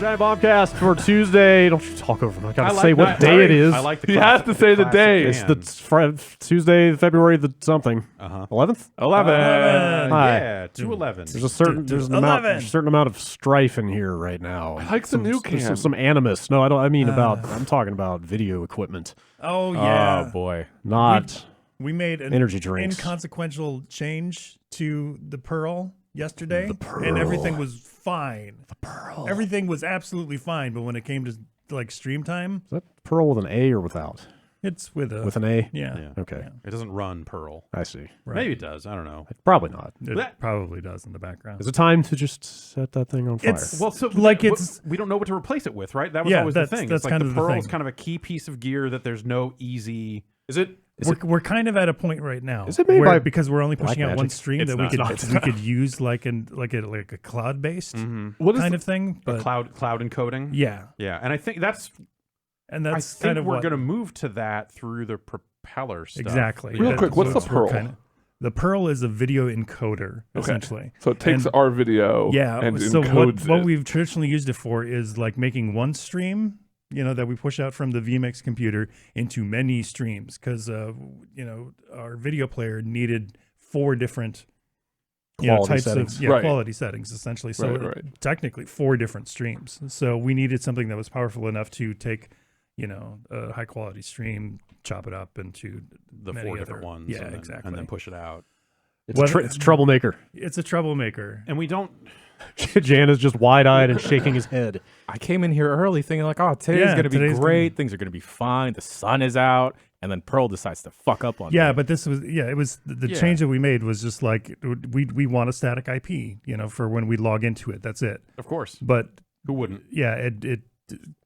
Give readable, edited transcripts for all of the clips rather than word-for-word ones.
Giant Bombcast for Tuesday. Don't you talk over me. I gotta say what that. day it is. I like the He has to say the day. It's the Tuesday, February the something. 11th? 11. Hi. Yeah, 211. There's a certain amount of strife in here right now. I like the new can. Some animus. No, I mean I'm talking about video equipment. Oh yeah. Oh boy. Not We made an energy drinks. inconsequential change to the Pearl yesterday, The Pearl. and everything was fine. The Pearl. Everything was absolutely fine, but when it came to like stream time, Is that Pearl with an A or without? it's with With an A? yeah. Okay. Yeah. It doesn't run Pearl. I see. Right. Maybe it does. I don't know. Probably not. It probably does in the background. Is it time to just set that thing on fire? It's Well, so like it's we don't know what to replace it with, right? That was Yeah, always the that's- thing. that's It's like kind the of the Pearl thing. is kind of a key piece of gear that there's no easy. we're kind of at a point right now. Is it made by because we're only pushing out one Magic? stream It's that not. we could use like a cloud based What is kind of thing, but cloud encoding. yeah, Yeah, and I think that's and I that's think kind of we're what going to move to that through the propeller stuff. exactly. Real That- quick, what's that's the what we're Pearl? kinda- the Pearl is a video encoder, essentially. So it takes And- our video Yeah. and So encodes what it. we've traditionally used it for is like making one stream, that we push out from the vMix computer into many streams because our video player needed 4 different Quality types settings. of Right. quality settings essentially. So Right. technically 4 different streams. So we needed something that was powerful enough to take a high quality stream, chop it up into The many 4 other- different ones. Yeah, and then, exactly. And then push it out. It's a troublemaker. It's a troublemaker. And we don't. Jan is just wide-eyed and shaking his head. I came in here early thinking like, oh, today's going to be today's great. Things are going to be fine. The sun is out. And then Pearl decides to fuck up on Yeah, me. but this was it was the Yeah. change that we made was just like we want a static IP, for when we log into it. That's it. Of course. But Who wouldn't? yeah, it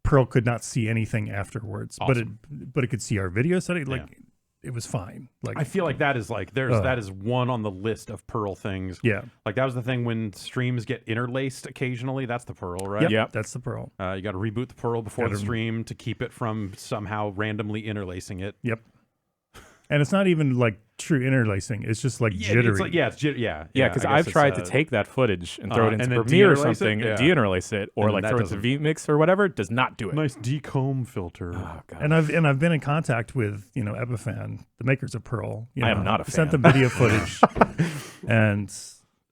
Pearl could not see anything afterwards, Awesome. but it could see our video setting. Like Yeah. it was fine. Like I feel like that is like that is one on the list of Pearl things. yeah, Like that was the thing when streams get interlaced occasionally. That's the Pearl, right? yep, that's the Pearl. You got to reboot the Pearl before the Gotta- stream to keep it from somehow randomly interlacing it. Yep. And it's not even like true interlacing. It's just like jittery. It's like, yeah. Yeah, because I I've guess tried it's, to take that footage and throw it into and then Premiere or deinterlace it? something Yeah. and deinterlace it, or And like that throw it into vMix or whatever. It does not do it. nice decomb filter. Oh, God. And I've been in contact with Epiphan, the makers of Pearl. I am not a Sent fan. them video footage, and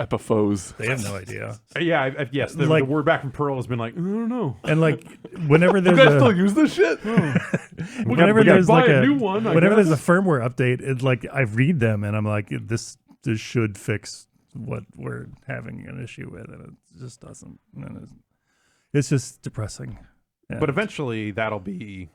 Epiphoes. they have no idea. Yes. The Like- word back from Pearl has been like, I don't know. And like whenever You there's guys a still use this shit? whenever we gotta there's buy like a new one, I whenever there's a guess. firmware update, it like I read them and I'm like, this should fix what we're having an issue with, and it just doesn't. And it's just depressing. But And- eventually that'll be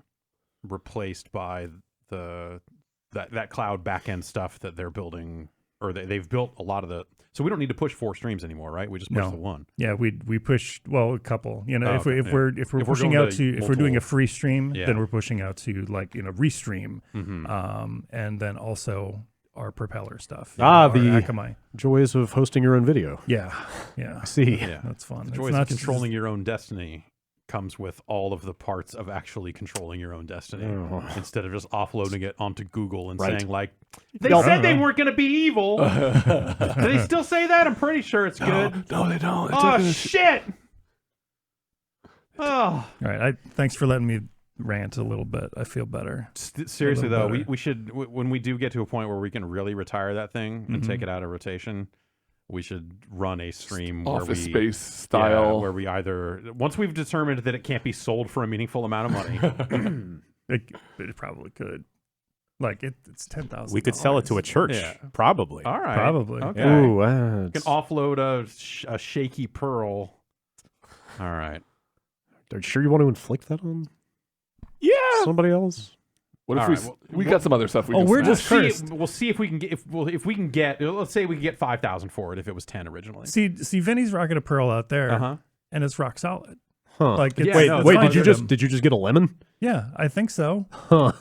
replaced by that cloud backend stuff that they're building, or they've built a lot of the. So we don't need to push 4 streams anymore, right? We just push No. the one. yeah, we push a couple. If okay, we're If pushing we're going out to to if we're doing a multiple- free stream, Yeah. then we're pushing out to like restream, Mm-hmm. and then also our propeller stuff. Ah, our the- Akamai. Joys of hosting your own video. Yeah. I see. Yeah. That's fun. The It's joys not of just- controlling your own destiny comes with all of the parts of actually controlling your own destiny Oh. instead of just offloading it onto Google and Right. saying like, they Y'all- said they weren't going to be evil. Do they still say that? I'm pretty sure it's good. No, they don't. It's Oh, like a- shit. Oh. All right. Thanks for letting me rant a little bit. I feel better. Seriously, A little though, better. we should, when we do get to a point where we can really retire that thing and Mhm. take it out of rotation, we should run a stream where Office we, Space yeah, style. where we either, once we've determined that it can't be sold for a meaningful amount of money. It probably could. Like it's $10,000. We could sell it to a church, Yeah. probably. All right. Probably. Okay. Ooh, You it's- can offload a shaky Pearl. All right. are you sure you want to inflict that on Yeah. somebody else? What if All we? right, well, We got some other stuff. We Oh, can we're smash. just cursed. We'll see if we can get if we can get. Let's say we can get 5,000 for it if it was 10 originally. See, Vinny's rocking a Pearl out there, Uh-huh. and it's rock solid. Huh. Like, it's, Yeah, wait, no, it's wait, fine. did you just get a lemon? Yeah, I think so. Huh.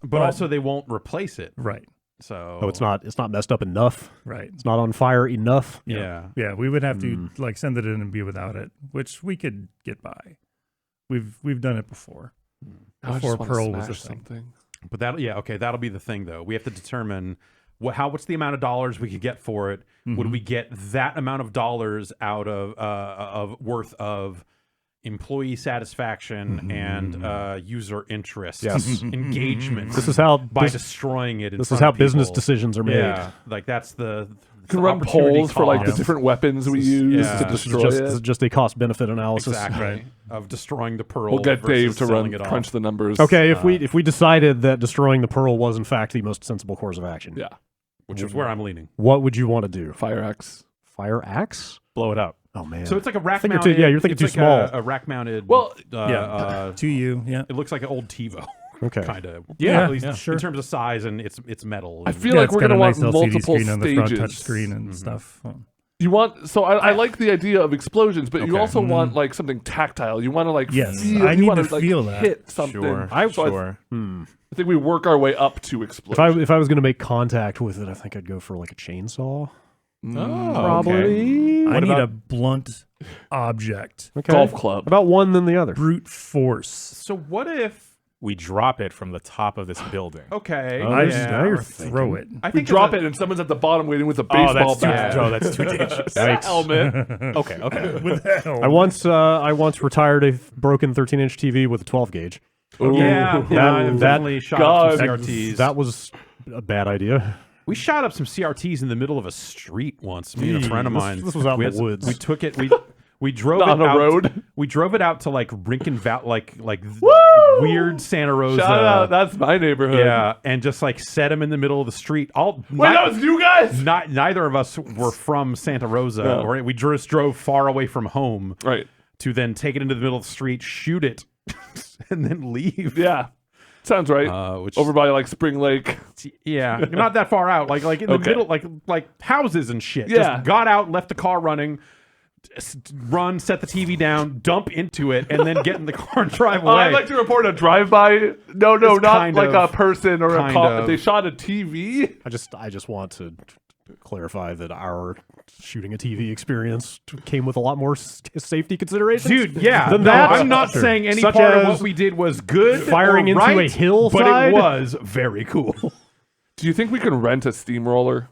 But also they won't replace it. Right, So Oh, it's not messed up enough. right. It's not on fire enough. Yeah. Yeah, we would have to like send it in and be without it, which we could get by. We've done it before. I just Before wanna Pearl was a smash thing. something. But that'll be the thing though. We have to determine what's the amount of dollars we could get for it. Would we get that amount of dollars out of worth of employee satisfaction and user interest, Yes. engagement. This is how by destroying it. This is how business decisions are made. Yeah, like that's the. You can run opportunity polls for like the cost. different weapons we use yeah. to This destroy This it. is just a cost benefit analysis. Exactly. Right. Of destroying the pearl. We'll get Dave versus to selling run it crunch off. the numbers. Okay, if we decided that destroying the pearl was in fact the most sensible course of action, Yeah. which is where I'm leaning. what would you want to do? Fire axe. Fire axe? Blow it up. Oh man. So it's like a rack think you're mounted. too- yeah, you're thinking it's too like small. A rack mounted. Well, To you, yeah. It looks like an old TiVo, okay. kind of. Yeah, at least yeah. Sure. in terms of size and it's metal. I and- feel Yeah, like it's we're got going to a want nice LCD multiple screen on the front stages. touch screen and stuff. You want I like the idea of explosions, but you Okay. also want like something tactile. You want to like Yes, feel, I you need wanna, to like, feel that. hit something. Sure. So I think we work our way up to explosion. If I was going to make contact with it, I think I'd go for like a chainsaw. Oh, Probably. I need about- a blunt object. Okay. Golf club. About one than the other. Brute force. So what if? We drop it from the top of this building. Okay. Oh, I yeah. just Now you're throw it. I We think drop it and someone's at the bottom waiting with a baseball that's bat. too, that's too dangerous. Yikes. Helmet. Okay, okay. With the helmet. I once retired a broken 13-inch TV with a 12 gauge. Ooh. Yeah, That- I've definitely shot God. up some CRTs. That was a bad idea. We shot up some CRTs in the middle of a street once. Me and a friend of This- mine. this was out in we the had- woods. We took it. We drove On it a out, road? We drove it out to like Rincon Valley, like weird Santa Rosa. Shout out, that's my neighborhood. yeah, and just like set him in the middle of the street. Wait, that was you guys? Neither of us were from Santa Rosa, No. or we just drove far away from home Right. to then take it into the middle of the street, shoot it, and then leave. Yeah. Sounds right. Which Over by like Spring Lake. yeah, not that far out, like in the Okay. middle, like houses and shit. Yeah. Just got out, left the car running, run, set the TV down, dump into it, and then get in the car and drive away. I'd like to report a drive-by. No, It's not kind like of- a person or a kind car. of. They shot a TV. I just want to clarify that our shooting a TV experience came with a lot more safety considerations. Dude, yeah. Than No, that. I'm not saying any Such part of as what we did was good firing or into right, a hillside. but it was very cool. Do you think we can rent a steamroller?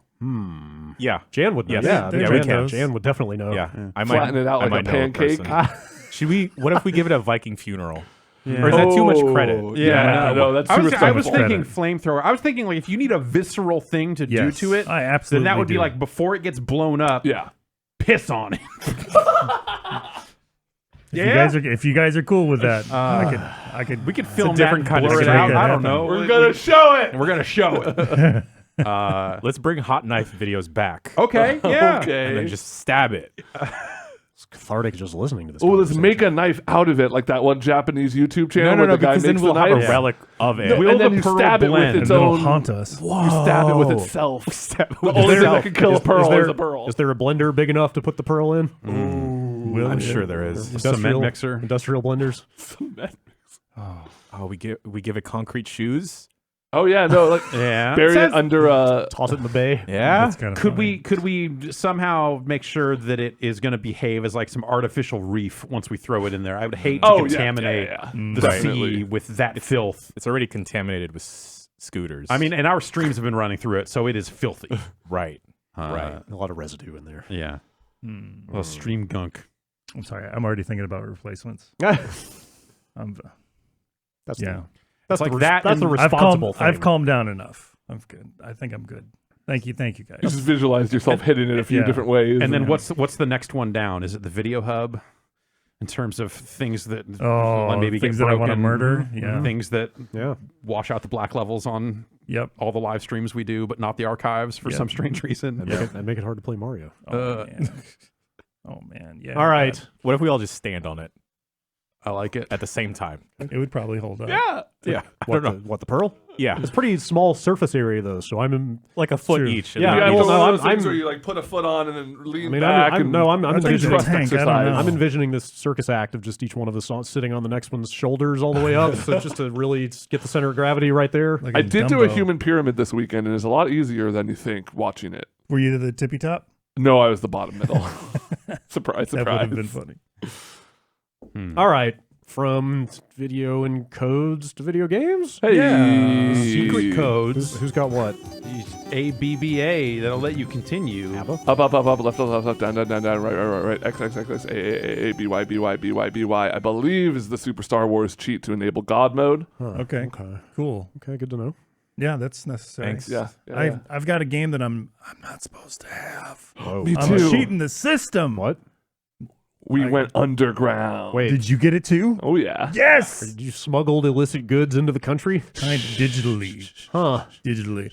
Yeah. Jan would know. Yes. Yeah, There's Jan, those. Jan would definitely know. Yeah. I Flatten it out I like a might know pancake? person. Should we? What if we give it a Viking funeral? Or is that too much credit? Oh, Yeah, no, that's too I was respectful. thinking flamethrower. I was thinking like if you need a visceral thing to do Yes, to it, I then absolutely that would be do. like before it gets blown up, Yeah. piss on it. If you guys are cool with that, I could. We could film different that kind and of blur it thing. out. Make that I don't happen. know. We're going to show it. We're gonna show it. Let's bring hot knife videos back. Okay, yeah. Okay. And then just stab it. It's cathartic just listening to this. Oh, let's conversation. make a knife out of it, like that one Japanese YouTube channel where the guy because then makes we'll the have knife. a relic of it. Will and then the you pearl stab it with blend? its and it'll own. haunt us. You stab it with Whoa. itself. Stab it The with only itself. thing that can kill a pearl is a pearl. Is there a blender big enough to put the pearl in? I'm sure there is. Cement mixer. Industrial blenders. Oh, we give it concrete shoes. Oh yeah, no, like Yeah. bury it under a. Toss it in the bay. Yeah. That's kind of Could we somehow make sure that it is going to behave as like some artificial reef once we throw it in there? I would hate to Oh yeah, contaminate yeah. the Right. sea with that filth. It's already contaminated with scooters. I mean, and our streams have been running through it, so it is filthy. right. Right. A lot of residue in there. Yeah. Well, stream gunk. I'm sorry. I'm already thinking about replacements. I'm, That's yeah. That's like the, that That's the and- responsible thing. I've calmed down enough. I'm good. I think I'm good. Thank you guys. You just visualized yourself hitting it a few Yeah. different ways. And then what's the next one down? Is it the video hub? In terms of things that maybe things get that I broken, want to murder. Yeah. things that Yeah. wash out the black levels on Yep. all the live streams we do, but not the archives for Yep. some strange reason. That'd make it hard to play Mario. Oh man. Oh man. Yeah. All right. What if we all just stand on it I like it. at the same time? It would probably hold up. yeah, Yeah. What the pearl? Yeah. It's pretty small surface area though, so I'm in. Like a foot True. each. Yeah, yeah. well, it's no, one of those I'm- things where you like put a foot on and then lean I mean, back. I'm and envisioning. That's a trust tank, I don't exercise. know. I'm envisioning this circus act of just each one of us sitting on the next one's shoulders all the way up, so just to really get the center of gravity right there. Like I a did do a Dumbo. human pyramid this weekend, and it's a lot easier than you think watching it. Were you the tippy top? No, I was the bottom middle. Surprise, That would surprise. have been funny. All right, from video and codes to video games. Hey, Secret codes. Who's got what? ABBA that'll let you continue. ABBA? Up, left, down, right, X, A, B, Y, B, Y, B, Y, B, Y. I believe is the Super Star Wars cheat to enable God mode. Okay. Okay. Cool. Okay, good to know. Yeah, that's necessary. Thanks. Yeah. I've got a game that I'm not supposed to have. Whoa. Me I'm too. cheating the system. What? We went underground. Wait. Did you get it too? Oh, yeah. Yes. Did you smuggled illicit goods into the country? Kind of digitally. Huh. Digitally.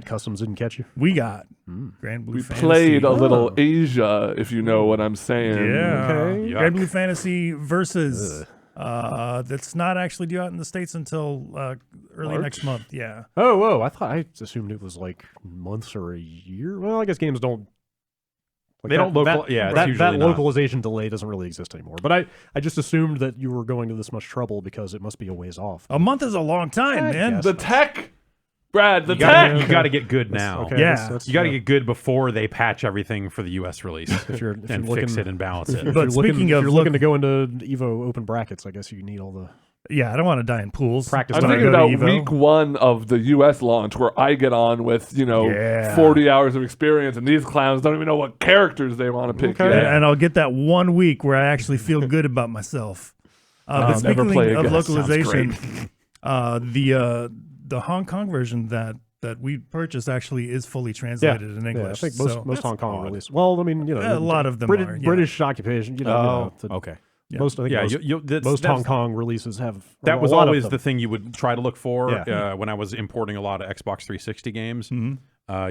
Customs didn't catch you. We got Granblue We Fantasy. played a little Asia, if you know what I'm saying. Yeah. Okay. Granblue Fantasy versus. That's not actually due out in the States until early March? next month. Yeah. Oh, whoa. I assumed it was like months or a year. Well, I guess games don't. Like They don't it's that usually not. localization delay doesn't really exist anymore. But I just assumed that you were going to this much trouble because it must be a ways off. A month is a long time, I man. guess. The tech, Brad, the You gotta, tech. you gotta get good now. Okay, Yeah. that's- You gotta get good before they patch everything for the U.S. release if you're and fix it and balance it. If But you're looking, speaking if of you're looking to go into Evo open brackets, I guess you need all the Yeah, I don't want to die in pools. practice. I'm when I thinking go to about Evo. week 1 of the U.S. launch where I get on with, Yeah. 40 hours of experience, and these clowns don't even know what characters they want to pick Okay. yet. And I'll get that 1 week where I actually feel good about myself. But never speaking play of again. Sounds localization, the Hong Kong version that we purchased actually is fully translated in English. Yeah, I think so most Hong Kong release. Well, I mean, a lot of them are. Yeah. British occupation. Okay. Yeah. Most I think Yeah, most, most Hong Kong releases have That was a lot of always them. the thing you would try to look for Yeah. when I was importing a lot of Xbox 360 games. Mhm.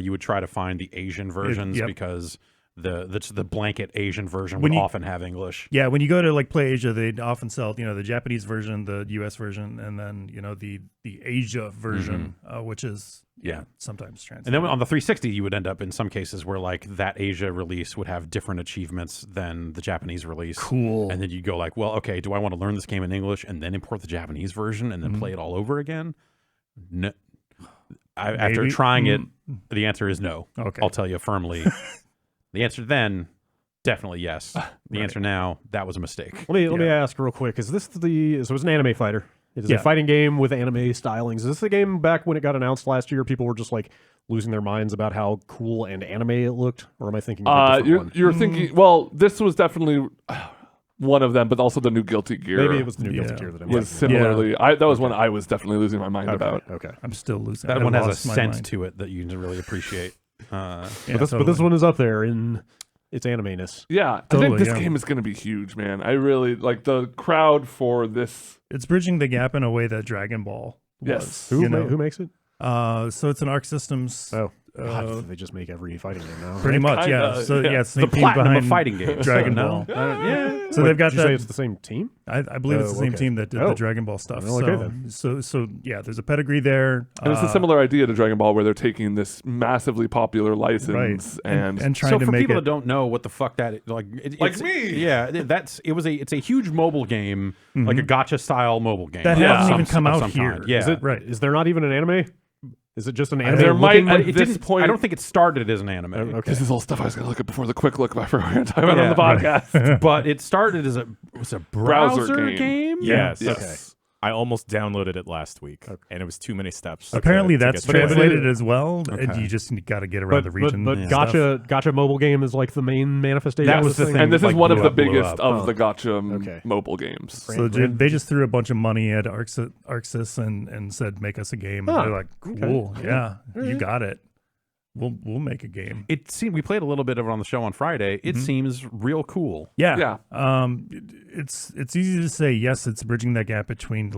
You would try to find the Asian versions yep. because the blanket Asian version When would you- often have English. Yeah, when you go to like Play Asia, they often sell the Japanese version, the US version, and then the Asia version, which is Yeah. sometimes translated. And then on the 360, you would end up in some cases where like that Asia release would have different achievements than the Japanese release. Cool. And then you go like, well, okay, do I want to learn this game in English and then import the Japanese version and then play it all over again? No. After Maybe. trying it, the answer is no. Okay. I'll tell you firmly. The answer then, definitely yes. The answer now, that was a mistake. Let me ask real quick: is this so it's an anime fighter? It is Yeah. a fighting game with anime stylings. Is this the game back when it got announced last year? People were just like losing their minds about how cool and anime it looked, or am I thinking of a different one? You're thinking, well, this was definitely one of them, but also the new Guilty Gear. Maybe it was the new Guilty Yeah. Gear that I was was similarly. That was one I was definitely losing my mind about. Okay. I'm still losing. That I one has a lost my scent mind. to it that you can really appreciate. Yeah, But this totally. one is up there in its anime-ness. Yeah, I Totally, think this yeah. game is going to be huge, man. I really like the crowd for this. It's bridging the gap in a way that Dragon Ball was. Yes. Who you know? who makes it? So it's an Arc Systems. Oh, God, they just make every fighting game now. Pretty right? much, yeah. Kinda, So yeah. yeah, it's the The same team platinum behind of fighting games. Dragon No? Ball. Yeah. So Wait, they've got did you say that. it's the same team? I believe it's the Oh, same okay. team that did Oh. the Dragon Ball stuff. Well, okay then. So yeah, there's a pedigree there. And it's a similar idea to Dragon Ball, where they're taking this massively popular license and and trying So to for make people it. that don't know what the fuck that is, Like it's- me. yeah, it's a huge mobile game, like a gotcha style mobile game That Yeah. hasn't Some- even come of out some here. kind. Yeah, Is it Right. Is there not even an anime? Is it just an anime? there might looking at one? It this didn't- point. I don't think it started as an anime. Okay. this is all stuff I was going to look at before the quick look. If I forgot to talk about on the Yeah. podcast. But it started as a browser game. game. Yes. Yes. I almost downloaded it last week, and it was too many steps. Apparently, to that's get through it. translated as well, and Okay. you just got to get around the region. But and gotcha mobile game is like the main manifestation. That of was this the thing. And this like, is one of blew the up, blew biggest up. of the gotcha Okay. mobile games. So they just threw a bunch of money at Arxis and said, "Make us a game." And Huh. they're like, "Cool, yeah, you got it. We'll make a game." It seemed we played a little bit of it on the show on Friday. It seems real cool. Yeah, Yeah. it's easy to say yes. It's bridging that gap between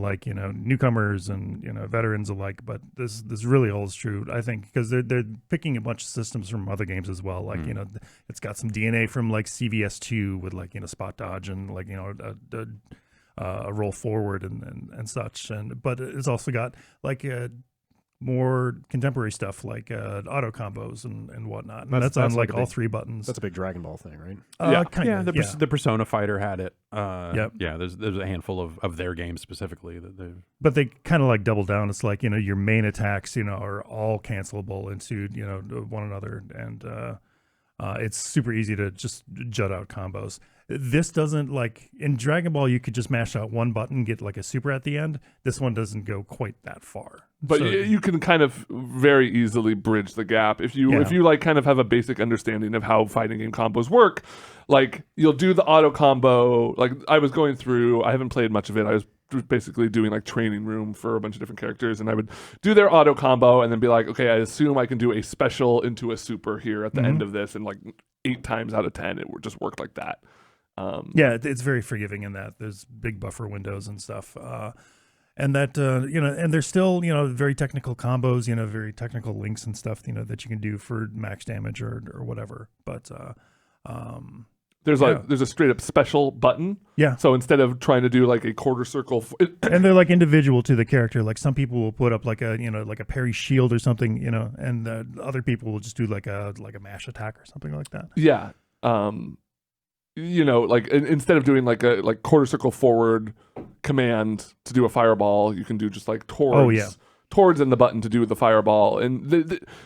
newcomers and veterans alike, but this really holds true. I think because they're picking a bunch of systems from other games as well. Like it's got some DNA from like CVS2 with spot dodge and a roll forward and such. But it's also got more contemporary stuff like auto combos and whatnot. And that's on that's like like a all big- three buttons. That's a big Dragon Ball thing, right? Yeah. Kind of, The Persona Fighter had it. Yep. Yeah, there's a handful of their games specifically that they. But they kind of like double down. It's like your main attacks are all cancelable into one another, and it's super easy to just jut out combos. This doesn't like in Dragon Ball. You could just mash out one button, get like a super at the end. This one doesn't go quite that far. But So- you can kind of very easily bridge the gap if you like kind of have a basic understanding of how fighting game combos work. Like you'll do the auto combo. Like I was going through, I haven't played much of it. I was basically doing like training room for a bunch of different characters, and I would do their auto combo and then be like, okay, I assume I can do a special into a super here at the end of this, and like 8 times out of 10 it would just work like that. Yeah, it's very forgiving in that there's big buffer windows and stuff. And that, and there's still, very technical combos, very technical links and stuff, that you can do for max damage or whatever. But, there's a straight up special button. Yeah. So instead of trying to do like a quarter circle, and they're like individual to the character. Like some people will put up like a, like a parry shield or something, and other people will just do like a mash attack or something like that. yeah. Like instead of doing like a quarter circle forward command to do a fireball, you can do just like towards in the button to do the fireball. And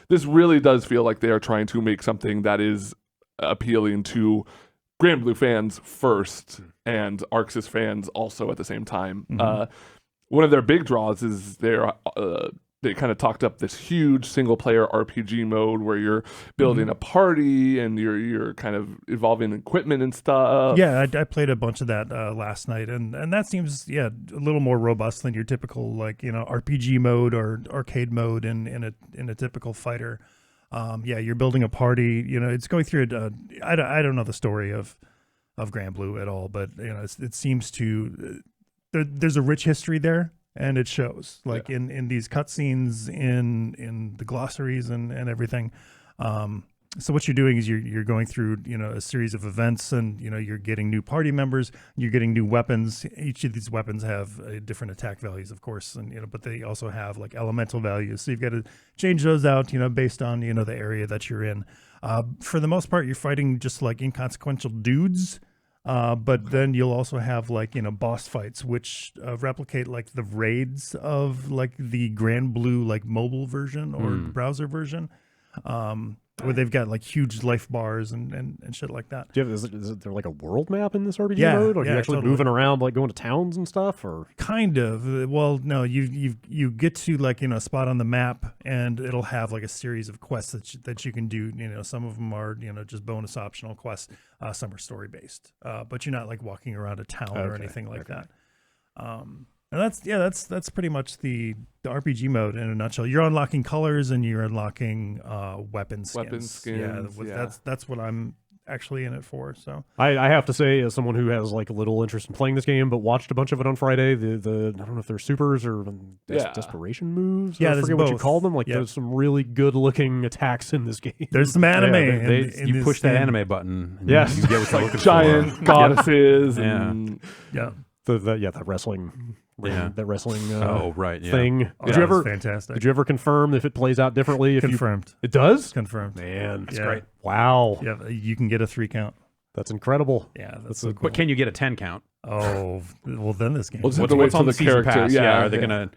this really does feel like they are trying to make something that is appealing to Granblue fans first and Arxis fans also at the same time. One of their big draws is they kind of talked up this huge single player RPG mode where you're building a party and you're kind of evolving equipment and stuff. Yeah, I played a bunch of that last night, and that seems a little more robust than your typical RPG mode or arcade mode in a typical fighter. You're building a party. It's going through I don't know the story of Granblue at all, but it seems to there's a rich history there. And it shows, like in these cutscenes, in the glossaries and everything. So what you're doing is you're going through a series of events, and you're getting new party members, you're getting new weapons. Each of these weapons have different attack values, of course, and but they also have like elemental values. So you've got to change those out, based on the area that you're in. For the most part, you're fighting just like inconsequential dudes. But then you'll also have like boss fights, which replicate like the raids of like the Granblue like mobile version or browser version, where they've got like huge life bars and shit like that. Is there like a world map in this RPG Yeah, mode? Are you actually totally. moving around, like going to towns and stuff, or Kind of. Well, no, you get to like a spot on the map, and it'll have like a series of quests that you can do. Some of them are just bonus optional quests. Some are story based, but you're not like walking around a town or anything like that. And that's pretty much the RPG mode in a nutshell. You're unlocking colors and you're unlocking weapon skins. Weapon skins, yeah. That's what I'm actually in it for. So I have to say, as someone who has like a little interest in playing this game, but watched a bunch of it on Friday, the I don't know if they're supers or desperation moves. Yeah, I there's forget what you both. call them. Like Yeah. there's some really good looking attacks in this game. there's some anime. You this push that game. anime button. And Yes. you get what you're looking Giant for. goddesses. Yeah. And Yeah. The wrestling, that wrestling right. Yeah. thing. Oh, Did you that was ever fantastic. Did you ever confirm if it plays out differently? Confirmed. It does. Confirmed. Man, that's Yeah. great. Wow, Yeah, you can get a 3 count. that's incredible. Yeah, That's so cool. But can you get a 10 count? Oh, well then this game. We'll just have to wait What's till on the the season character. pass? Yeah. Are they gonna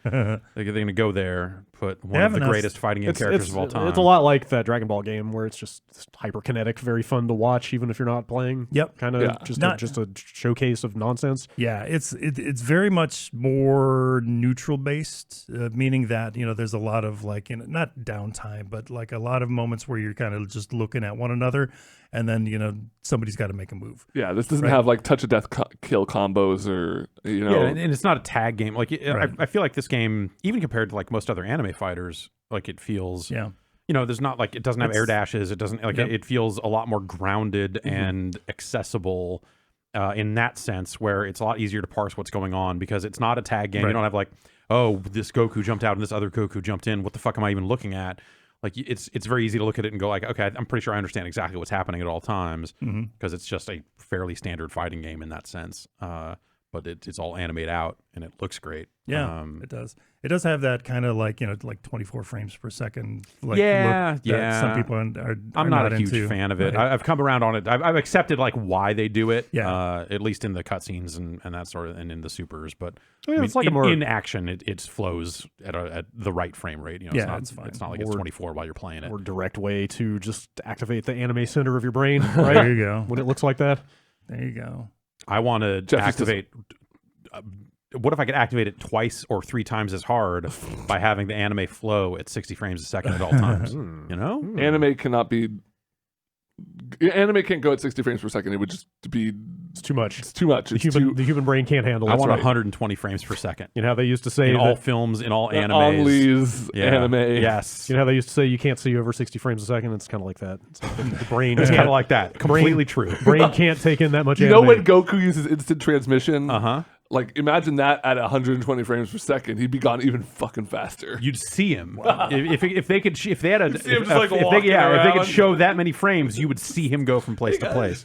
they're gonna go there, put one of the haven't greatest fighting game characters of all time? It's a lot like that Dragon Ball game where it's just hyperkinetic, very fun to watch, even if you're not playing. Yep. Kind of Yeah. just a showcase of nonsense. Yeah, it's very much more neutral based, meaning that there's a lot of like not downtime, but like a lot of moments where you're kind of just looking at one another, and then somebody's got to make a move. Yeah, this doesn't Right. have like touch of death kill combos or Yeah, and it's not a tag game. Like Right. I feel like this game, even compared to like most other anime fighters, like it feels. Yeah. There's not like it doesn't have air dashes. It doesn't like Yep. it feels a lot more grounded and accessible in that sense, where it's a lot easier to parse what's going on because it's not a tag game. Right. You don't have like, oh, this Goku jumped out and this other Goku jumped in. What the fuck am I even looking at? Like it's very easy to look at it and go like, okay, I'm pretty sure I understand exactly what's happening at all times because it's just a fairly standard fighting game in that sense. But it's all animated out and it looks great. Yeah, it does. It does have that kind of like like 24 frames per second. Like Yeah, look that some yeah. people are I'm not a huge into. fan of it. Right. I've come around on it. I've accepted like why they do it. Yeah. At least in the cutscenes and that sort of, and in the supers. But Yeah, it's like a more- in action, it flows at the right frame rate. Yeah, it's it's fine. It's not like it's Or- 24 while you're playing it. Or direct way to just activate the anime center of your brain, right? There you go. When it looks like that. There you go. I want to activate. What if I could activate it twice or 3 times as hard by having the anime flow at 60 frames a second at all times? You know, Anime cannot be. Anime can't go at 60 frames per second. It would just be. It's too much. It's too much. The human brain can't handle it. I want Right. 120 frames per second. You know how they used to say in all that, films, in all animes. Only's anime. Yes. you know how they used to say you can't see over 60 frames a second? It's kind of like that. It's like the brain It's can't, kind of like that. Completely true. brain can't take in that much You anime. know when Goku uses instant transmission? Uh-huh. Like, imagine that at 120 frames per second. He'd be gone even fucking faster. You'd see him if they could if they had a see him if, just, like, if they walking if they could around. show that many frames, you would see him go from place to place.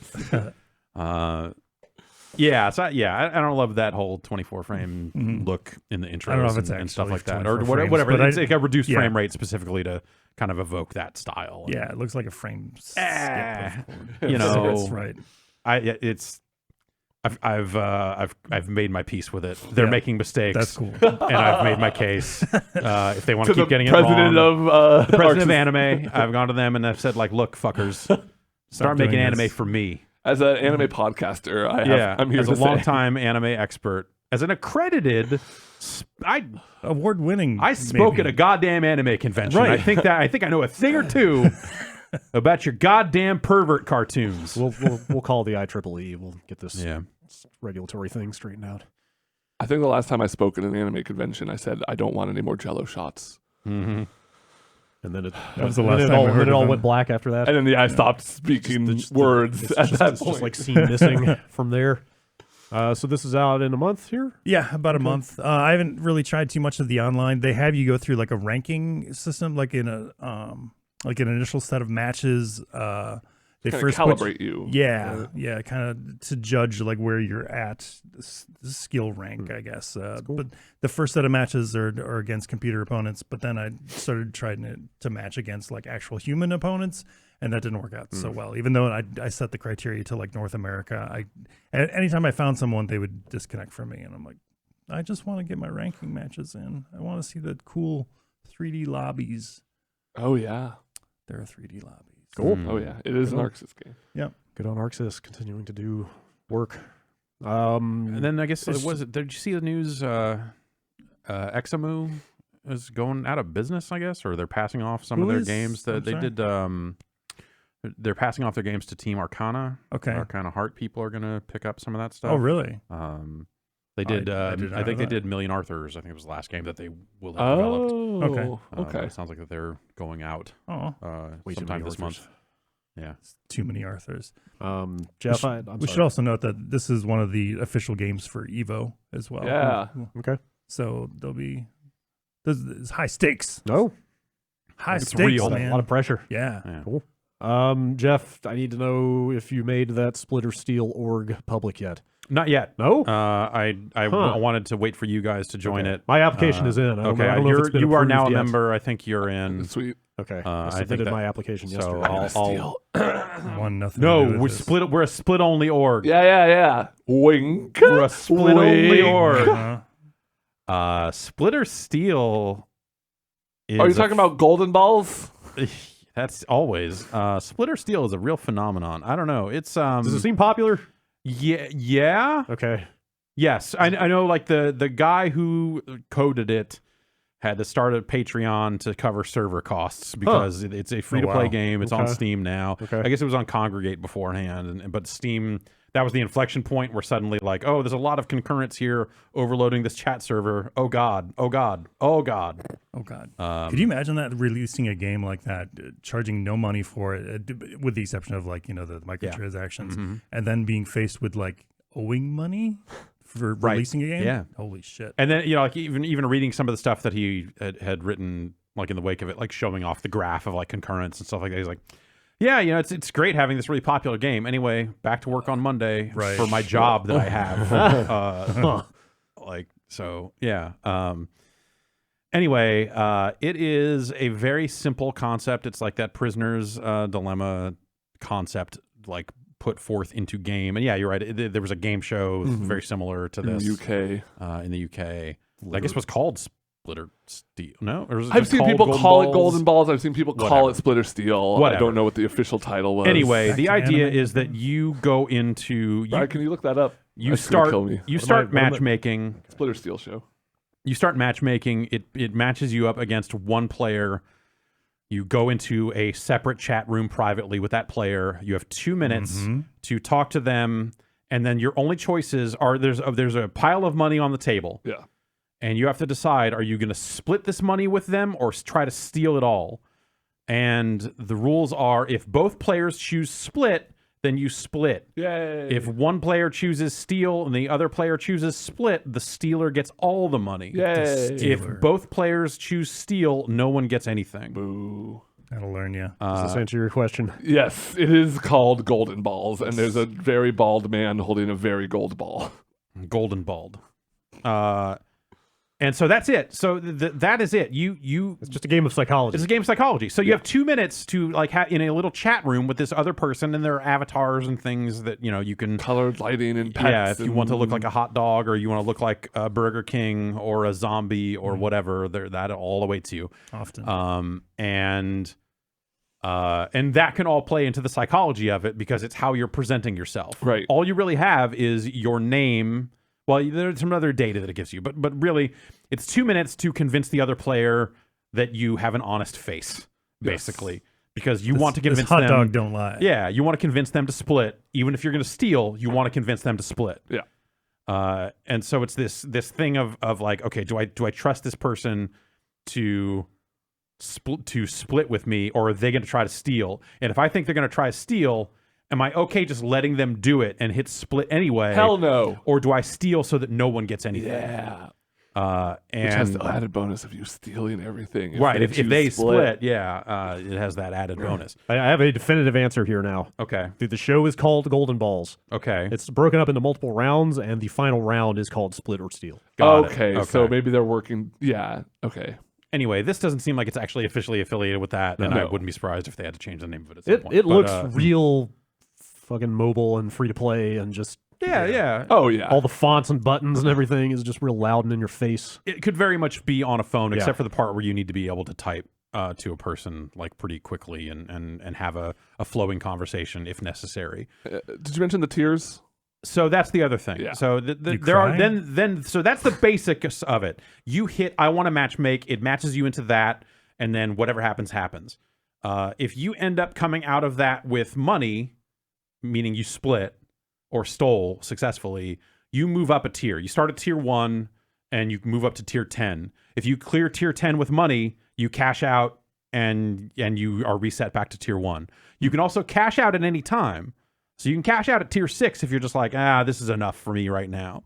Yeah, so I don't love that whole 24 frame look in the intros I don't know if it's and stuff actually like that, 24 or frames, whatever. but It's like a reduced yeah. frame rate specifically to kind of evoke that style. Yeah, it looks like a frame. You know, That's right. I've made my peace with it. They're making mistakes. That's cool. And I've made my case. If they want to To keep the getting it president wrong, of the president of anime, I've gone to them and I've said, like, look, fuckers, start making doing anime this. for me. As an anime podcaster, I'm here as to a say. longtime anime expert, as an accredited, Award-winning. I spoke at a goddamn anime convention. Right. I think I know a thing or two about your goddamn pervert cartoons. We'll call the IEEE. We'll get this Yeah. regulatory thing straightened out. I think the last time I spoke at an anime convention, I said, I don't want any more Jello shots. Mm-hmm. And then it was the and last then it time all, I heard then it of all them. went black after that. And then I stopped speaking words at that It's point. just like scene missing from there. So this is out in a month here. Yeah, about a month. I haven't really tried too much of the online. They have you go through like a ranking system, like in a like an initial set of matches. They Kinda first calibrate you. Yeah, kind of to judge like where you're at the skill rank, I guess. But the first set of matches are against computer opponents. But then I started trying to match against like actual human opponents, and that didn't work out so well. Even though I set the criteria to like North America, anytime I found someone, they would disconnect from me, and I'm like, I just want to get my ranking matches in. I want to see the cool 3D lobbies. Oh, yeah. There are 3D lobbies. Cool. Oh, yeah. It is an Arxis game. Yep. Good on Arxis, continuing to do work. And then I guess did you see the news? Examu is going out of business, I guess, or they're passing off some of their games that they did. They're passing off their games to Team Arcana. Okay. Arcana Heart people are going to pick up some of that stuff. Oh, really? They did. I did not I think know they that. did Million Arthurs. I think it was the last game that they will have developed. Oh, Okay. okay. It sounds like that they're going out Oh, Way too sometime many this Arthurs. month. Yeah. too many Arthurs. Jeff, We should also note that this is one of the official games for Evo as well. Yeah. Okay. So there's high stakes. No, High It's stakes, real. a man. lot of pressure. Yeah. Yeah. Cool. Jeff, I need to know if you made that Splitter Steel org public yet. Not yet. No. I wanted to wait for you guys to join it. My application is in. I don't Okay, know if it's been you are now a approved yet. member. I think you're in. Sweet. Okay. I I think submitted that- my application So yesterday. One nothing. No, to do with we're this. split. We're a split only org. Yeah. Wink. We're a split only Wink. org. Splitter Steel. Are you talking about golden balls? That's always. Splitter Steel is a real phenomenon. I don't know. It's Does it seem popular? Yeah. Okay. Yes, I know. Like the guy who coded it had to start a Patreon to cover server costs because it's a free to play wow. game. It's on Okay. Steam now. Okay. I guess it was on Congregate beforehand, but Steam. That was the inflection point where suddenly, like, oh, there's a lot of concurrence here, overloading this chat server. Oh god. Oh God. Um, Could you imagine that releasing a game like that, charging no money for it, with the exception of like, the microtransactions, and then being faced with like owing money for Right. releasing a game? Yeah. Holy shit. And then like even reading some of the stuff that he had written, like in the wake of it, like showing off the graph of like concurrence and stuff like that. He's like, yeah, it's great having this really popular game. Anyway, back to work on Monday Right. for my job that I have. Like, so yeah. Anyway, it is a very simple concept. It's like that prisoner's dilemma concept, like put forth into game. And yeah, you're right. There was a game show very similar to In this the UK. in the UK. I guess it was called split or steal. No, or is it I've just seen called people golden call balls? it golden balls. I've seen people call Whatever. it split or steal. I Whatever. don't know what the official title was. Anyway, Back the to idea anime. is that you go into Brian, can you look that up? you That's gonna start kill me. you What start am I- matchmaking. Split or steal show. You start matchmaking. It matches you up against one player. You go into a separate chat room privately with that player. You have 2 minutes to talk to them, and then your only choices are there's a pile of money on the table, Yeah. and you have to decide: are you going to split this money with them or try to steal it all? And the rules are: if both players choose split, then you split. Yay. If one player chooses steal and the other player chooses split, the stealer gets all the money. Yay. If both players choose steal, no one gets anything. Boo. That'll learn you. Does this answer your question? Yes, it is called golden balls, and there's a very bald man holding a very gold ball. Golden bald. And so that's it. So that is it. You It's just a game of psychology. It's a game of psychology. So you have 2 minutes to like in a little chat room with this other person, and there are avatars and things that you can. Colored lighting and pets. Yeah, if you want to look like a hot dog, or you want to look like a Burger King or a zombie or whatever, that all awaits you. Often. And that can all play into the psychology of it because it's how you're presenting yourself. Right. All you really have is your name. Well, there's some other data that it gives you, but really, it's 2 minutes to convince the other player that you have an honest face, basically, because you want to convince this hot them. dog don't lie. Yeah, you want to convince them to split, even if you're going to steal. You want to convince them to split. Yeah. And so it's this thing of like, okay, do I trust this person to split with me, or are they going to try to steal? And if I think they're going to try to steal, am I okay just letting them do it and hit split anyway? Hell no. Or do I steal so that no one gets anything? Yeah. And Which has the added bonus of you stealing everything. right, if choose they split, yeah, it has that added bonus. I have a definitive answer here now. Okay. The show is called Golden Balls. Okay. It's broken up into multiple rounds, and the final round is called Split or Steal. Got it. Okay, so maybe they're working. Yeah. Okay. Anyway, this doesn't seem like it's actually officially affiliated with that, and I No. wouldn't be surprised if they had to change the name of it at some point. It But, looks real fucking mobile and free to play, and just yeah. Oh yeah. all the fonts and buttons and everything is just real loud and in your face. It could very much be on a phone, Yeah. except for the part where you need to be able to type to a person like pretty quickly and have a flowing conversation if necessary. Did you mention the tiers? So that's the other thing. Yeah. So You there are cry? then so that's the basics of it. You hit I want to match make, it matches you into that, and then whatever happens. If you end up coming out of that with money, meaning you split or stole successfully, you move up a tier. You start at tier 1 and you move up to tier 10. If you clear tier 10 with money, you cash out and you are reset back to tier 1. You can also cash out at any time. So you can cash out at tier 6 if you're just like, this is enough for me right now.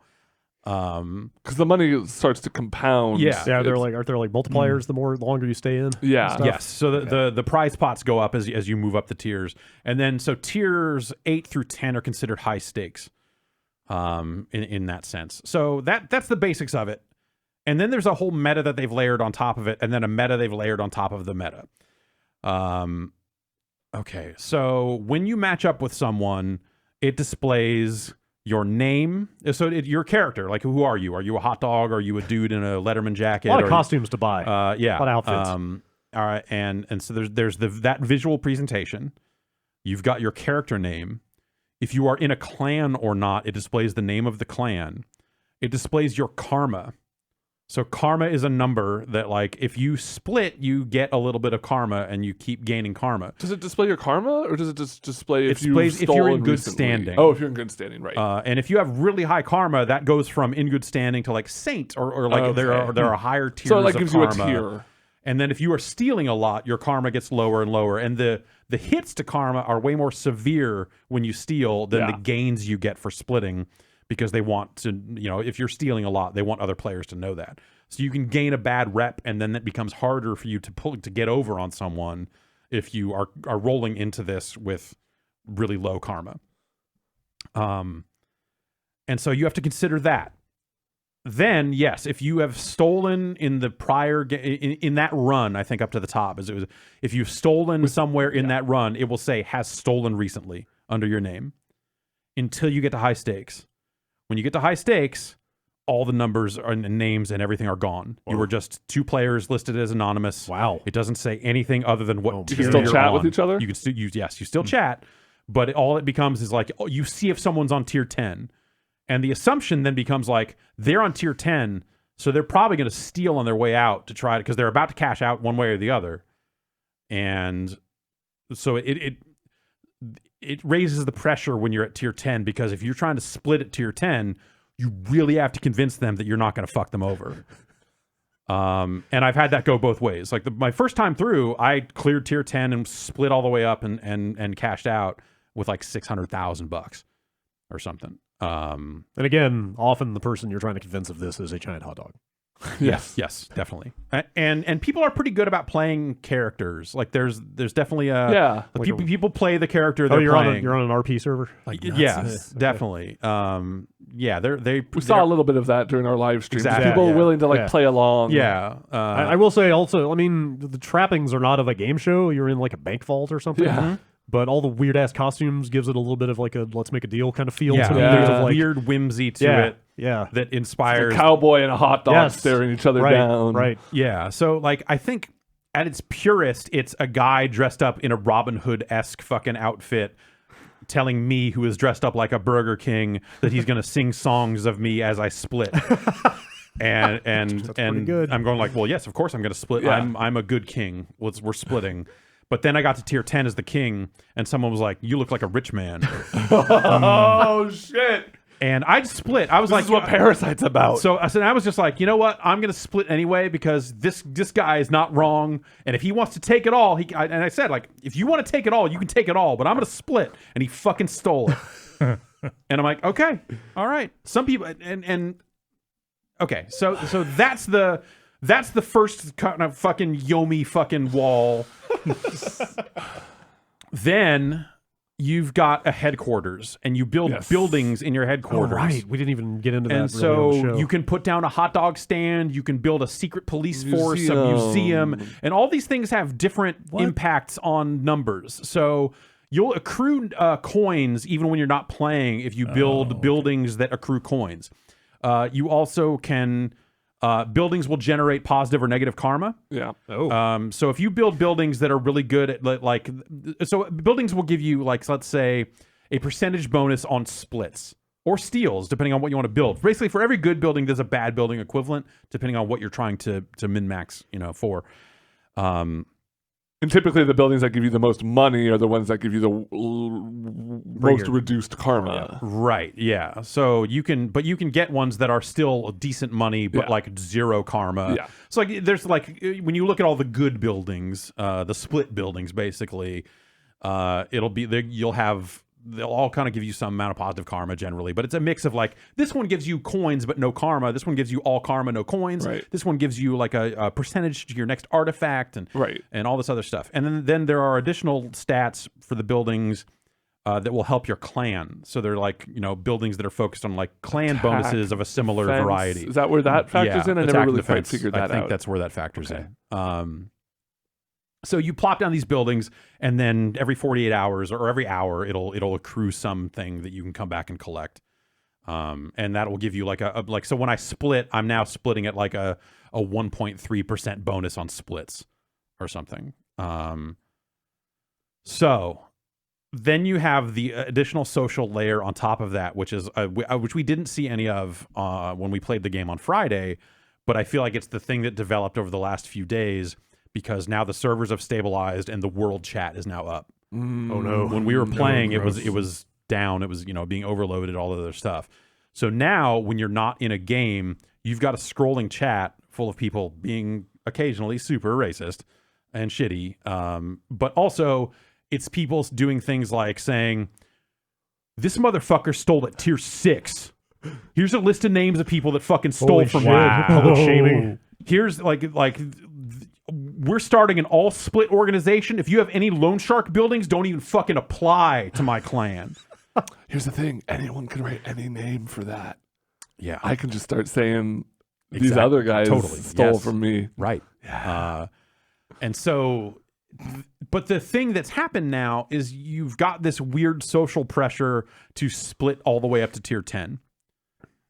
Because the money starts to compound. Yeah. Yeah, It's- aren't there like multipliers the longer you stay in? Yeah. Stuff? Yes. So the prize pots go up as you move up the tiers, and then so tiers 8 through 10 are considered high stakes, in that sense. So that's the basics of it, and then there's a whole meta that they've layered on top of it, and then a meta they've layered on top of the meta. Okay. So when you match up with someone, it displays your name. So your character, like who are you? Are you a hot dog? Are you a dude in a Letterman jacket? A lot of Are you- costumes to buy. yeah, A lot of outfits. all right, and so there's that visual presentation. You've got your character name. If you are in a clan or not, it displays the name of the clan. It displays your karma. So karma is a number that, like, if you split, you get a little bit of karma, and you keep gaining karma. Does it display your karma, or does it just display if displays if you're in good standing. Oh, if you're in good standing, right? And if you have really high karma, that goes from in good standing to like saint, or like there are higher tiers. so it like of gives karma. you a tier. And then if you are stealing a lot, your karma gets lower and lower. And the hits to karma are way more severe when you steal than the gains you get for splitting, because they want to, if you're stealing a lot, they want other players to know that. So you can gain a bad rep, and then it becomes harder for you to get over on someone if you are rolling into this with really low karma. And so you have to consider that. Then, yes, if you have stolen in the prior in that run, I think up to the top, as it was, if you've stolen somewhere in that run, it will say has stolen recently under your name until you get to high stakes. When you get to high stakes, all the numbers and names and everything are gone. You were just 2 players listed as anonymous. Wow. It doesn't say anything other than what You tier can still you're chat on. with each other? You can still you still chat, but all it becomes is like, you see if someone's on tier 10. And the assumption then becomes like, they're on tier 10, so they're probably going to steal on their way out to try to, because they're about to cash out one way or the other. And so it raises the pressure when you're at tier 10, because if you're trying to split at tier 10, you really have to convince them that you're not going to fuck them over. And I've had that go both ways. Like my first time through, I cleared tier 10 and split all the way up and cashed out with like $600,000 or something. And again, often the person you're trying to convince of this is a giant hot dog. Yes, definitely. And people are pretty good about playing characters. Like there's definitely people play the character they're playing. You're on an RP server. Yes, definitely. We saw a little bit of that during our live streams. Exactly. People willing to play along. Yeah. I will say also, I mean, the trappings are not of a game show. You're in like a bank vault or something. Yeah. Mm-hmm. But all the weird ass costumes gives it a little bit of like a let's make a deal kind of feel to me. There's Of a like, weird whimsy to it. Yeah. That inspires a cowboy and a hot dog Yes. staring each other Right, down. Right. Yeah. So like I think at its purest, it's a guy dressed up in a Robin Hood-esque fucking outfit telling me, who is dressed up like a Burger King, that he's gonna sing songs of me as I split. and good. I'm going like, well, yes, of course I'm gonna split. Yeah. I'm a good king. We're splitting. But then I got to tier 10 as the king, and someone was like, you look like a rich man. Oh shit. And I just split. I was This like, is what Parasite's about. So I was just like, you know what? I'm going to split anyway, because this guy is not wrong. And if he wants to take it all, and I said, like, if you want to take it all, you can take it all, but I'm going to split. And he fucking stole it. And I'm like, okay, all right. Some people, and okay. So that's the first kind of fucking Yomi fucking wall. Then you've got a headquarters, and you build buildings in your headquarters. Oh, right. We didn't even get into that. And really on the so show. you can put down a hot dog stand, you can build a secret police force, a museum, and all these things have different impacts on numbers. So you'll accrue coins even when you're not playing if you build buildings that accrue coins. You also can... buildings will generate positive or negative karma. Yeah. So if you build buildings that are really good at so buildings will give you, like, let's say, a percentage bonus on splits or steals, depending on what you want to build. Basically, for every good building, there's a bad building equivalent, depending on what you're trying to min-max, for. And typically the buildings that give you the most money are the ones that give you the most reduced karma. Right, yeah. So you can get ones that are still decent money, but like 0 karma. Yeah. So like there's like, when you look at all the good buildings, the split buildings, basically, they'll all kind of give you some amount of positive karma generally, but it's a mix of like, this one gives you coins but no karma, this one gives you all karma, no coins, right. This one gives you like a percentage to your next artifact and all this other stuff. And then there are additional stats for the buildings that will help your clan. So they're like, buildings that are focused on like clan bonuses of a similar variety. Is that where that factors in? I never really quite figured that out. I think that's where that factors in. So you plop down these buildings, and then every 48 hours or every hour, it'll accrue something that you can come back and collect, and that will give you like so when I split, I'm now splitting at like a 1.3% bonus on splits or something. So then you have the additional social layer on top of that, which is which we didn't see any of when we played the game on Friday, but I feel like it's the thing that developed over the last few days. Because now the servers have stabilized and the world chat is now up. Oh no! When we were playing, it was down. It was being overloaded, all the other stuff. So now when you're not in a game, you've got a scrolling chat full of people being occasionally super racist and shitty. But also it's people doing things like saying, "This motherfucker stole at tier 6. Here's a list of names of people that fucking stole from me." Public shaming. Here's like. We're starting an all-split organization. If you have any loan shark buildings, don't even fucking apply to my clan. Here's the thing. Anyone can write any name for that. Yeah. I can just start saying these other guys stole from me. Right. Yeah. And so, but the thing that's happened now is you've got this weird social pressure to split all the way up to tier 10.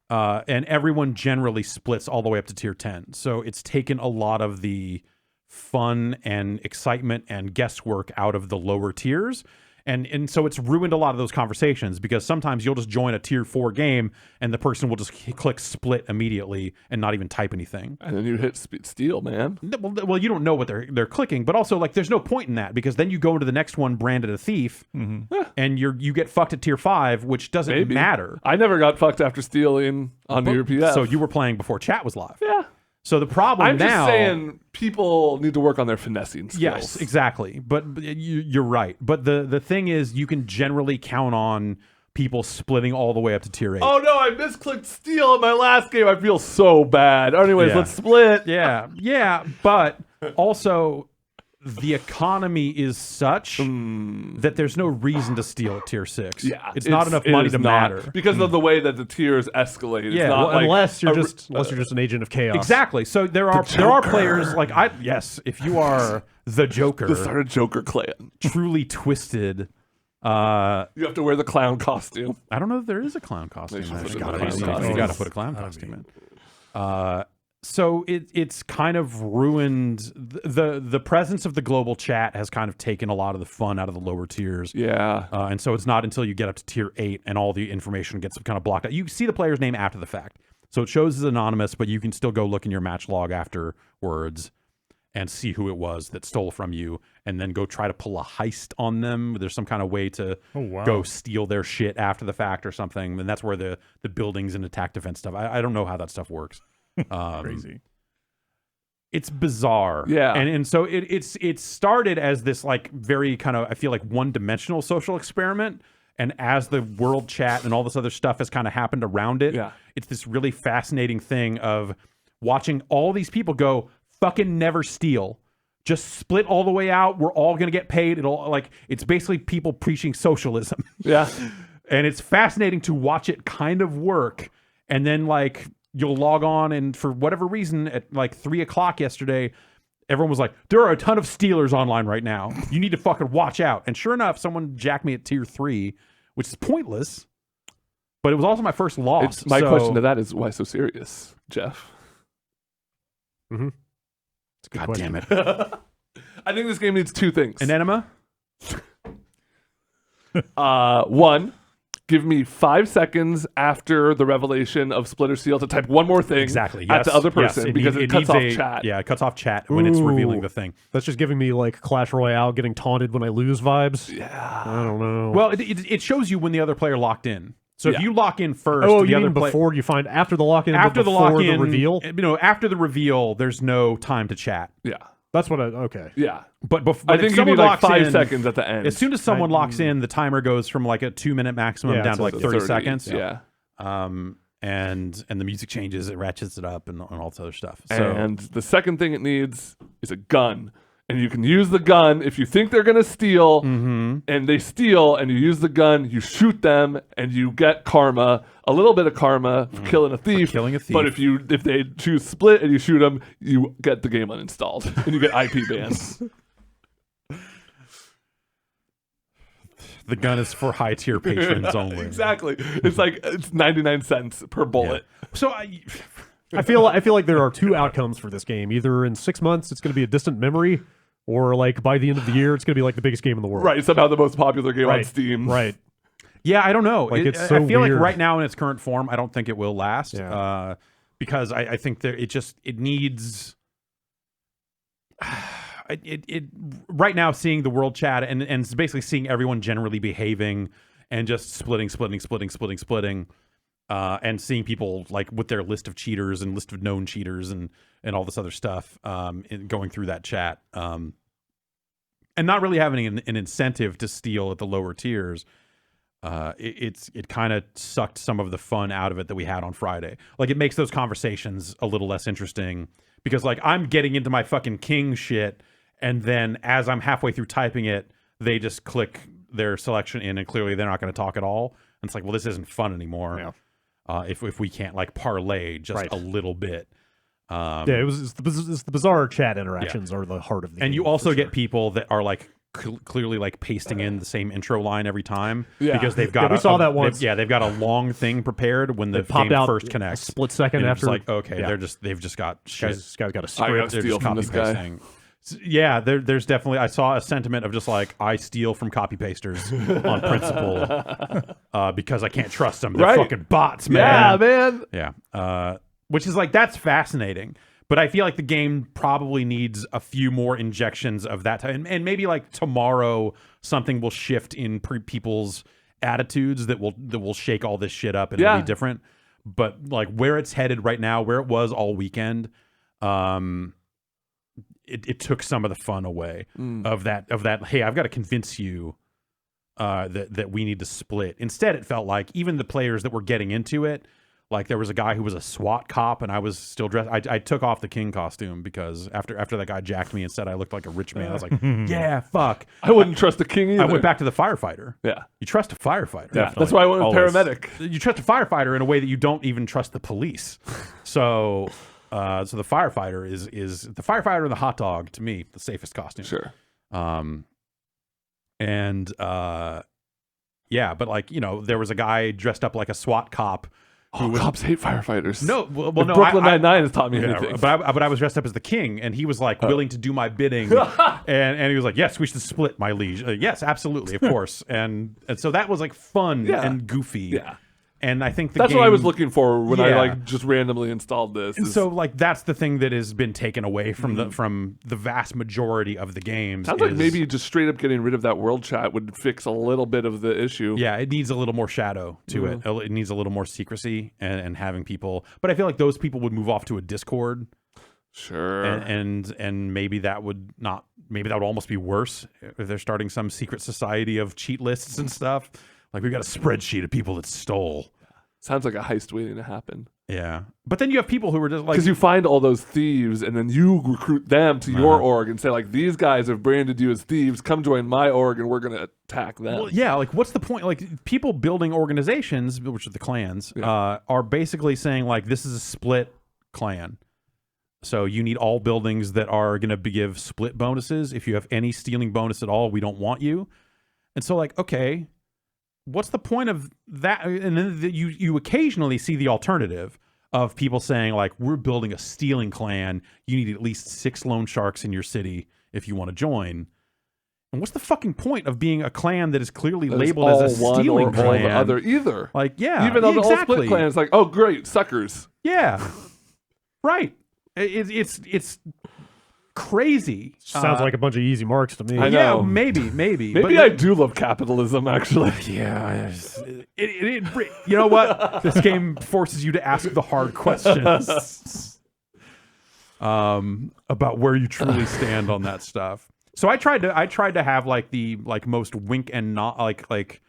and everyone generally splits all the way up to tier 10. So it's taken a lot of the fun and excitement and guesswork out of the lower tiers. And so it's ruined a lot of those conversations, because sometimes you'll just join a tier 4 game and the person will just click split immediately and not even type anything. And then you hit steal, man. Well, you don't know what they're clicking, but also like there's no point in that, because then you go into the next one branded a thief, and you get fucked at tier 5, which doesn't matter. I never got fucked after stealing on your PF. So you were playing before chat was live. Yeah. So the problem I'm now, just saying people need to work on their finessing skills. Yes, exactly. But you're right. But the thing is, you can generally count on people splitting all the way up to tier 8. Oh no, I misclicked steal in my last game. I feel so bad. Anyways, let's split. Yeah. But also, the economy is such that there's no reason to steal at tier 6. Yeah, it's not enough money to matter because of the way that the tiers escalate. It's Yeah, not well, unless you're just an agent of chaos. Exactly. So there are players like if you are the Joker, the start of Joker clan, truly twisted. You have to wear the clown costume. I don't know if there is a clown costume. You You gotta got to put a clown costume in. So it's kind of ruined the presence of the global chat has kind of taken a lot of the fun out of the lower tiers. Yeah. And so it's not until you get up to tier 8 and all the information gets kind of blocked out. You see the player's name after the fact. So it shows as anonymous, but you can still go look in your match log afterwards and see who it was that stole from you, and then go try to pull a heist on them. There's some kind of way to go steal their shit after the fact or something. And that's where the buildings and attack defense stuff. I don't know how that stuff works. Crazy. It's bizarre. Yeah. And so it started as this like very kind of, I feel like, one-dimensional social experiment. And as the world chat and all this other stuff has kind of happened around it, it's this really fascinating thing of watching all these people go, fucking never steal. Just split all the way out. We're all going to get paid. It's basically people preaching socialism. Yeah. And it's fascinating to watch it kind of work. And then like, you'll log on, and for whatever reason, at like 3 o'clock yesterday, everyone was like, there are a ton of stealers online right now. You need to fucking watch out. And sure enough, someone jacked me at tier 3, which is pointless, but it was also my first loss. My question to that is, why so serious, Jeff? Mm-hmm. It's a good God question. damn it. I think this game needs 2 things. An enema? One, give me 5 seconds after the revelation of Splitter Seal to type one more thing at the other person, because it cuts off chat. Yeah, it cuts off chat when it's revealing the thing. That's just giving me like Clash Royale getting taunted when I lose vibes. Yeah. I don't know. Well, it shows you when the other player locked in. So if you lock in first, oh, the you other mean before you find after the lock-in, after the before lock-in, the reveal? After the reveal, there's no time to chat. Yeah. That's what okay. Yeah. But I think you need like 5 seconds at the end. As soon as someone locks in, the timer goes from like a 2-minute maximum down to like 30 seconds. Yeah. And the music changes, it ratchets it up, and all this other stuff. So, and the second thing it needs is a gun. And you can use the gun if you think they're going to steal, and they steal, and you use the gun, you shoot them, and you get karma, a little bit of karma for killing a thief. But if they choose split and you shoot them, you get the game uninstalled, and you get IP bans. The gun is for high tier patrons only. Exactly. It's 99 cents per bullet. Yeah. So I feel like there are 2 outcomes for this game. Either in 6 months it's going to be a distant memory, or like by the end of the year it's going to be like the biggest game in the world. Right, somehow the most popular game on Steam. Right. Yeah, I don't know. Like, it's so I feel weird. like right now in its current form, I don't think it will last. Yeah. Because I think that it needs. Right now, seeing the world chat and basically seeing everyone generally behaving and just splitting, and seeing people like with their list of cheaters and list of known cheaters and all this other stuff, going through that chat, and not really having an incentive to steal at the lower tiers. It kind of sucked some of the fun out of it that we had on Friday. Like, it makes those conversations a little less interesting, because like I'm getting into my fucking king shit, and then as I'm halfway through typing it, they just click their selection in, and clearly they're not going to talk at all. And it's like, well, this isn't fun anymore. Yeah. If we can't like parlay just a little bit. It's the bizarre chat interactions are the heart of the game. And you also get people that are like clearly like pasting in the same intro line every time because they've Yeah, got we saw that once. They've got a long thing prepared when the popped game out first connects. a split second and after. It's like, okay, they've just got shit. This guy's got a I gotta script. They're steal just from this guy. copy-pasting. Yeah, there's definitely, I saw a sentiment of just like, I steal from copy pasters on principle because I can't trust them. They're fucking bots, man. Yeah, man. Yeah. Which is like, that's fascinating. But I feel like the game probably needs a few more injections of that type. And maybe like tomorrow something will shift in people's attitudes that will shake all this shit up and it'll be different. But like where it's headed right now, where it was all weekend, it took some of the fun away of that. Hey, I've got to convince you that we need to split. Instead, it felt like even the players that were getting into it, like there was a guy who was a SWAT cop, and I was still dressed. I took off the king costume because after that guy jacked me and said I looked like a rich man, I was like, yeah, fuck. I wouldn't trust the king either. I went back to the firefighter. Yeah. You trust a firefighter. Yeah. That's why I went with paramedic. You trust a firefighter in a way that you don't even trust the police. So the firefighter is the firefighter and the hot dog, to me, the safest costume. Sure. Yeah, but like, you know, there was a guy dressed up like a SWAT cop. Cops hate firefighters. No, well, if no. Brooklyn Nine-Nine has taught me anything. But I was dressed up as the king, and he was like willing to do my bidding, and he was like, "Yes, we should split, my liege." Yes, absolutely, of course. And so that was like fun and goofy. Yeah. And I think that's game, what I was looking for when I like just randomly installed this. And so like that's the thing that has been taken away from the vast majority of the games. Sounds like maybe just straight up getting rid of that world chat would fix a little bit of the issue. Yeah, it needs a little more shadow to it. It needs a little more secrecy and having people. But I feel like those people would move off to a Discord. Sure. And maybe that would not. Maybe that would almost be worse if they're starting some secret society of cheat lists and stuff. Like we've got a spreadsheet of people that stole. Sounds like a heist waiting to happen. Yeah. But then you have people who are just like... Because you find all those thieves, and then you recruit them to your org and say, like, these guys have branded you as thieves. Come join my org, and we're going to attack them. Well, yeah, like, what's the point? Like, people building organizations, which are the clans, are basically saying, like, this is a split clan. So you need all buildings that are going to give split bonuses. If you have any stealing bonus at all, we don't want you. And so, like, okay... What's the point of that? And then you occasionally see the alternative of people saying, like, we're building a stealing clan. You need at least 6 loan sharks in your city if you want to join. And what's the fucking point of being a clan that is clearly labeled as a stealing clan? All the other either. Like, yeah, even though the all split clan is like, oh, great, suckers. Yeah, right. It's crazy. Sounds like a bunch of easy marks to me. I know. Yeah, maybe. Maybe I do love capitalism, actually. Yeah. You know what? This game forces you to ask the hard questions about where you truly stand on that stuff. So I tried to have like the most wink and not like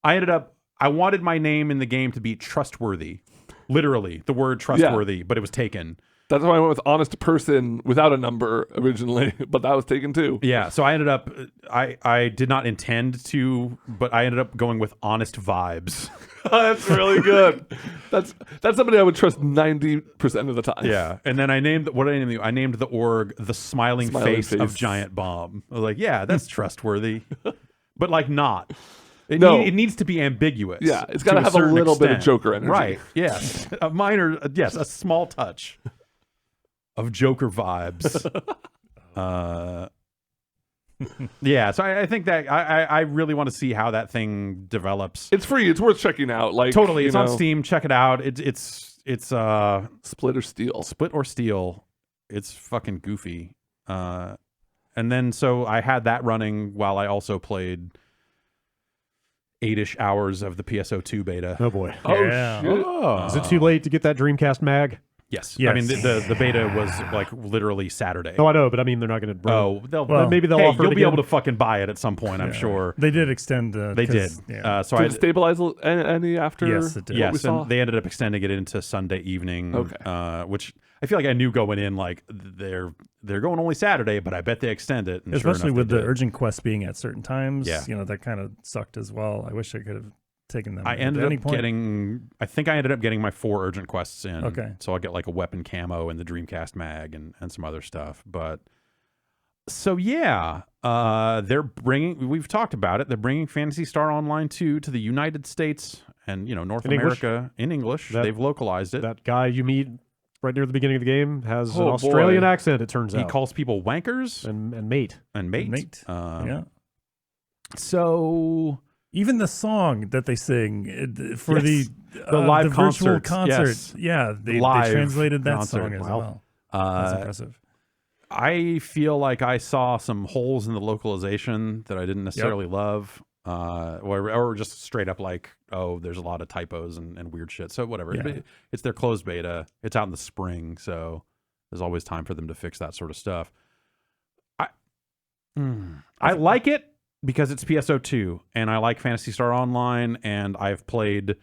I wanted my name in the game to be trustworthy. Literally, the word trustworthy, but it was taken. That's why I went with honest person without a number originally, but that was taken too. Yeah, so I ended up, I did not intend to, but I ended up going with honest vibes. That's really good. That's somebody I would trust 90% of the time. Yeah, and then I named the org the smiling face of Giant Bomb. I was like, yeah, that's trustworthy, but like not. It needs to be ambiguous. Yeah, it's got to have a little bit of Joker energy. Right, yes. A small touch of Joker vibes. Yeah, so I think that I really want to see how that thing develops. It's free. It's worth checking out. Like totally, it's on Steam. Check it out. It's Split or Steal. Split or Steal. It's fucking goofy. And then so I had that running while I also played 8-ish hours of the PSO2 beta. Oh boy. Oh Yeah. shit. Is it too late to get that Dreamcast mag? Yes. Yes. I mean the beta was like literally Saturday. Oh, I know, but I mean they're not going to. Oh, maybe they'll offer. You'll it be again. able to fucking buy it at some point. I'm sure They did extend. they did. Yeah. So Did it stabilize any after? Yes, it did. what we yes, saw? and they ended up extending it into Sunday evening. Okay. Which I feel like I knew going in, like they're going only Saturday, but I bet they extend it. And Especially sure enough, with they the did. urgent quests being at certain times. Yeah. You know, that kind of sucked as well. I wish I could have taken them. I at ended any up point. getting. I think I ended up getting my 4 urgent quests in. Okay. So I'll get like a weapon camo and the Dreamcast mag and some other stuff. But so yeah, We've talked about it. They're bringing Phantasy Star Online 2 to the United States and North America in English. They've localized it. That guy you meet right near the beginning of the game has an Oh, Australian boy. accent. It turns He out calls people wankers and mate. and mate. Yeah. So Even the song that they sing for Yes. the live virtual concerts, concert, yes. yeah, they Live translated that concert. song as Wow. well. That's uh, impressive. I feel like I saw some holes in the localization that I didn't necessarily love, or just straight up like, oh, there's a lot of typos and weird shit. So whatever. Yeah. It's their closed beta. It's out in the spring, so there's always time for them to fix that sort of stuff. I like it because it's PSO2, and I like Phantasy Star Online, and I've played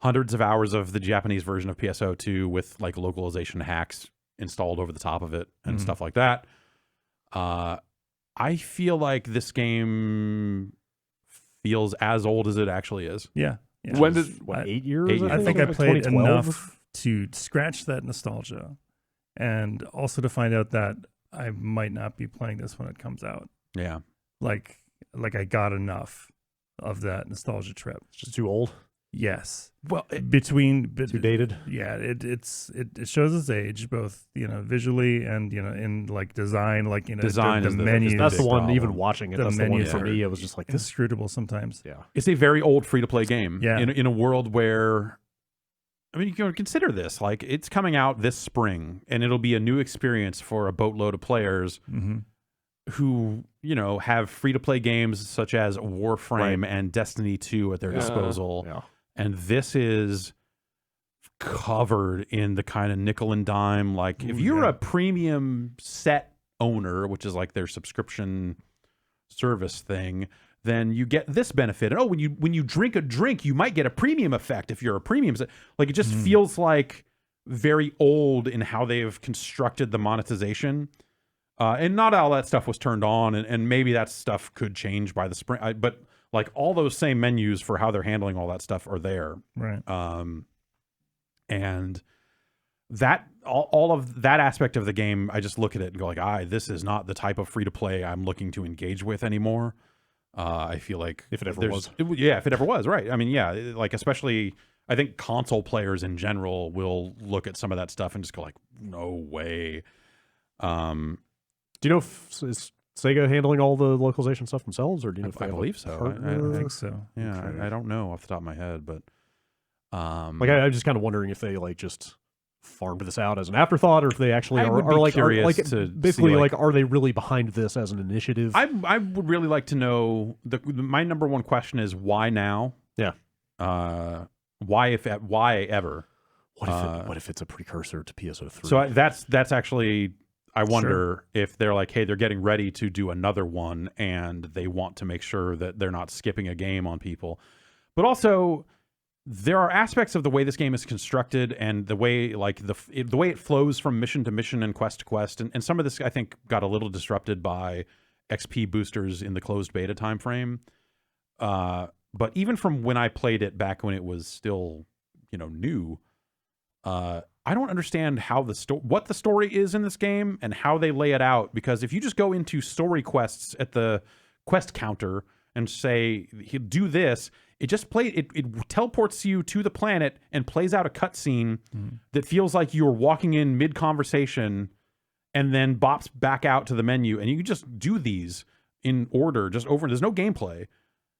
hundreds of hours of the Japanese version of PSO2 with like localization hacks installed over the top of it and stuff like that. I feel like this game feels as old as it actually is. Yeah. yeah. When did 8 years? 8 years. I think I Like played 2012? enough to scratch that nostalgia, and also to find out that I might not be playing this when it comes out. Yeah. Like I got enough of that nostalgia trip. It's just too old, Yes. Well, too dated. Yeah, it shows its age, both visually and in like design, like Design the is the- menus. That's the big one. problem. Even watching it, The that's the one menus for are me. It was just like this. inscrutable sometimes. Yeah. it's a very old free-to-play game. Yeah. In a world where, I mean, you can consider this like it's coming out this spring, and it'll be a new experience for a boatload of players Mm-hmm. who have free-to-play games such as Warframe and Destiny 2 at their Yeah. disposal. Yeah. And this is covered in the kind of nickel and dime. Like, if Ooh, you're yeah. a premium set owner, which is like their subscription service thing, then you get this benefit. And when you drink a drink, you might get a premium effect if you're a premium set. Like, it just feels like very old in how they've constructed the monetization. And not all that stuff was turned on, and maybe that stuff could change by the spring. But like all those same menus for how they're handling all that stuff are there. Right. And that all of that aspect of the game, I just look at it and go like, this is not the type of free to play I'm looking to engage with anymore. I feel like If it ever was. if it ever was, right? I mean, yeah, like especially I think console players in general will look at some of that stuff and just go like, no way. Do you know if is Sega handling all the localization stuff themselves, or do you know if they I have a believe so. partner? I think so. Yeah, Okay. I don't know off the top of my head, but Like I'm just kind of wondering if they like just farmed this out as an afterthought, or if they actually I are, would be are like curious like to basically see, like are they really behind this as an initiative? I would really like to know. My number one question is why now? Yeah. Why ever? What if it's a precursor to PSO3? So that's actually. I wonder if they're like, hey, they're getting ready to do another one, and they want to make sure that they're not skipping a game on people. But also, there are aspects of the way this game is constructed and the way like the way it flows from mission to mission and quest to quest, and some of this I think got a little disrupted by XP boosters in the closed beta timeframe. But even from when I played it back when it was still, new, I don't understand how what the story is in this game and how they lay it out. Because if you just go into story quests at the quest counter and say, do this, it teleports you to the planet and plays out a cutscene that feels like you're walking in mid-conversation and then bops back out to the menu. And you can just do these in order, just over. There's no gameplay.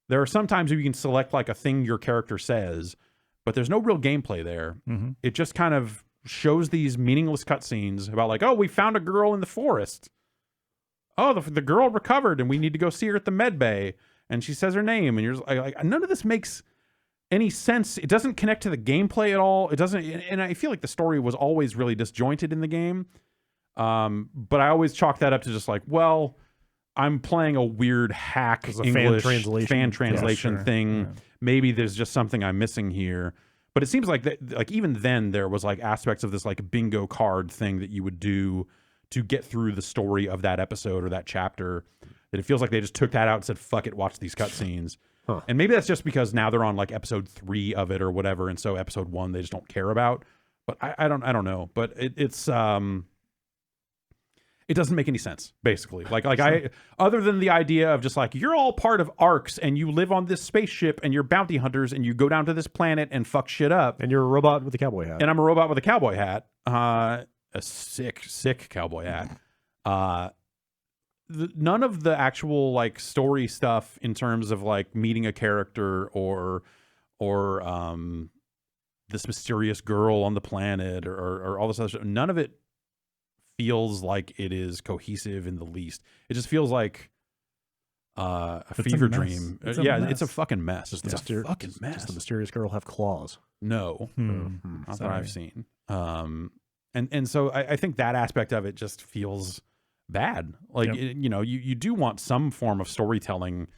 There are some times where you can select like a thing your character says, but there's no real gameplay there. Mm-hmm. It just kind of shows these meaningless cutscenes about like, oh, we found a girl in the forest. Oh, the girl recovered and we need to go see her at the med bay. And she says her name. And you're just like, none of this makes any sense. It doesn't connect to the gameplay at all. It doesn't. And I feel like the story was always really disjointed in the game. But I always chalk that up to just like, well, I'm playing a weird hack It's a English fan translation sure. thing. Yeah. Maybe there's just something I'm missing here. But it seems like that, like even then there was like aspects of this like bingo card thing that you would do to get through the story of that episode or that chapter. That it feels like they just took that out and said, "Fuck it, watch these cutscenes." Huh. And maybe that's just because now they're on like episode 3 of it or whatever, and so episode 1 they just don't care about. But I don't know. But it's it doesn't make any sense, basically. I other than the idea of just like, you're all part of ARCs and you live on this spaceship and you're bounty hunters and you go down to this planet and fuck shit up. And you're a robot with a cowboy hat. And I'm a robot with a cowboy hat. A sick cowboy hat. None of the actual like story stuff in terms of like meeting a character or this mysterious girl on the planet or all this other stuff, none of it feels like it is cohesive in the least. It just feels like a fever dream. It's a fucking mess. It's a fucking mess. Does the mysterious girl have claws? No, not that I've seen. And so I think that aspect of it just feels bad. Like, you do want some form of storytelling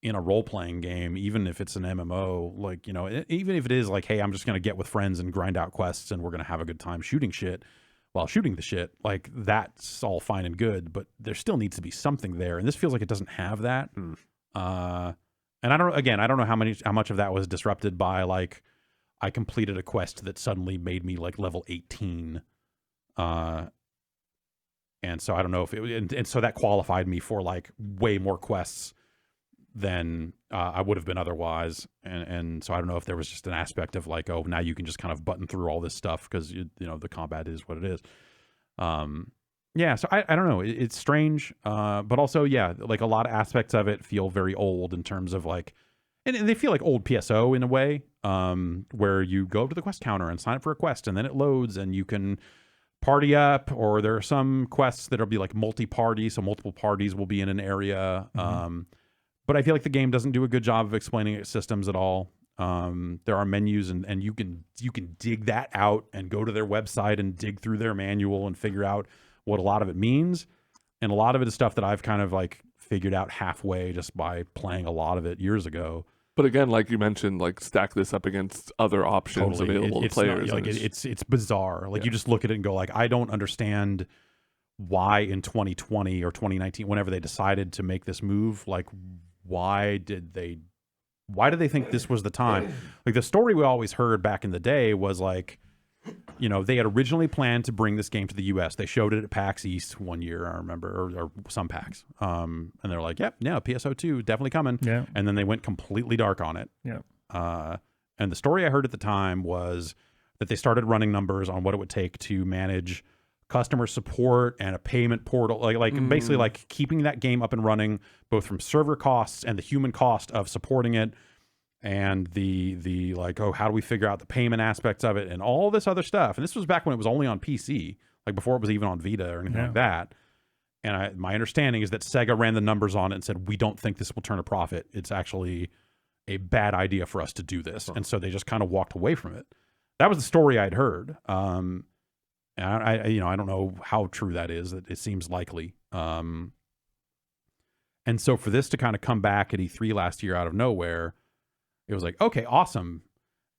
in a role-playing game, even if it's an MMO. Like, even if it is like, hey, I'm just going to get with friends and grind out quests and we're going to have a good time shooting shit while shooting the shit. Like, that's all fine and good, but there still needs to be something there. And this feels like it doesn't have that. And I don't know how much of that was disrupted by like, I completed a quest that suddenly made me like level 18. And so I don't know if and so that qualified me for like way more quests than I would have been otherwise. And so I don't know if there was just an aspect of like, oh, now you can just kind of button through all this stuff because the combat is what it is. So I don't know. It's strange. But also, like a lot of aspects of it feel very old in terms of like, and they feel like old PSO in a way, where you go to the quest counter and sign up for a quest and then it loads and you can party up, or there are some quests that'll be like multi-party, so multiple parties will be in an area. But I feel like the game doesn't do a good job of explaining its systems at all. There are menus and you can dig that out and go to their website and dig through their manual and figure out what a lot of it means. And a lot of it is stuff that I've kind of like figured out halfway just by playing a lot of it years ago. But again, like you mentioned, like stack this up against other options available to players. It's bizarre. Like you just look at it and go like, I don't understand why in 2020 or 2019, whenever they decided to make this move, like why did they think this was the time? Like the story we always heard back in the day was like, they had originally planned to bring this game to the US. They showed it at PAX East one year, I remember, or some PAX. And they're like, yep, PSO2 definitely coming. Yeah. And then they went completely dark on it. Yeah. And the story I heard at the time was that they started running numbers on what it would take to manage customer support and a payment portal, like basically like keeping that game up and running, both from server costs and the human cost of supporting it, and the like, oh, how do we figure out the payment aspects of it and all this other stuff. And this was back when it was only on PC, like before it was even on Vita or anything like that. And my understanding is that Sega ran the numbers on it and said, we don't think this will turn a profit. It's actually a bad idea for us to do this. And so they just kind of walked away from it. That was the story I'd heard. And I don't know how true that is. It seems likely. And so for this to kind of come back at E3 last year out of nowhere, it was like, okay, awesome.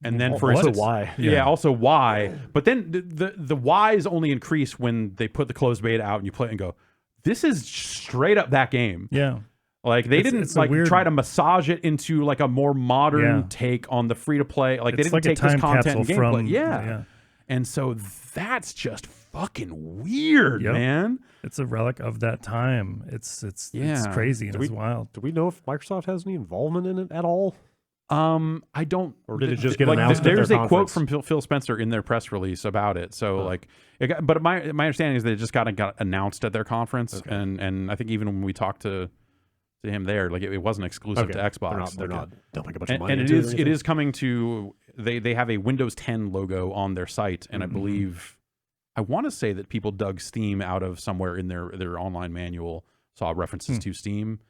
And then for instance, why? Also why? But then the whys only increase when they put the closed beta out and you play it and go, this is straight up that game. Yeah. Like they didn't like try to massage it into like a more modern take on the free to play. Like they didn't take this content and gameplay. Yeah. And so that's just fucking weird, man. It's a relic of that time. It's crazy and it's wild. Do we know if Microsoft has any involvement in it at all? I don't. Or did it just get announced? There's a quote from Phil Spencer in their press release about it. So but my understanding is that it just got announced at their conference, and I think even when we talked to him there, like it wasn't exclusive to Xbox. They're not dumping a bunch of money. And into it is coming to. They have a Windows 10 logo on their site, and I believe I want to say that people dug Steam out of somewhere in their online manual, saw references to Steam.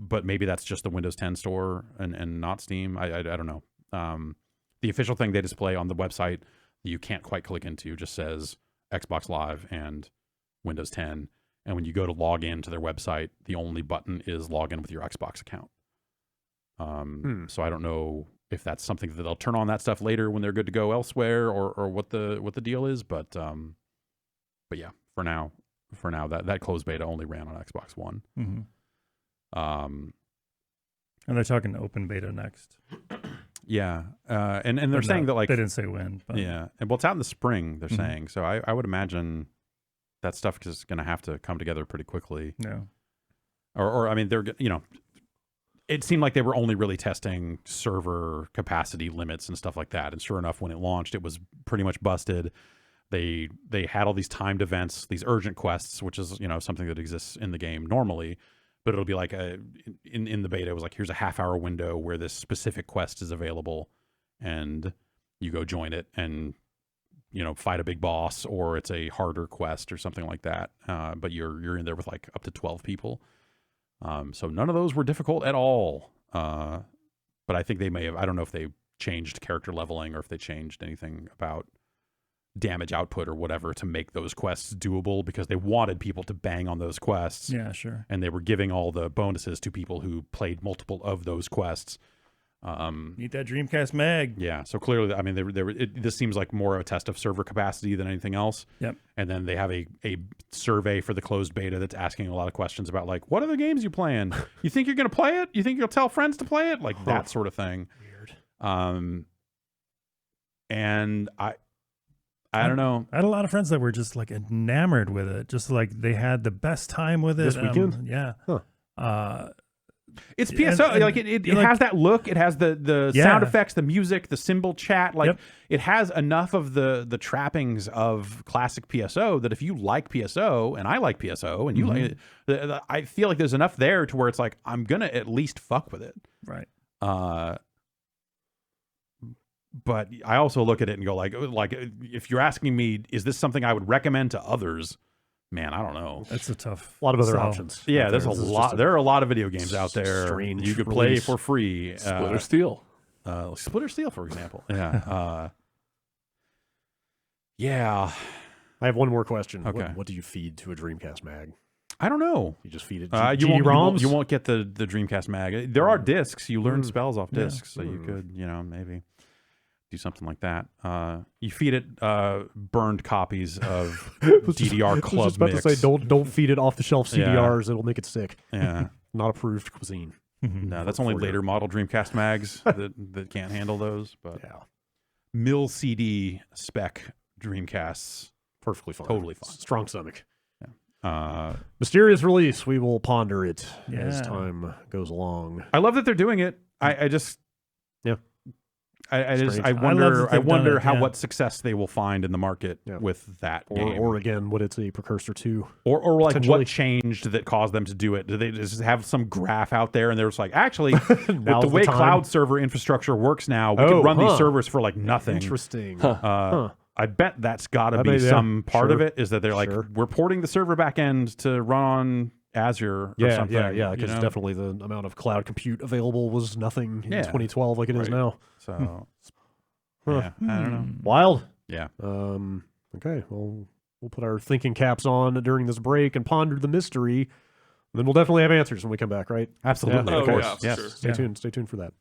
But maybe that's just the Windows 10 store and not Steam. I don't know. The official thing they display on the website that you can't quite click into just says Xbox Live and Windows 10. And when you go to log in to their website, the only button is log in with your Xbox account. So I don't know if that's something that they'll turn on that stuff later when they're good to go elsewhere, or what the deal is. But yeah, for now that closed beta only ran on Xbox One. And they're talking open beta next. Yeah. And they're saying that like they didn't say when. But. Yeah. And well, it's out in the spring, they're saying. So I would imagine that stuff is going to have to come together pretty quickly. No. Or I mean, they're, you know, it seemed like they were only really testing server capacity limits and stuff like that. And sure enough, when it launched, it was pretty much busted. They had all these timed events, these urgent quests, which is, you know, something that exists in the game normally, but it'll be like in the beta, it was like, here's a half-hour window where this specific quest is available, and you go join it and, you know, fight a big boss, or it's a harder quest or something like that. But you're in there with like up to 12 people. So none of those were difficult at all. But I think they may have, I don't know if they changed character leveling or if they changed anything about damage output or whatever to make those quests doable, because they wanted people to bang on those quests. Yeah, sure. And they were giving all the bonuses to people who played multiple of those quests. Need that Dreamcast mag. Yeah, so clearly, I mean, this seems like more a test of server capacity than anything else. Yep. And then they have a survey for the closed beta that's asking a lot of questions about, like, what other games you playing? You think you're going to play it? You think you'll tell friends to play it? Like that sort of thing. Weird. And I don't know. I had a lot of friends that were just like enamored with it. Just like they had the best time with it. This weekend? Yeah. Huh. It's PSO. and like it has that look. It has the Yeah. sound effects, the music, the symbol chat. Like Yep. it has enough of the trappings of classic PSO that if you like PSO and I like PSO and you like it, I feel like there's enough there to where it's like, I'm gonna at least fuck with it. Right. But I also look at it and go like if you're asking me, is this something I would recommend to others? Man, I don't know. That's a tough. A lot of other sell. options. Yeah, out there's there. a This is lot. just There are a lot of video games out there strange you could play release. for free. Splinter Steel. Splinter Steel, for example. Yeah. Yeah. I have one more question. Okay. What do you feed to a Dreamcast mag? I don't know. You just feed it You GD-ROMs? won't get the Dreamcast mag. There are discs. You learn spells off discs, so you could, you know, maybe do something like that. You feed it burned copies of DDR I was Club just about Mix. to say, don't feed it off the shelf CDRs. It'll make it sick. Yeah. Not approved cuisine. No, that's only For your- later model Dreamcast mags that can't handle those. But Yeah, mill CD spec Dreamcasts, perfectly fine. totally fine. Strong stomach. Uh, Mysterious release. We will ponder it as Yeah. time goes along. I love that they're doing it. I just, Yeah. I Strange. wonder that they've done it, what success they will find in the market Yeah. with that game, Or again, what it's a precursor to. or like potentially. what changed that caused them to do it. Do they just have some graph out there and they're just like, actually, with Now's the way time. cloud server infrastructure works now, we Oh, can run these huh. servers for like nothing. Interesting. I bet that's got to I be bet, yeah. some part of Sure. it, is that they're like, Sure. we're porting the server back end to run on Azure or Yeah, something. yeah. you Because know? definitely the amount of cloud compute available was nothing in Yeah. 2012 like it is Right. now. So, Huh. yeah, I don't know. Wild. Yeah. Okay. Well, we'll put our thinking caps on during this break and ponder the mystery. Then we'll definitely have answers when we come back, right? Absolutely. Yeah. Of Oh, course. yeah, for yes. sure. Stay tuned. Stay tuned for that.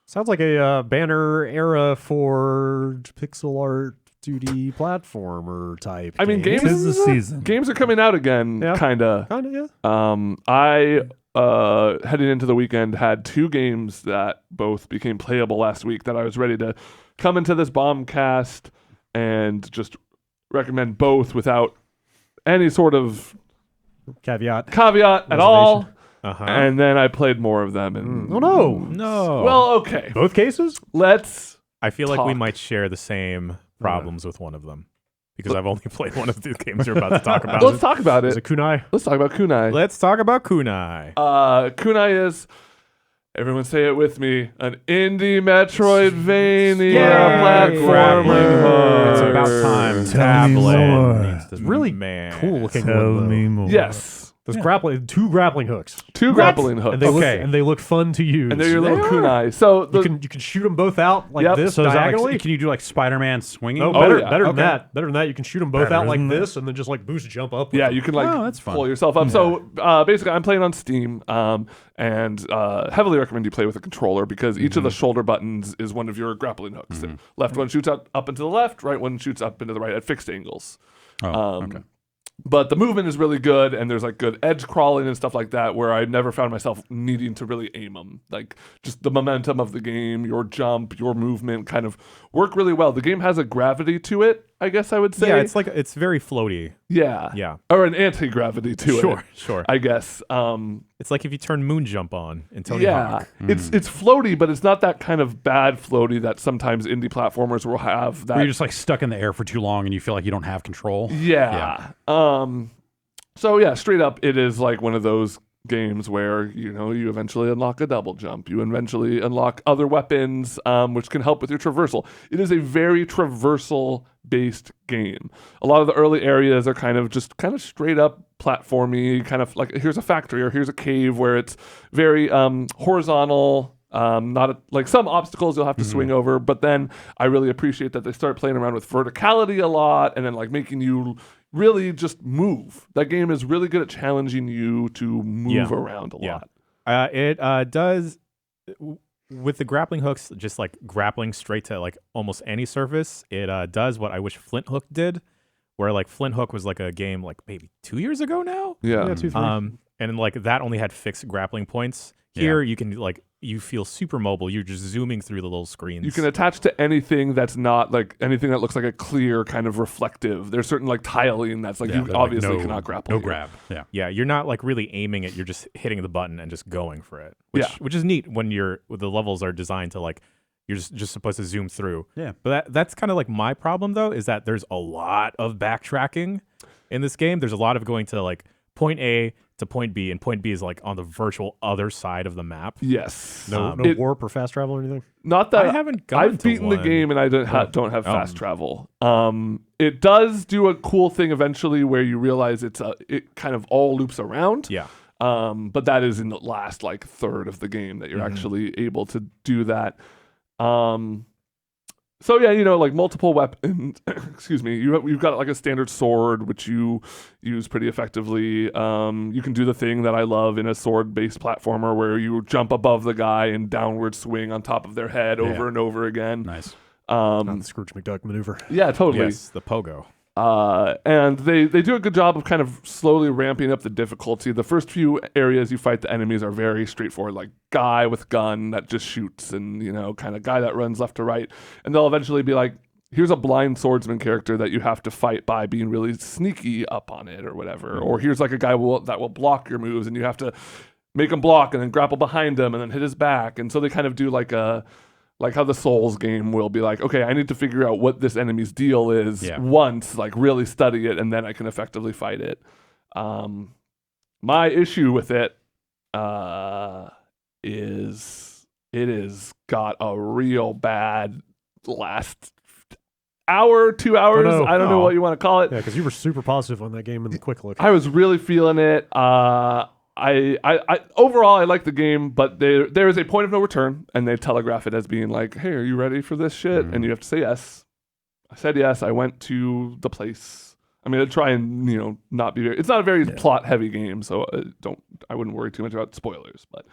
Sounds like a banner era for pixel art 2D platformer type. I mean, game. games- Tis the season. Games are coming out again, Yeah. kinda. Kind of, yeah. I heading into the weekend had two games that both became playable last week that I was ready to come into this Bombcast and just recommend both without any sort of Caveat. caveat at all. Uh-huh. And then I played more of them. And Oh no! No. well, okay, Both cases? let's. I feel like we talk. might share the same problems with one of them because I've only played one of the games we're about to talk about. Let's talk about Is it. it kunai? Let's talk about kunai. Let's talk about kunai. Kunai is, everyone say it with me, an indie Metroidvania Yay! platformer. It's about time. Tell me more. Tablet needs to Really man. cool looking Tell one, though. me more. Yes, There's two grappling hooks. two grappling hooks. And they look they look fun to use. And they're your They little are. kunai. So You can shoot them both out like Yep. this So is that diagonally. like, can you do like Spider-Man swinging? No, Oh, better, yeah. better than Okay. that. Better than that. You can shoot them both Better out like than that. this, and then just like boost jump up. with yeah, them. you can like Oh, that's fun. pull yourself up. So basically, I'm playing on Steam, and heavily recommend you play with a controller because each of the shoulder buttons is one of your grappling hooks. The left one shoots up and to the left, right one shoots up into the right at fixed angles. Oh, okay. But the movement is really good, and there's like good edge crawling and stuff like that, where I never found myself needing to really aim them. Like just the momentum of the game, your jump, your movement kind of work really well. The game has a gravity to it, I guess I would say. Yeah, it's very floaty. Yeah. Or an anti-gravity to it. Sure. I guess. It's like if you turn Moon Jump on in Tony Hawk. It's floaty, but it's not that kind of bad floaty that sometimes indie platformers will have. That Where you're just like stuck in the air for too long and you feel like you don't have control. Yeah. So yeah, straight up, it is like one of those games where you eventually unlock a double jump, you eventually unlock other weapons, which can help with your traversal. It is a very traversal based game. A lot of the early areas are kind of straight up platformy, kind of like here's a factory or here's a cave, where it's very horizontal. Like some obstacles you'll have to swing over, but then I really appreciate that they start playing around with verticality a lot, and then like making you really just move. That game is really good at challenging you to move around a lot. It does with the grappling hooks, just like grappling straight to like almost any surface. It does what I wish Flint Hook did, where like Flint Hook was like a game like maybe 2 years ago now. Yeah. 2, 3. And like that only had fixed grappling points. Here you can like you feel super mobile. You're just zooming through the little screens. You can attach to anything that's not like anything that looks like a clear kind of reflective. There's certain like tiling that's like you obviously cannot grapple. No here. grab. Yeah, you're not like really aiming it. You're just hitting the button and just going for it. Which is neat when the levels are designed to like you're just supposed to zoom through. Yeah. But that's kind of like my problem though, is that there's a lot of backtracking in this game. There's a lot of going to like point A to point B, and point B is like on the virtual other side of the map. Yes. No warp or fast travel or anything? Not that I haven't gotten I've to beaten the one. game and I don't have fast travel. It does do a cool thing eventually where you realize it kind of all loops around. Yeah. But that is in the last like third of the game that you're actually able to do that. So yeah, like multiple weapons. Excuse me. You've got like a standard sword which you use pretty effectively. You can do the thing that I love in a sword-based platformer where you jump above the guy and downward swing on top of their head over and over again. Nice. The Scrooge McDuck maneuver. Yeah, totally. Yes, the pogo. And they do a good job of kind of slowly ramping up the difficulty. The first few areas you fight the enemies are very straightforward, like guy with gun that just shoots and, kind of guy that runs left to right. And they'll eventually be like, here's a blind swordsman character that you have to fight by being really sneaky up on it or whatever. Or here's like a guy that will block your moves and you have to make him block and then grapple behind him and then hit his back. And so they kind of do like how the Souls game will be like, okay, I need to figure out what this enemy's deal is once, like really study it, and then I can effectively fight it. My issue with it is it has got a real bad last hour, 2 hours. Oh, no. I don't know what you want to call it. Yeah, because you were super positive on that game in the quick look. I was really feeling it. I overall I like the game, but there is a point of no return, and they telegraph it as being like, "Hey, are you ready for this shit?" And you have to say yes. I said yes. I went to the place. I'm gonna try and not be very. It's not a very plot heavy game, so I wouldn't worry too much about spoilers. But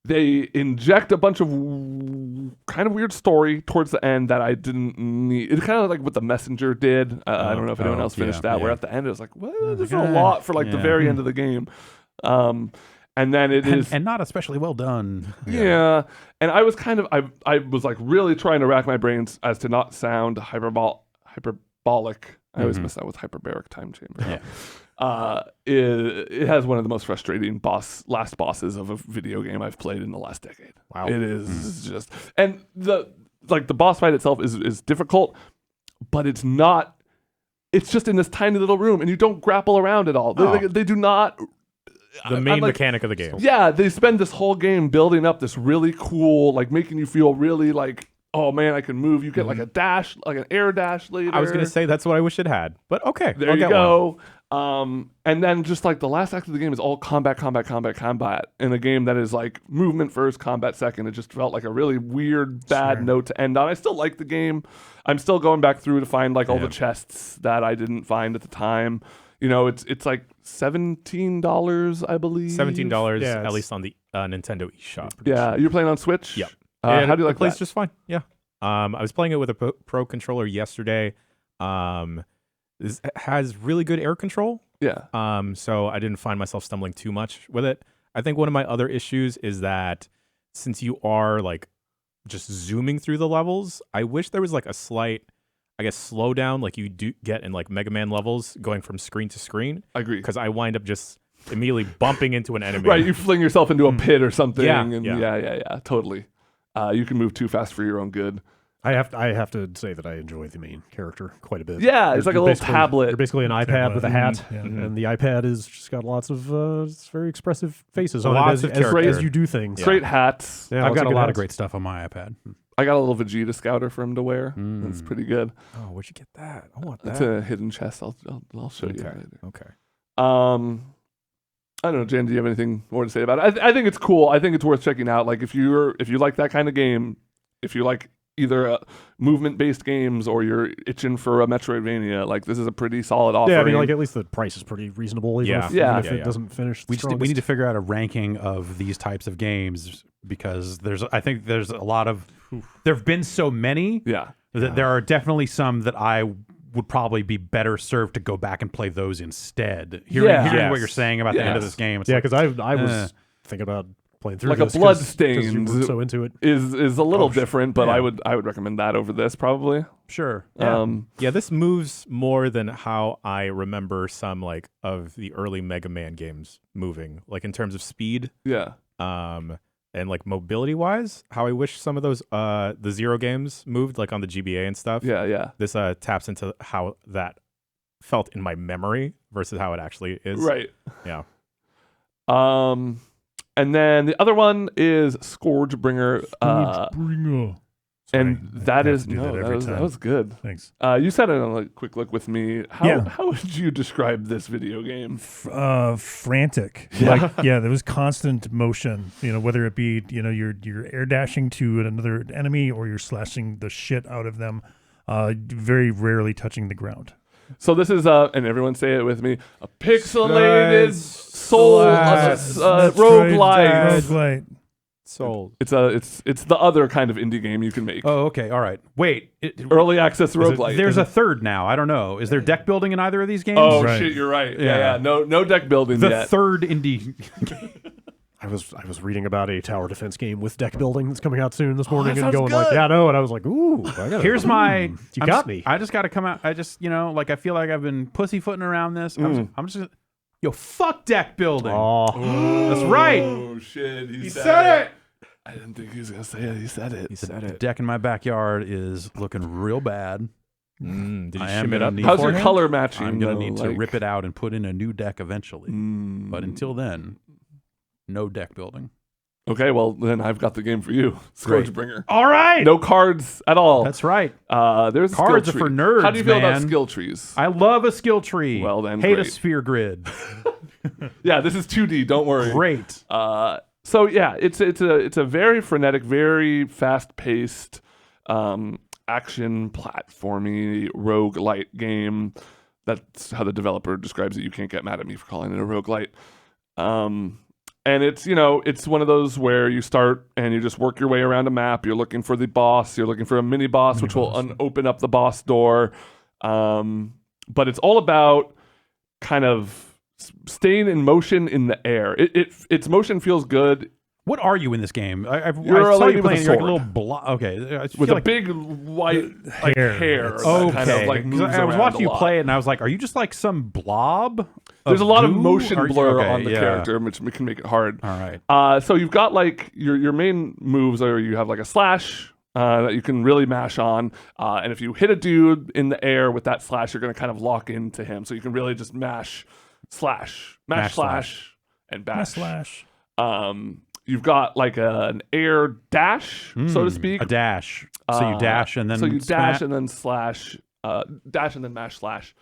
they inject a bunch of kind of weird story towards the end that I didn't need. It's kind of like what The Messenger did. I don't know if anyone else finished that, where at the end it was like, well, this is a lot for like the very end of the game. And then it is... And not especially well done. Yeah. And I was I was like really trying to rack my brains as to not sound hyperbolic. I always miss that with hyperbaric time chamber. Yeah. It has one of the most frustrating last bosses of a video game I've played in the last decade. Wow. It is just, and the boss fight itself is difficult, but it's not. It's just in this tiny little room, and you don't grapple around at all. They do not. The main mechanic of the game. Yeah, they spend this whole game building up this really cool, like making you feel really like, oh man, I can move. You get like a dash, like an air dash later. I was going to say that's what I wish it had, but okay. There you go. And then just like the last act of the game is all combat in a game that is like movement first, combat second. It just felt like a really weird, bad note to end on. I still like the game. I'm still going back through to find like all the chests that I didn't find at the time. It's like $17, I believe. $17, at least on the Nintendo eShop. Yeah, you're playing on Switch? Yep. How do you like it? Plays that? just fine. Yeah. I was playing it with a Pro controller yesterday. has really good air control. Yeah. So I didn't find myself stumbling too much with it. I think one of my other issues is that since you are like just zooming through the levels, I wish there was like a slight, I guess, slowdown like you do get in like Mega Man levels going from screen to screen. I agree. Because I wind up just immediately bumping into an enemy. Right, you fling yourself into a pit or something. Yeah, and yeah, totally. You can move too fast for your own good. I have to say that I enjoy the main character quite a bit. Yeah, it's like a little basically- tablet. You're basically an iPad with a hat, Yeah. and the iPad is just got lots of it's very expressive faces on Lots it of as character. you do things. Yeah. Great hats. Yeah, I've lots got a good lot of hats. great stuff on my iPad. I got a little Vegeta Scouter for him to wear. That's pretty good. Oh, where'd you get that? I want that. It's a hidden chest. I'll show you Okay. later. Okay. I don't know, Jan, do you have anything more to say about it? I think it's cool. I think it's worth checking out. Like if you like that kind of game, if you like either movement-based games or you're itching for a Metroidvania, like this is a pretty solid offering. Yeah, I mean, like at least the price is pretty reasonable. Even Yeah. if, Yeah. even if Yeah, it yeah. doesn't finish. We need to figure out a ranking of these types of games because I think there's a lot of there have been so many yeah. that there are definitely some that I would probably be better served to go back and play those instead. Hearing Yes. what you're saying about the end of Yes. this game, it's Yeah, like, because I was thinking about playing through Like a this 'cause you Bloodstained were so into it. is a little Oh, different, but yeah. I would recommend that over this probably. sure. Yeah, this moves more than how I remember some like of the early Mega Man games moving, like in terms of speed, Yeah. and like mobility wise. How I wish some of those the Zero games moved, like on the GBA and stuff. Yeah, yeah. This taps into how that felt in my memory versus how it actually is. Right. Yeah. And then the other one is Scourgebringer. Bringer. And that is do that no, every that time. was good. Thanks. You said it on a quick look with me. How Yeah. how would you describe this video game? Frantic. Yeah. Like, yeah, there was constant motion, whether it be, you're air dashing to another enemy or you're slashing the shit out of them, very rarely touching the ground. So this is and everyone say it with me, a pixelated soul That's right, roguelike. roguelite. Sold. It's the other kind of indie game you can make. Oh, okay. All right. Wait. Early access roguelike. There's a third now. I don't know. Is there deck building in either of these games? Oh Right. shit, you're right. Yeah. Yeah. No deck building the yet. third indie. I was reading about a tower defense game with deck building that's coming out soon this morning, that and sounds going like, good. yeah, no, and I was like, ooh, I gotta, Here's my. you I'm got just- me. I just got to come out. I just like I feel like I've been pussyfooting around this. I'm just. Yo, fuck deck building. Oh, That's right. Oh shit, he said it. I didn't think he was gonna say it. He said it. The deck in my backyard is looking real bad. Did you I am shim it gonna up? need- How's your beforehand? color matching? I'm gonna though? need to Like- rip it out and put in a new deck eventually. But until then, no deck building. Okay, well then I've got the game for you, Great. Scourgebringer. All right. No cards at all. That's right. There's a Cards skill are for tree. nerds, How do you feel about man. skill trees? I love a skill tree. Well, then, hate a great. sphere grid. Yeah, this is 2D. Don't worry. Great. So yeah, it's a very frenetic, very fast paced, action platformy roguelite game. That's how the developer describes it. You can't get mad at me for calling it a roguelite. And it's it's one of those where you start and you just work your way around a map. You're looking for the boss. You're looking for a mini boss, which will open up the boss door. But it's all about kind of staying in motion in the air. Its motion feels good What are you in this game? I You're a saw lady you with a playing. You're like a sword. little block. Okay, I feel with a like, big white like Hair. hair. It's- that okay. kind of like 'Cause moves I was around watching a you lot. play it, and I was like, "Are you just like some blob?" There's a lot of goo? motion Are you- blur okay, on the yeah. character, which can make it hard. All right. So you've got like your main moves are you have like a slash that you can really mash on, and if you hit a dude in the air with that slash, you're going to kind of lock into him. So you can really just mash, slash, Mash, slash, and bash. Slash. You've got like an air dash, so to speak. A dash. So you dash and then so you dash smash- and then slash, dash and then mash slash.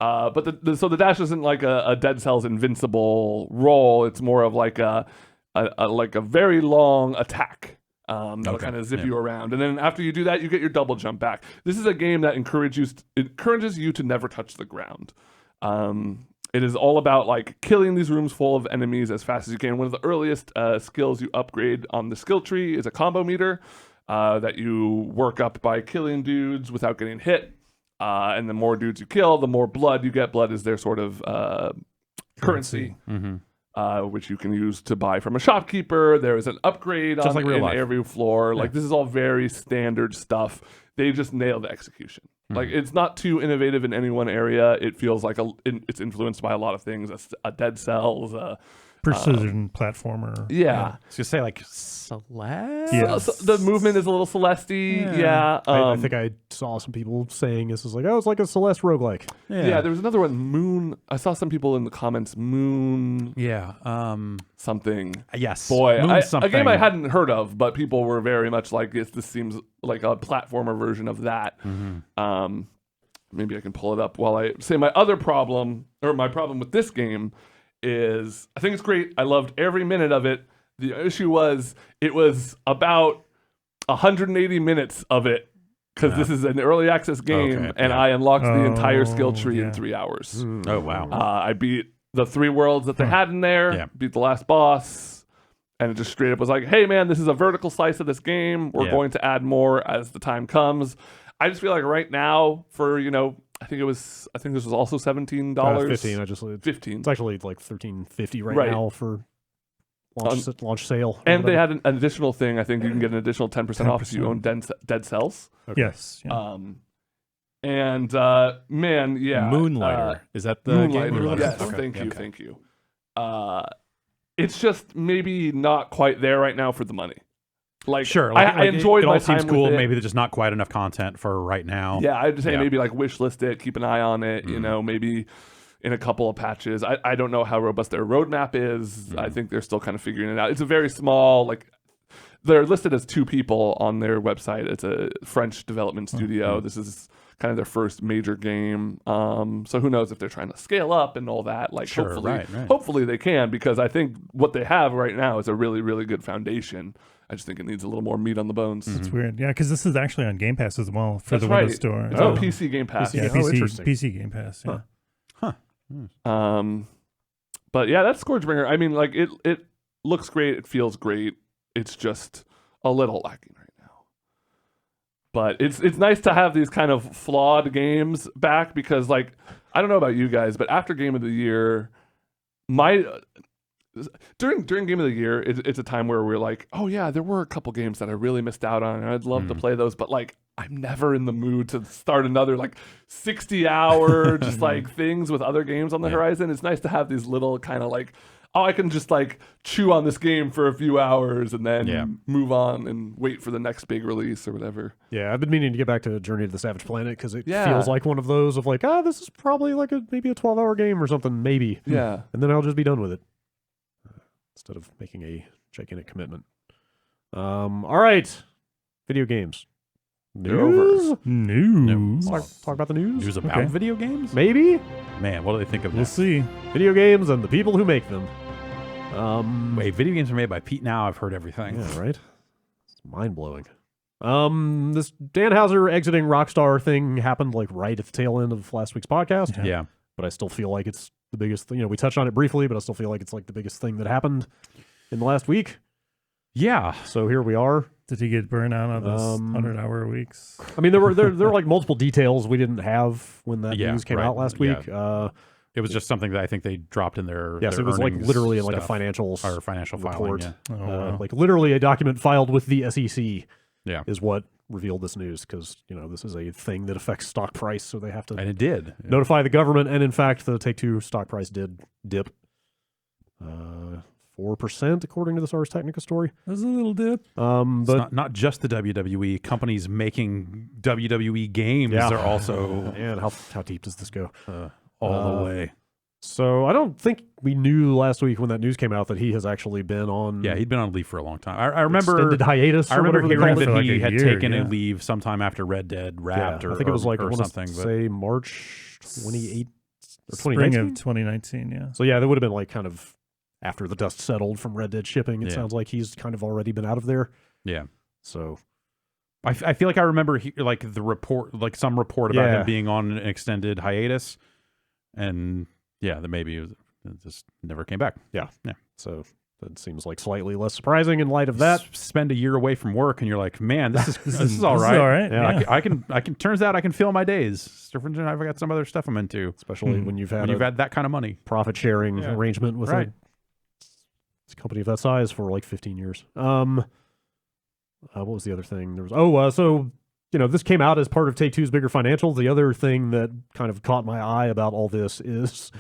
But so the dash isn't like a Dead Cell's invincible roll. It's more of like a very long attack. That'll Okay, kind of zip yeah. you around, and then after you do that, you get your double jump back. This is a game that encourages you to never touch the ground. It is all about like killing these rooms full of enemies as fast as you can. One of the earliest skills you upgrade on the skill tree is a combo meter that you work up by killing dudes without getting hit. And the more dudes you kill, the more blood you get. Blood is their sort of currency. Which you can use to buy from a shopkeeper. There is an upgrade Just on like real life. every floor. Like this is all very standard stuff. They just nailed the execution. Like it's not too innovative in any one area. It feels like it's influenced by a lot of things. A Dead Cells, precision platformer. yeah. I was gonna say like Celeste. Yeah. So the movement is a little Celeste-y. Yeah. I think I saw some people saying this is like, oh, it's like a Celeste roguelike. Yeah, there was another one, Moon. I saw some people in the comments, Moon Yeah. something. Yes. Boy, Moon a something. game I hadn't heard of, but people were very much like, this seems like a platformer version of that. Maybe I can pull it up while I say my other problem, or my problem with this game is, I think it's great. I loved every minute of it. The issue was, it was about 180 minutes of it, because this is an early access game, and I unlocked the entire skill tree in 3 hours. Oh wow. I beat the 3 worlds that they had in there, beat the last boss, and it just straight up was like, hey man, this is a vertical slice of this game. We're going to add more as the time comes. I just feel like right now, for, I think this was also $17. 15. I just 15. It's actually like $13.50 right now for launch sale. And they had an additional thing. I think you can get an additional 10% off if you own Dead Cells. Okay. Yes. Yeah. And man, yeah, Moonlighter. Is that the game? Moonlighter. Yes, Okay. thank you. It's just maybe not quite there right now for the money. Like, Sure. I enjoyed it my all time seems cool. with it. Maybe there's just not quite enough content for right now. Yeah, I'd say Yeah. maybe like wishlist it, keep an eye on it. Maybe in a couple of patches. I don't know how robust their roadmap is. I think they're still kind of figuring it out. It's a very small, like, they're listed as 2 people on their website. It's a French development studio. This is kind of their first major game. So who knows if they're trying to scale up and all that. Like, Sure, hopefully, right. hopefully they can, because I think what they have right now is a really, really good foundation. I just think it needs a little more meat on the bones. It's weird. Yeah, because this is actually on Game Pass as well for That's the right. Windows Store. It's on PC Game Pass. Yeah, Oh, interesting. PC Game Pass. Yeah. But yeah, that's Scourgebringer. I mean, like, it looks great. It feels great. It's just a little lacking right now. But it's nice to have these kind of flawed games back, because, like, I don't know about you guys, but after Game of the Year, during Game of the Year, it's a time where we're like, oh yeah, there were a couple games that I really missed out on, and I'd love to play those, but like, I'm never in the mood to start another like 60-hour just like things with other games on the horizon. It's nice to have these little kind of like, oh, I can just like chew on this game for a few hours and then move on and wait for the next big release or whatever. Yeah, I've been meaning to get back to Journey to the Savage Planet, because it feels like one of those of like, this is probably like maybe a 12-hour game or something, maybe. Yeah. And then I'll just be done with it, instead of making a gigantic commitment. All right. Video games. News? News. Talk about the news? News about video games? Maybe? Man, what do they think of We'll this? see. Video games and the people who make them. Wait, video games are made by Pete Now. I've heard everything. Yeah, right? It's mind-blowing. This Dan Houser exiting Rockstar thing happened like right at the tail end of last week's podcast. Yeah. But I still feel like it's the biggest thing. We touched on it briefly, but I still feel like it's like the biggest thing that happened in the last week. Yeah. So here we are. Did he get burned out on those 100-hour weeks? I mean, there were like multiple details we didn't have when that Yeah, news came right. out last week. It was just something that I think they dropped in their Yes, their it was like earnings literally in like a stuff, financial or financial report. filing. Oh, wow. Like literally a document filed with the SEC. Yeah. Is what revealed this news, because this is a thing that affects stock price, so they have to And it did. notify the government. And in fact, the Take-Two stock price did dip 4%, according to this Ars Technica story. There's a little dip. It's But not just the WWE. Companies making WWE games are also man, how deep does this go? all the way. So I don't think we knew last week when that news came out that he has actually been on. Yeah, he'd been on leave for a long time. I remember extended hiatus. I or remember whatever they hearing call that it. For he like a had year, taken a yeah. leave sometime after Red Dead wrapped, Yeah, or I think it was like or I want something. to But say March 28 or Spring 2019. of 2019, yeah. So yeah, that would have been like kind of after the dust settled from Red Dead shipping. It Yeah. sounds like he's kind of already been out of there. yeah, So I feel like I remember like the report, like some report about Yeah. him being on an extended hiatus, and yeah, that maybe it just never came back. yeah. Yeah. So That seems like slightly less surprising in light of that. Spend a year away from work, and you're like, man, this is all This right. is all right. Yeah. I can. Turns out I can fill my days. It's different than I've got some other stuff I'm into. Especially when you've had that kind of money. profit sharing Yeah. arrangement with Right. a company of that size for like 15 years. What was the other thing? There was so this came out as part of Take-Two's bigger financials. The other thing that kind of caught my eye about all this is,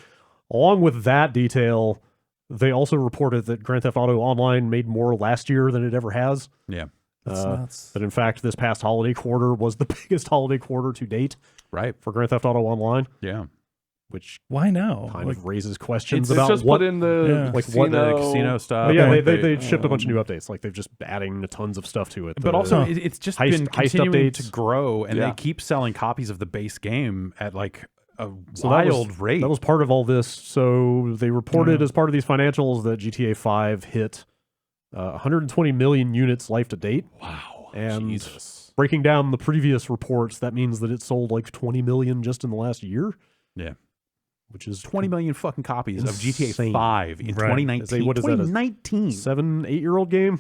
along with that detail, they also reported that Grand Theft Auto Online made more last year than it ever has. Yeah. That's nuts. That in fact, this past holiday quarter was the biggest holiday quarter to date Right. for Grand Theft Auto Online, Yeah. which Why now? kind Like, of raises questions It's about just what. put in the Yeah. Like what casino, The casino stuff. But yeah, Like they shipped a bunch of new updates. Like they've just adding tons of stuff to it. But The- also, it's just heist- been heist continuing updates. to grow, and Yeah. they keep selling copies of the base game at like a So that wild was, rate. That was part of all this. So they reported Yeah. as part of these financials that GTA 5 hit 120 million units life to date. wow. And Jesus. breaking down the previous reports, that means that it sold like 20 million just in the last year. Yeah. Which is 20 million fucking copies of GTA Insane. 5 in Right. 2019. What is that, a 2019. 7-8-year-old game.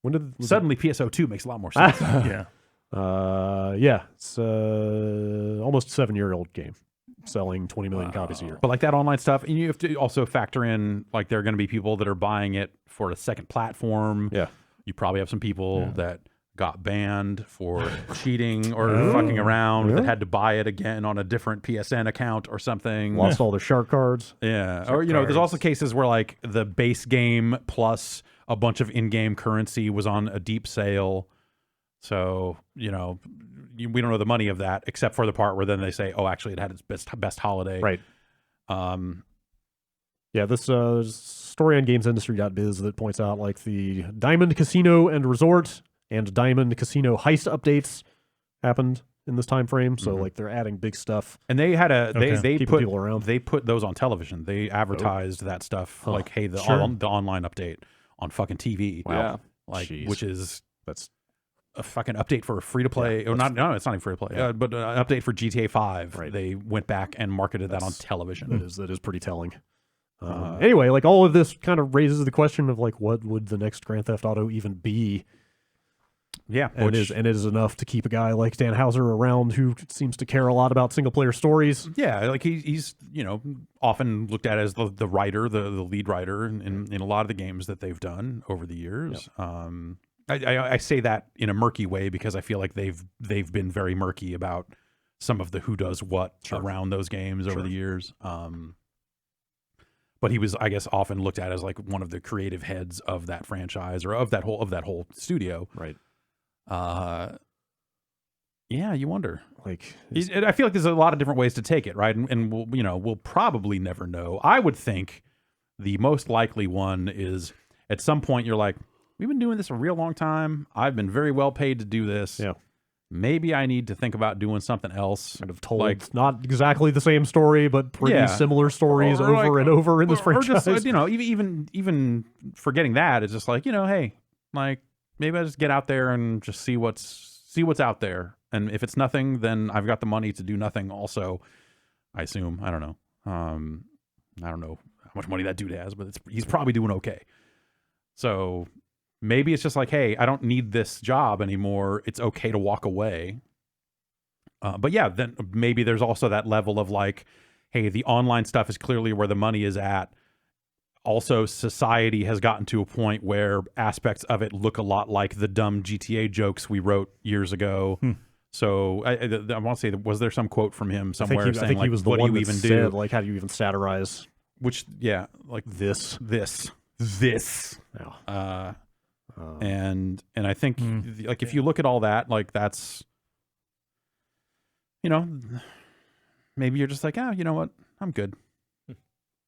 When did was Suddenly, PSO2 makes a lot more sense. yeah. yeah, it's almost 7-year-old game selling 20 million copies a year. But like that online stuff, and you have to also factor in like there are going to be people that are buying it for a second platform. Yeah. You probably have some people that got banned for cheating or Oh. fucking around Yeah. that had to buy it again on a different PSN account or something. Lost all their shark cards. Yeah. Or, there's also cases where like the base game plus a bunch of in-game currency was on a deep sale. So, we don't know the money of that except for the part where then they say, oh, actually it had its best holiday. Right. Um, Yeah, this story on GamesIndustry.biz that points out like the Diamond Casino and Resort and Diamond Casino Heist updates happened in this time frame. So like they're adding big stuff. and they had Okay. they Keeping put people around. they put those on television. They advertised that stuff like, hey, the Sure. the online update on fucking TV. Yeah. Like Jeez. which is That's a fucking update for a free to play. Or not? No, it's not even free to play. But an update for GTA 5. Right. They went back and marketed that on television. that is pretty telling. Anyway, like all of this kind of raises the question of like what would the next Grand Theft Auto even be? Yeah, And it is enough to keep a guy like Dan Houser around who seems to care a lot about single player stories. yeah, like he's often looked at as the writer, the lead writer in a lot of the games that they've done over the years. I say that in a murky way because I feel like they've been very murky about some of the who does what around those games over the years. But he was, I guess, often looked at as like one of the creative heads of that franchise or of that whole studio. Right. Yeah, you wonder. Like I feel like there's a lot of different ways to take it, right? And we'll probably never know. I would think the most likely one is at some point you're like, we've been doing this a real long time. I've been very well paid to do this. Yeah. Maybe I need to think about doing something else. kind of told like not exactly the same story, but pretty Yeah. similar stories Or over like- and over in this or franchise. just even forgetting that, it's just like, hey, like maybe I just get out there and just see what's out there. And if it's nothing, then I've got the money to do nothing also, I assume. I don't know. I don't know how much money that dude has, but he's probably doing okay. So maybe it's just like, hey, I don't need this job anymore. It's okay to walk away. But yeah, then maybe there's also that level of like, hey, the online stuff is clearly where the money is at. Also, society has gotten to a point where aspects of it look a lot like the dumb GTA jokes we wrote years ago. So I want to say, was there some quote from him somewhere I saying think like, he was the what do one you that even said, do? like, how do you even satirize Which, yeah, like this? this. Yeah. And I think like if you look at all that, like that's, maybe you're just like, you know what, I'm good,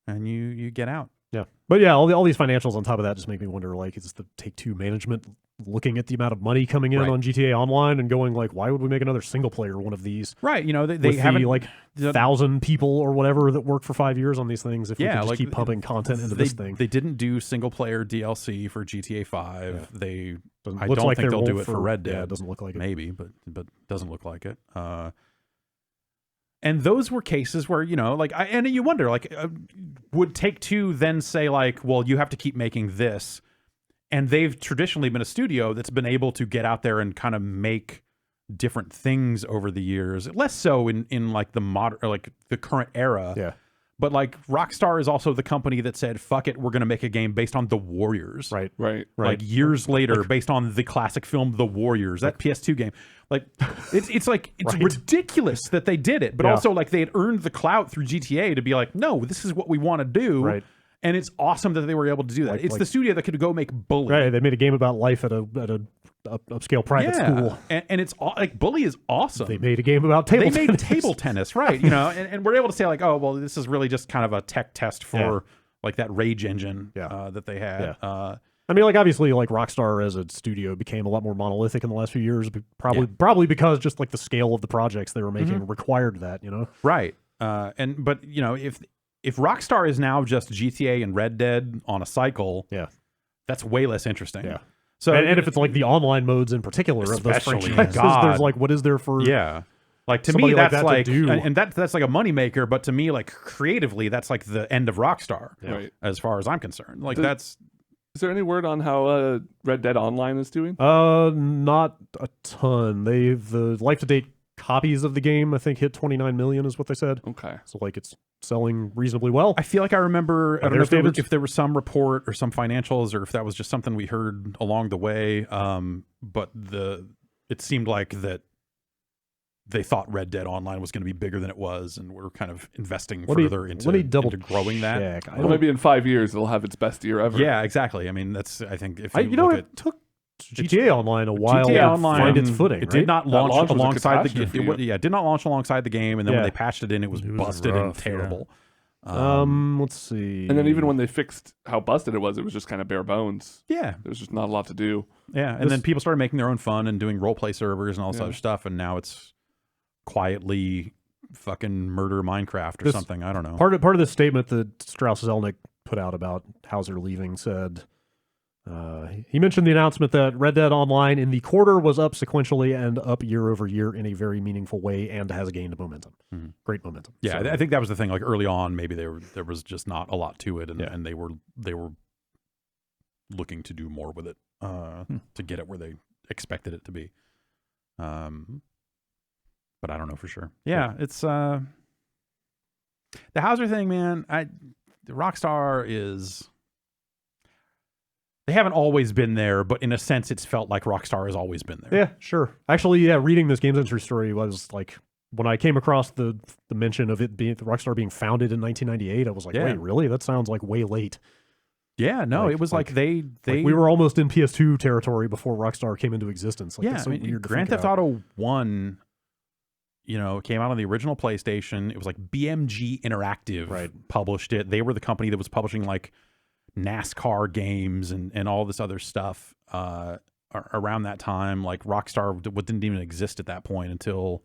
and you get out. Yeah. But yeah, all these financials on top of that just make me wonder, like, is the Take-Two management looking at the amount of money coming in Right. on GTA Online and going like, why would we make another single player one of these? Right, they With haven't the, like 1,000 people or whatever that work for 5 years on these things. If we Yeah, could just like, keep pumping content into they, this thing, They didn't do single player DLC for GTA 5. They I looks don't like think they they'll do won't it for Red Dead. Yeah, it doesn't look like it. Maybe, but doesn't look like it. And those were cases where and you wonder like would Take-Two then say like, well, you have to keep making this? And they've traditionally been a studio that's been able to get out there and kind of make different things over the years. Less so in like the modern, or like the current era. Yeah. But like Rockstar is also the company that said, fuck it, we're going to make a game based on The Warriors. Right. Like years later, based on the classic film The Warriors, that PS2 game. Like it's like it's ridiculous that they did it, but also like they had earned the clout through GTA to be like, no, this is what we want to do. Right. And it's awesome that they were able to do that. It's the studio that could go make Bully. Right. They made a game about life at a upscale private school. And it's like Bully is awesome. They made a game about table tennis. They made table tennis, right? You know, and we're able to say like, oh, well, this is really just kind of a tech test for like that Rage engine that they had. Yeah. I mean, like obviously, like Rockstar as a studio became a lot more monolithic in the last few years. Probably because just like the scale of the projects they were making required that. You know, right? But you know, if Rockstar is now just GTA and Red Dead on a cycle, that's way less interesting. Yeah. So and if it's like the online modes in particular of those franchises, there's like, what is there for? Yeah. Like to me, that's like and that's like a moneymaker. But to me, like creatively, that's like the end of Rockstar, as far as I'm concerned. Like Is there any word on how Red Dead Online is doing? Not a ton. The life to date copies of the game, I think, hit 29 million is what they said. Okay. So like it's selling reasonably well. I feel like I remember, I don't know if there was some report or some financials or if that was just something we heard along the way. But it seemed like that they thought Red Dead Online was going to be bigger than it was, and we're kind of investing further into growing that. Well, maybe in 5 years it'll have its best year ever. Yeah, exactly. I mean, that's, I think if it took GTA Online a while to find its footing. It did not launch alongside the game. It did not launch alongside the game, and then when they patched it in, it was busted and terrible. Let's see. And then even when they fixed how busted it was just kind of bare bones. Yeah. There was just not a lot to do. Yeah, and then people started making their own fun and doing roleplay servers and all this other stuff, and now it's quietly fucking murder Minecraft or something. I don't know. Part of the statement that Strauss Zelnick put out about Hauser leaving said, he mentioned the announcement that Red Dead Online in the quarter was up sequentially and up year over year in a very meaningful way and has gained momentum. Great momentum. Yeah, so, I think that was the thing. Like early on, maybe there was just not a lot to it, and they were looking to do more with it to get it where they expected it to be. But I don't know for sure. Yeah, it's the Hauser thing, man. Rockstar is. They haven't always been there, but in a sense, it's felt like Rockstar has always been there. Yeah, sure. Actually, reading this Games Industry story was like, when I came across the mention of it being Rockstar being founded in 1998, I was like, wait, really? That sounds like way late. Yeah, no, it was like they we were almost in PS2 territory before Rockstar came into existence. Like, that's so weird. Grand Theft Auto 1, came out on the original PlayStation. It was like BMG Interactive published it. They were the company that was publishing like NASCAR games and all this other stuff around that time. Like Rockstar didn't even exist at that point until,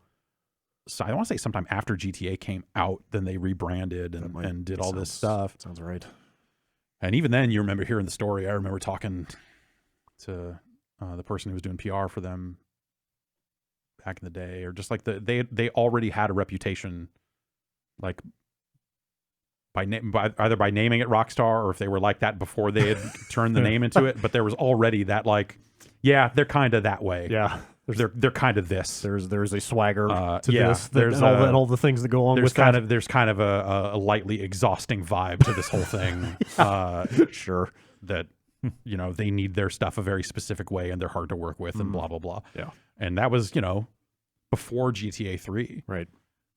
so I want to say sometime after GTA came out. Then they rebranded and did all this stuff. Sounds right. And even then, you remember hearing the story. I remember talking to the person who was doing PR for them back in the day, or just like they already had a reputation, like either by naming it Rockstar, or if they were like that before they had turned the name into it. But there was already that, like, yeah, they're kind of that way. Yeah, they're kind of this. There's a swagger to this. There's all the things that go along with that. There's kind of a lightly exhausting vibe to this whole thing. Sure, that they need their stuff a very specific way, and they're hard to work with, and blah blah blah. Yeah, and that was before GTA 3, right?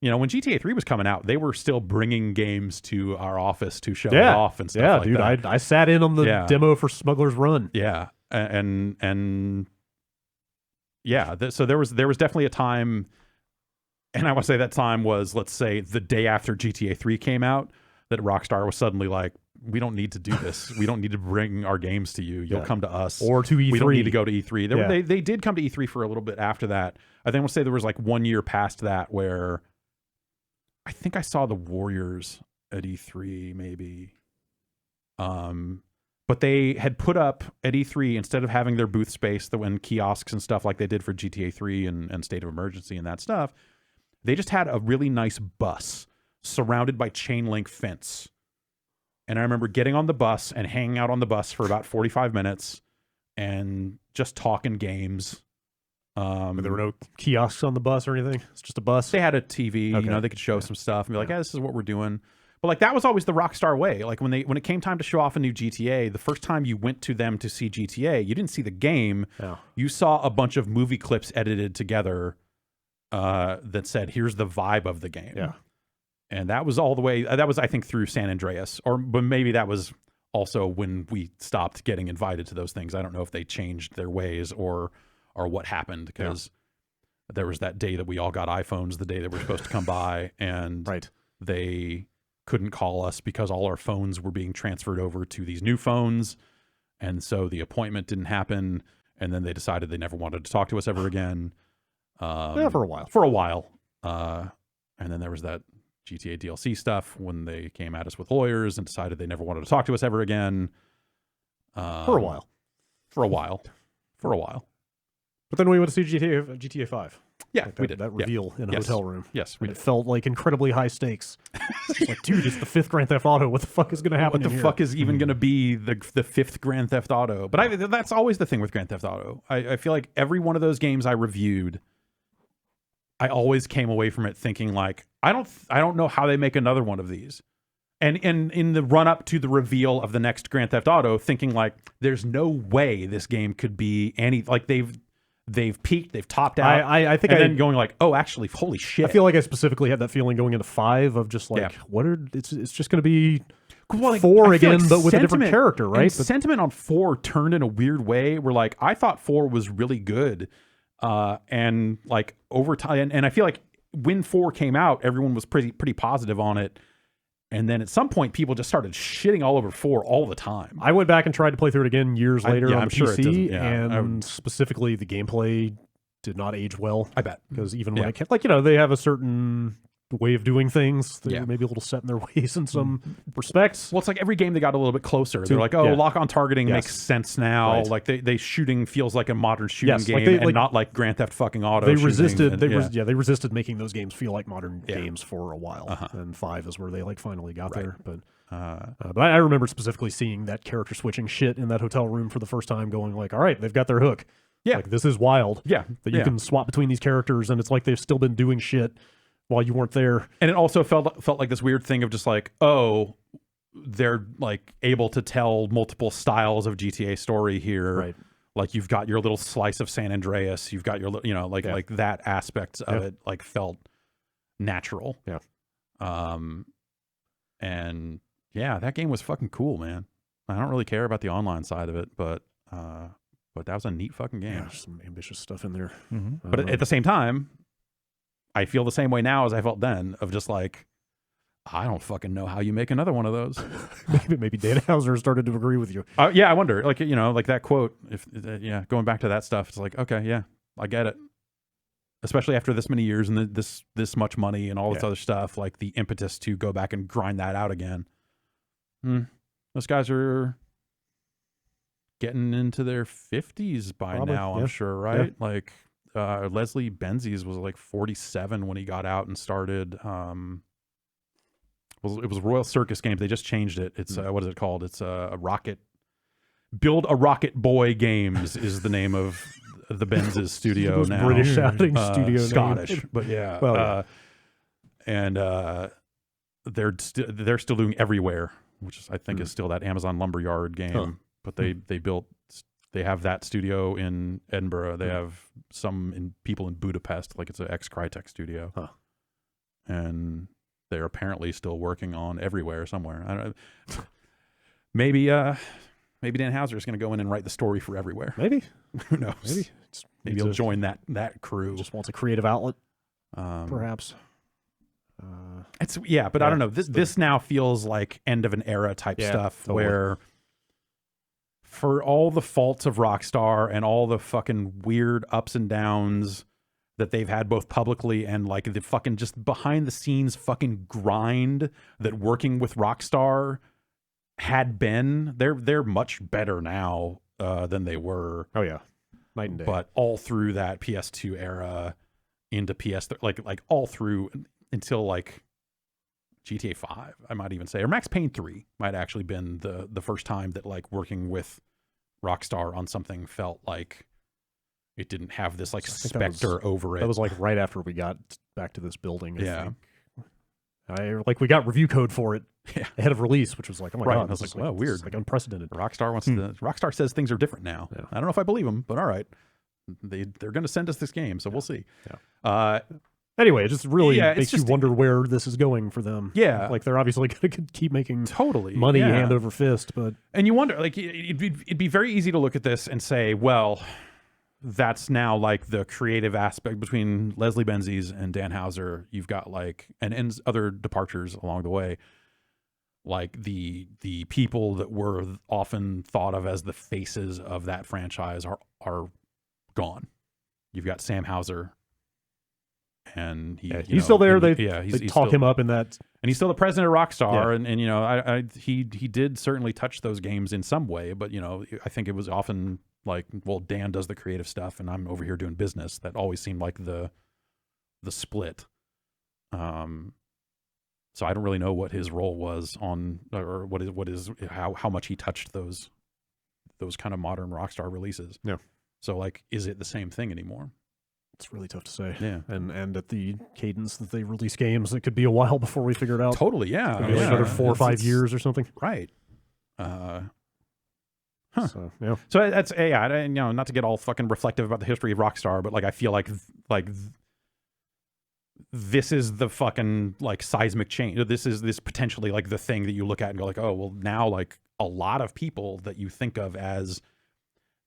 When GTA 3 was coming out, they were still bringing games to our office to show it off and stuff like that. Dude, I sat in on the demo for Smuggler's Run. Yeah, and yeah, so there was definitely a time, and I want to say that time was, let's say, the day after GTA 3 came out, that Rockstar was suddenly like, we don't need to do this. We don't need to bring our games to you. You'll come to us. Or to E3. We don't need to go to E3. They did come to E3 for a little bit after that. I think I want to say there was like 1 year past that where I think I saw the Warriors at E3 maybe. But they had put up at E3, instead of having their booth space and kiosks and stuff like they did for GTA 3 and State of Emergency and that stuff, they just had a really nice bus surrounded by chain link fence And I remember getting on the bus and hanging out on the bus for about 45 minutes and just talking games. There were no kiosks on the bus or anything. It's just a bus. They had a TV, Okay. you know, they could show some stuff and be like, "Yeah, this is what we're doing." But like that was always the Rockstar way. Like when it came time to show off a new GTA, the first time you went to them to see GTA, you didn't see the game. Yeah. You saw a bunch of movie clips edited together that said, "Here's the vibe of the game." Yeah. And that was all the way. That was, I think, through San Andreas, but maybe that was also when we stopped getting invited to those things. I don't know if they changed their ways or what happened, because there was that day that we all got iPhones, the day that we're supposed to come by, and they couldn't call us because all our phones were being transferred over to these new phones, and so the appointment didn't happen. And then they decided they never wanted to talk to us ever again. For a while. For a while, and then there was that GTA DLC stuff when they came at us with lawyers and decided they never wanted to talk to us ever again. For a while. For a while. But then we went to see GTA 5. Yeah, Like we did. that reveal in a hotel room. Yes, we And did. it felt like incredibly high stakes. It's like, dude, it's the 5th Grand Theft Auto. What the fuck is going to happen What the in fuck here? is even going to be the 5th Grand Theft Auto? But that's always the thing with Grand Theft Auto. I feel like every one of those games I reviewed, I always came away from it thinking like, I don't know how they make another one of these. And in the run up to the reveal of the next Grand Theft Auto, thinking like, there's no way this game could be any, like they've peaked, they've topped out. I think and then going like, oh, actually, holy shit. I feel like I specifically had that feeling going into 5 of just like, it's just going to be Well, like, 4 I feel again, like but with a different sentiment- character, right? And But- sentiment on 4 turned in a weird way where like, I thought 4 was really good. And like over time, and I feel like when 4 came out, everyone was pretty positive on it. And then at some point, people just started shitting all over 4 all the time. I went back and tried to play through it again years later on I'm the sure it PC, doesn't- yeah, and specifically the gameplay did not age well. I bet. Because even when it came, like, they have a certain way of doing things. They're Yeah. maybe a little set in their ways in some respects. Well, it's like every game they got a little bit closer. They're like, yeah. lock on targeting Yes. makes sense now. Right. Like they shooting feels like a modern shooting Yes, game, like they- and like- not like Grand Theft fucking Auto. They shooting resisted. and- They resisted making those games feel like modern Yeah. games for a while. Uh-huh. And 5 is where they like finally got Right. there. But Uh, but I remember specifically seeing that character switching shit in that hotel room for the first time, going like, all right, they've got their hook. Yeah. Like, this is wild. yeah, That you can swap between these characters, and it's like they've still been doing shit while you weren't there. And it also felt like this weird thing of just like, oh, they're like able to tell multiple styles of GTA story here. Right. Like you've got your little slice of San Andreas, you've got your, like Yeah. like that aspect of Yeah. it like felt natural. Yeah. And yeah, that game was fucking cool, man. I don't really care about the online side of it, but that was a neat fucking game. Yeah, there's some ambitious stuff in there. Mm-hmm. But at the same time, I feel the same way now as I felt then, of just like, I don't fucking know how you make another one of those. maybe Dan Houser started to agree with you. Yeah, I wonder. Like, like that quote, if going back to that stuff, it's like, okay, yeah, I get it. Especially after this many years and this much money and all this other stuff, like the impetus to go back and grind that out again. Those guys are getting into their 50s by Probably, now, yeah. I'm sure, right? Like Leslie Benzies was like 47 when he got out and started. It was Royal Circus Games. They just changed it. It's what is it called? It's a Rocket. Build a Rocket Boy Games is the name of the Benzes studio Those now. British sounding studio name. Scottish, but yeah. Well, yeah. And they're still doing Everywhere, which is, I think is still that Amazon Lumberyard game. Huh. But they have that studio in Edinburgh. They have some people in Budapest, like it's an ex-Crytek studio. Huh. And they're apparently still working on Everywhere somewhere. I don't know. Maybe Dan Houser is going to go in and write the story for Everywhere. Maybe. Who knows? Maybe. Maybe he'll join that crew. Just wants a creative outlet, Um, perhaps. but I don't know. This now feels like end of an era type stuff totally. where, for all the faults of Rockstar and all the fucking weird ups and downs that they've had both publicly and like the fucking just behind the scenes fucking grind that working with Rockstar had been, they're much better now than they were. Oh yeah, night and day. But all through that PS2 era into PS3, like all through until like GTA 5, I might even say, or Max Payne 3 might actually been the first time that like working with Rockstar on something felt like it didn't have this like specter over it. That was like right after we got back to this building. Yeah. We got review code for it Yeah. ahead of release, which was like, oh my Right. god, I was this like, is wow, weird. It's like unprecedented. Rockstar says things are different now. Yeah. I don't know if I believe them, but all right. They're going to send us this game, so we'll see. Yeah. Anyway, it just really Yeah, makes you wonder where this is going for them. Yeah. Like they're obviously going to keep making Totally money yeah. hand over fist, but And you wonder, like, it'd be very easy to look at this and say, well, that's now like the creative aspect between Leslie Benzies and Dan Houser. You've got like, and other departures along the way. Like the people that were often thought of as the faces of that franchise are gone. You've got Sam Houser, and he's still there. They he's talk still, him up in that. and he's still the president of Rockstar. And you know, he did certainly touch those games in some way, but you know, I think it was often like, well, Dan does the creative stuff, and I'm over here doing business. That always seemed like the split. So I don't really know what his role was on, or how much he touched those kind of modern Rockstar releases. Yeah. So like, is it the same thing anymore? It's really tough to say. Yeah. And at the cadence that they release games, it could be a while before we figure it out. Totally. Yeah. Could be like another 4 or 5 years or something. Right. Huh. So, So that's you know, not to get all fucking reflective about the history of Rockstar, but like I feel like this is the fucking like seismic change. This potentially like the thing that you look at and go like, oh well, now like a lot of people that you think of as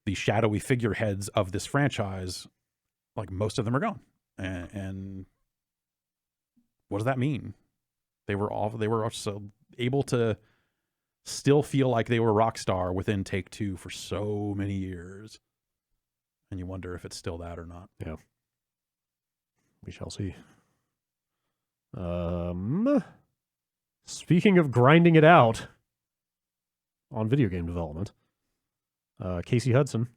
the shadowy figureheads of this franchise, like most of them are gone. And what does that mean? They were also able to still feel like they were Rockstar within Take-Two for so many years. And you wonder if it's still that or not. Yeah. We shall see. Speaking of grinding it out on video game development, Casey Hudson,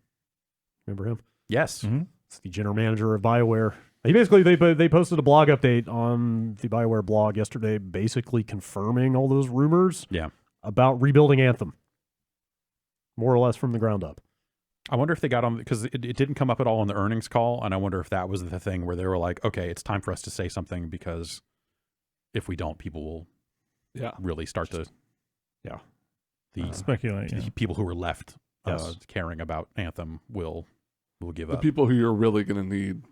remember him? Yes. Mm-hmm. It's the general manager of BioWare. He basically, they posted a blog update on the BioWare blog yesterday, basically confirming all those rumors about rebuilding Anthem, more or less from the ground up. I wonder if they got on, because it didn't come up at all on the earnings call, and I wonder if that was the thing where they were like, okay, it's time for us to say something, because if we don't, people will really start to speculate. The people who are left caring about Anthem will give The up. people who you're really going to need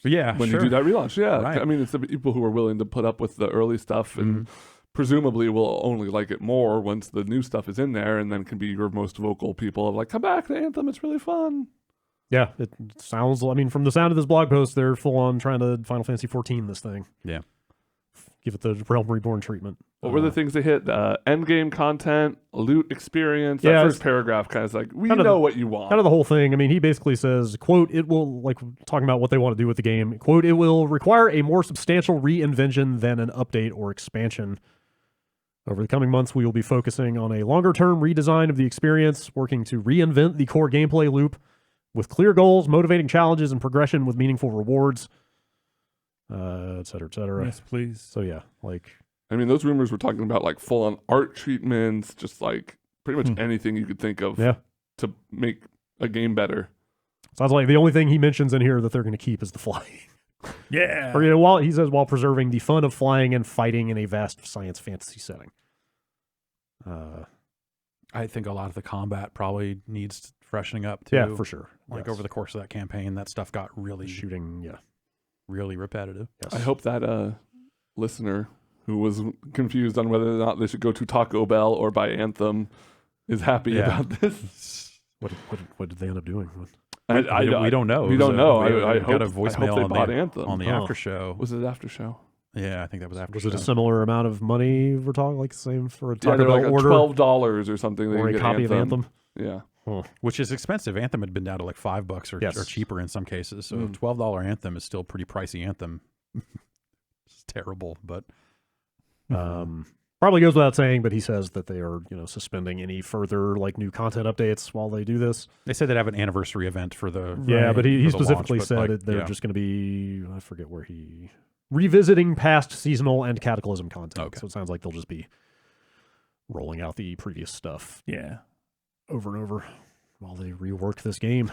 when you sure. do that relaunch. Yeah. Right. I mean, it's the people who are willing to put up with the early stuff and presumably will only like it more once the new stuff is in there, and then can be your most vocal people of like, come back to Anthem, it's really fun. Yeah, it sounds, I mean, from the sound of this blog post, they're full on trying to Final Fantasy 14 this thing. Yeah. Give it the Realm Reborn treatment. What were the things they hit? End game content, loot experience. Yeah, that first paragraph kind of is like, we kind of know what you want. Kind of the whole thing. I mean, he basically says, quote, it will, like, talking about what they want to do with the game, quote, it will require a more substantial reinvention than an update or expansion. Over the coming months, we will be focusing on a longer-term redesign of the experience, working to reinvent the core gameplay loop with clear goals, motivating challenges, and progression with meaningful rewards, et cetera, et cetera. Yes, please. So, yeah, like... I mean, those rumors were talking about like full-on art treatments, just like pretty much anything you could think of to make a game better. Sounds like the only thing he mentions in here that they're going to keep is the flying. Yeah. Or, while preserving the fun of flying and fighting in a vast science fantasy setting. I think a lot of the combat probably needs freshening up too. Yeah, for sure. Like over the course of that campaign, that stuff got really shooting, really repetitive. Yes. I hope that listener who was confused on whether or not they should go to Taco Bell or buy Anthem is happy about this. What did they end up doing? We don't know. We don't know. I I got a hope voicemail they bought Anthem. on the after show. Was it after show? Yeah, I think that was after. Was show. it a similar amount of money we're talking, like the same for a Yeah, Taco they're Bell like order? $12 or something. Or a copy of Anthem? Yeah. Which is expensive. Anthem had been down to like $5 or cheaper in some cases. So $12 Anthem is still pretty pricey Anthem. It's terrible, but probably goes without saying, but he says that they are, suspending any further like new content updates while they do this. They said they'd have an anniversary event for the but he for the specifically launch, said but, that they're just going to be, I forget where he revisiting past seasonal and Cataclysm content. Okay. So it sounds like they'll just be rolling out the previous stuff Yeah. over and over while they rework this game.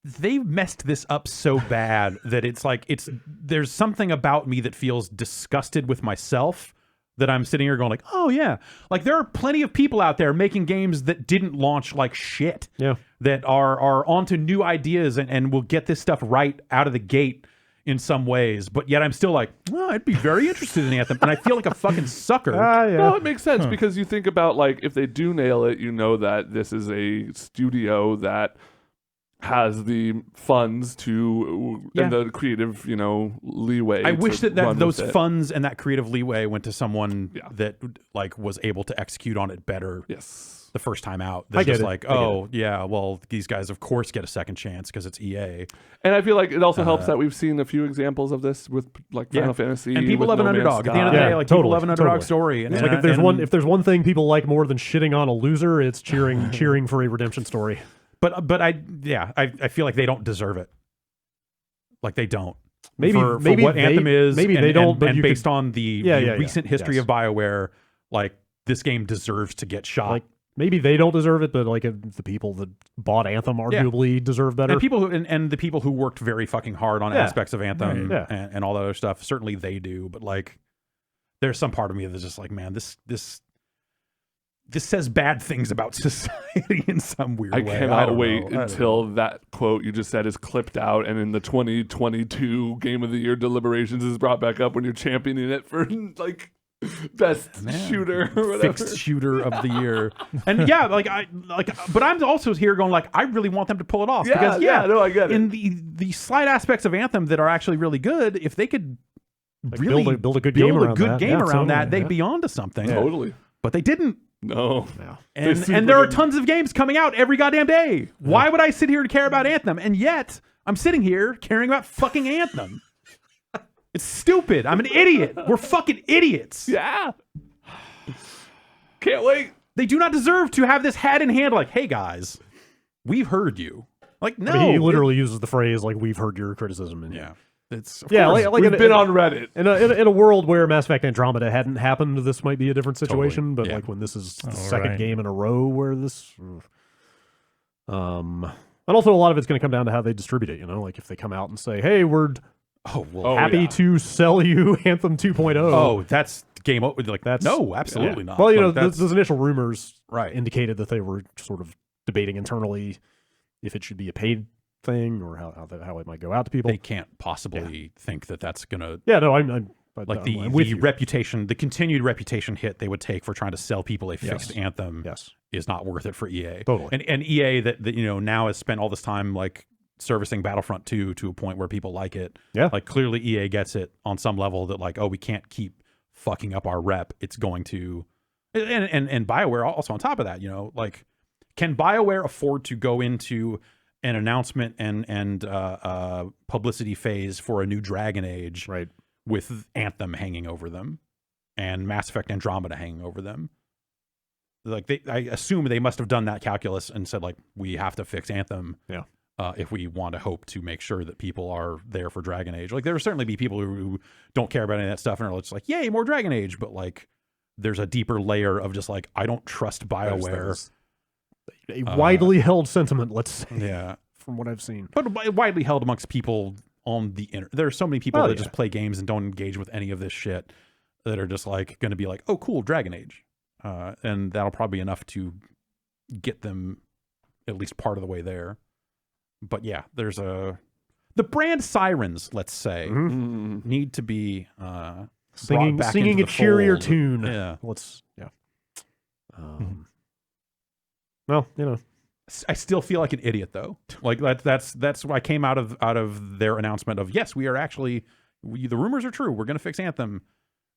They messed this up so bad that it's like there's something about me that feels disgusted with myself that I'm sitting here going like, oh yeah, like there are plenty of people out there making games that didn't launch like shit. Yeah. That are onto new ideas and will get this stuff right out of the gate in some ways, but yet I'm still like, oh, I'd be very interested in Anthem, and I feel like a fucking sucker. No, it makes sense because you think about like if they do nail it, you know that this is a studio that has the funds to and the creative, leeway. I wish to that run those with it. funds and that creative leeway went to someone that like was able to execute on it better. Yes. The first time out, I they're get just it. like, I get oh yeah, well these guys of course get a second chance because it's EA. And I feel like it also helps that we've seen a few examples of this with like Final Fantasy. And people with love an No Man's underdog. At the end of the Sky. day, like totally, people love an underdog totally. story. And, It's like if there's one thing people like more than shitting on a loser, it's cheering for a redemption story. but I feel like they don't deserve it. Like they don't. Maybe for what Anthem is. Maybe and, they don't. And, but and you based could, on the recent history yes. of BioWare, like this game deserves to get shot. like maybe they don't deserve it, but like the people that bought Anthem arguably deserve better. And people who and the people who worked very fucking hard on aspects of Anthem Right. and all that other stuff, certainly they do. But like, there's some part of me that's just like, man, this says bad things about society in some weird I way. cannot don't wait know. until that quote you just said is clipped out and in the 2022 Game of the Year deliberations is brought back up when you're championing it for like best shooter or whatever. Fixed shooter of the year. And but I'm also here going like, I really want them to pull it off. Because no, I get it. in the slight aspects of Anthem that are actually really good, if they could Like, really build a good game around that. game Yeah, around that, totally. they'd be onto something. Totally. But they didn't. No. Yeah. And super there are didn't. tons of games coming out every goddamn day. Why would I sit here to care about Anthem? And yet, I'm sitting here caring about fucking Anthem. It's stupid. I'm an idiot. We're fucking idiots. Yeah. Can't wait. They do not deserve to have this hat in hand like, hey guys, we've heard you. Like, no. I mean, he literally uses the phrase like, "We've heard your criticism." And Yeah. It's of yeah, course. like We've been on Reddit. in a world where Mass Effect Andromeda hadn't happened, this might be a different situation. But yeah. like when this is the Oh, second right. game in a row where this, and also a lot of it's going to come down to how they distribute it. Like if they come out and say, "Hey, we're happy yeah. to sell you Anthem 2.0." Oh, that's game over. Like, That's- no, absolutely not. Well, Like, that's those initial rumors right. indicated that they were sort of debating internally if it should be a paid thing or how it might go out to people. They can't possibly think that that's going to Yeah, no, I'm like the with you. reputation, the continued reputation hit they would take for trying to sell people a fixed Yes. Anthem Yes, is not worth it for EA. Totally. And EA that now has spent all this time like servicing Battlefront 2 to a point where people like it. Yeah. Like clearly EA gets it on some level that like, oh, we can't keep fucking up our rep. It's going to and BioWare also on top of that, like can BioWare afford to go into an announcement and publicity phase for a new Dragon Age right. with Anthem hanging over them and Mass Effect Andromeda hanging over them? Like I assume they must have done that calculus and said like, we have to fix Anthem. Yeah. If we want to hope to make sure that people are there for Dragon Age. Like there will certainly be people who don't care about any of that stuff and are just like, yay, more Dragon Age. But like there's a deeper layer of just like, I don't trust BioWare. A widely held sentiment, let's say, Yeah. from what I've seen. But widely held amongst people on the internet. There are so many people Oh, that yeah. just play games and don't engage with any of this shit that are just like going to be like, oh, cool, Dragon Age. And that'll probably be enough to get them at least part of the way there. But yeah, there's the brand sirens, let's say, need to be Singing brought back a into the cheerier fold. tune. Yeah. Well, I still feel like an idiot though. Like that's why I came out of their announcement of yes, we are actually the rumors are true. We're gonna fix Anthem,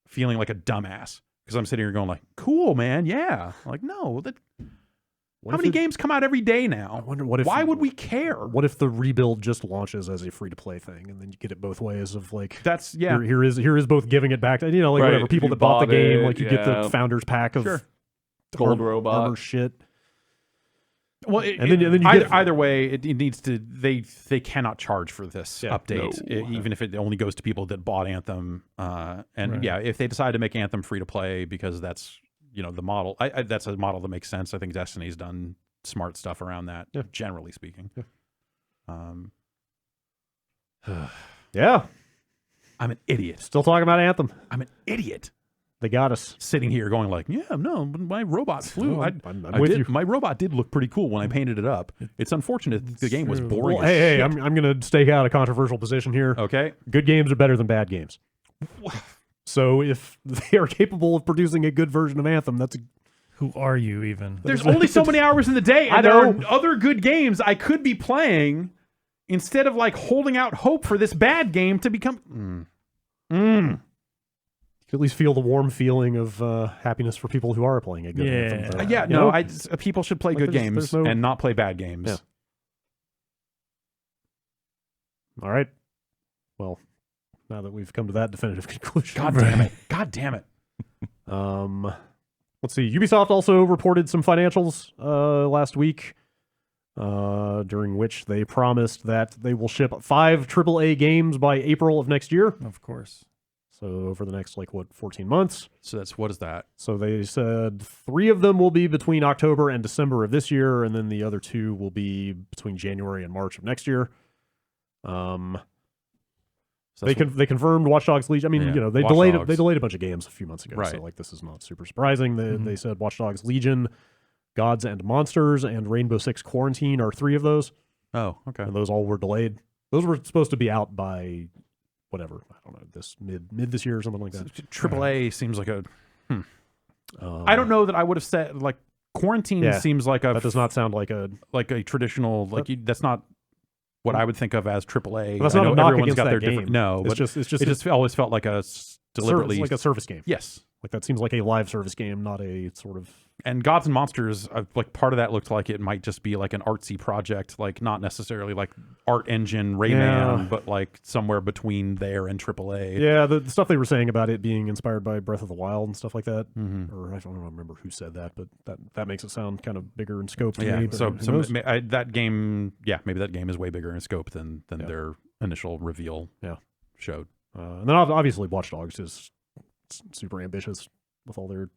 feeling like a dumbass because I'm sitting here going like, cool, man, yeah. Like no, how many games come out every day now? I wonder what if. Why would we care? What if the rebuild just launches as a free to play thing, and then you get it both ways of like That's yeah. here is both giving it back to like Right, whatever people you that bought the bought game, it, like you get yeah. the founders pack of Sure. Gold armor robot. shit. Well, and then you either way, it needs to. They cannot charge for this update, even if it only goes to people that bought Anthem. If they decide to make Anthem free to play because that's the model. That's a model that makes sense. I think Destiny's done smart stuff around that, generally speaking. Yeah, I'm an idiot. Still talking about Anthem. I'm an idiot. They got us sitting here going like, my robot flew. I'm with you. My robot did look pretty cool when I painted it up. It's unfortunate the game was boring. Well, hey, I'm going to stake out a controversial position here. Okay, good games are better than bad games. So if they are capable of producing a good version of Anthem, who are you even? There's only so many hours in the day, and there are other good games I could be playing instead of like holding out hope for this bad game to become. At least feel the warm feeling of happiness for people who are playing a good Anthem. People should play good games and not play bad games. Yeah. All right. Well, now that we've come to that definitive conclusion. God damn it. Let's see. Ubisoft also reported some financials last week, during which they promised that they will ship 5 AAA games by April of next year. Of course. So over the next 14 months. So what is that? So they said 3 of them will be between October and December of this year, and then the other 2 will be between January and March of next year. They confirmed Watch Dogs Legion. I mean, they delayed a bunch of games a few months ago, right. So this is not super surprising. They said Watch Dogs Legion, Gods and Monsters, and Rainbow Six Quarantine are 3 of those. Oh, okay. And those all were delayed. Those were supposed to be out by whatever, I don't know, this mid this year or something like that. AAA seems like a. I don't know that I would have said Quarantine seems like that does not sound like a traditional that's not what I would think of as AAA. That's not a knock against got that their game. Different. No, it just always felt like a deliberately like a service game. Yes, that seems like a live service game, not a sort of. And Gods and Monsters, part of that looked like it might just be like an artsy project, not necessarily like Art Engine Rayman, but somewhere between there and AAA. Yeah, the stuff they were saying about it being inspired by Breath of the Wild and stuff like that. Mm-hmm. Or I don't remember who said that, but that makes it sound kind of bigger in scope to me. Me, so that game, maybe that game is way bigger in scope than their initial reveal showed. And then obviously Watch Dogs is super ambitious with all their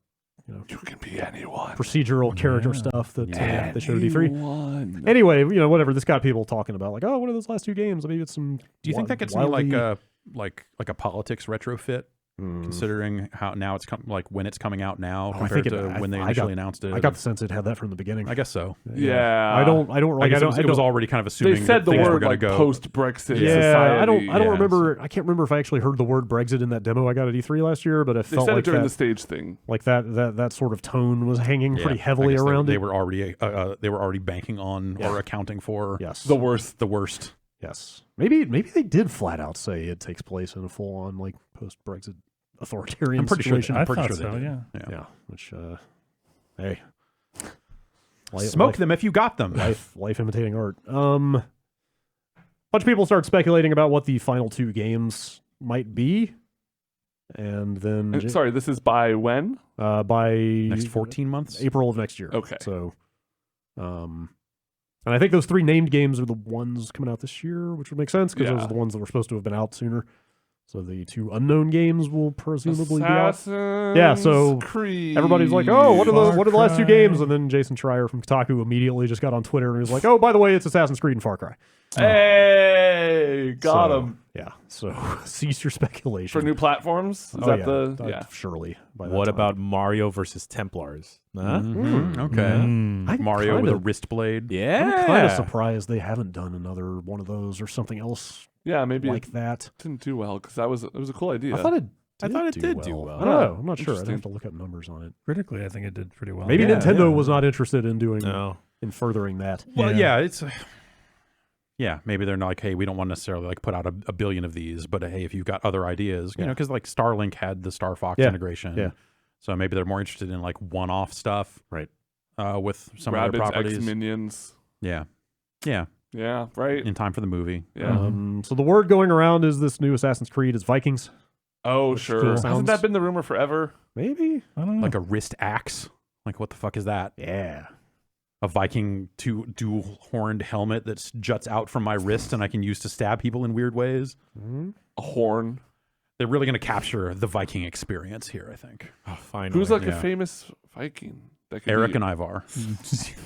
you can be anyone. Procedural character stuff that they showed at E3. Anyway, whatever. This got people talking about what are those last 2 games? Maybe it's some. Do you think that gets me like a politics retrofit? Considering how now it's when it's coming out now compared to when they initially announced it. I got the sense it had that from the beginning. I guess so. Yeah. I don't. It was already kind of assuming they said the word go. post Brexit. Yeah, society. I don't remember. I can't remember if I actually heard the word Brexit in that demo I got at E3 last year, but I felt said like it during the stage thing. Like that sort of tone was hanging pretty heavily around they it. Were already banking on or accounting for the worst. Yes. Maybe they did flat out say it takes place in a full on post Brexit authoritarian situation. I'm pretty sure they did. Yeah. Which hey. Smoke them if you got them. Life imitating art. Bunch of people start speculating about what the final 2 games might be. And then sorry, this is by when? By next 14 months? April of next year. Okay. So and I think those 3 named games are the ones coming out this year, which would make sense because those are the ones that were supposed to have been out sooner. So the 2 unknown games will presumably be out. Yeah, so Creed. Everybody's like, "Oh, what are the last 2 games?" And then Jason Schreier from Kotaku immediately just got on Twitter and was like, "Oh, by the way, it's Assassin's Creed and Far Cry." Hey, got him. Yeah, so cease your speculation. For new platforms? Is surely. What about Mario versus Templars? Huh? Okay. Mario with a wrist blade. Yeah. I'm kind of surprised they haven't done another one of those or something else. Yeah, maybe like that. Didn't do well because it was a cool idea. I thought it did do well. I don't know. I'm not sure. I'd have to look up numbers on it. Critically, I think it did pretty well. Maybe Nintendo was not interested in in furdering that. Well, maybe they're not like, hey, we don't want to necessarily put out a billion of these, but hey, if you've got other ideas, because Starlink had the Star Fox integration. Yeah. So maybe they're more interested in one-off stuff. Right. With some Rabbids, other properties. X-Minions. Yeah. Yeah, right. In time for the movie. Yeah. So the word going around is this new Assassin's Creed is Vikings. Oh, sure. Cool. Hasn't that been the rumor forever? Maybe. I don't know. Like a wrist axe? What the fuck is that? Yeah. a Viking dual-horned helmet that juts out from my wrist and I can use to stab people in weird ways. A horn. They're really going to capture the Viking experience here, I think. Oh, finally. Who's like yeah. a famous Viking? That could Eric be... and Ivar,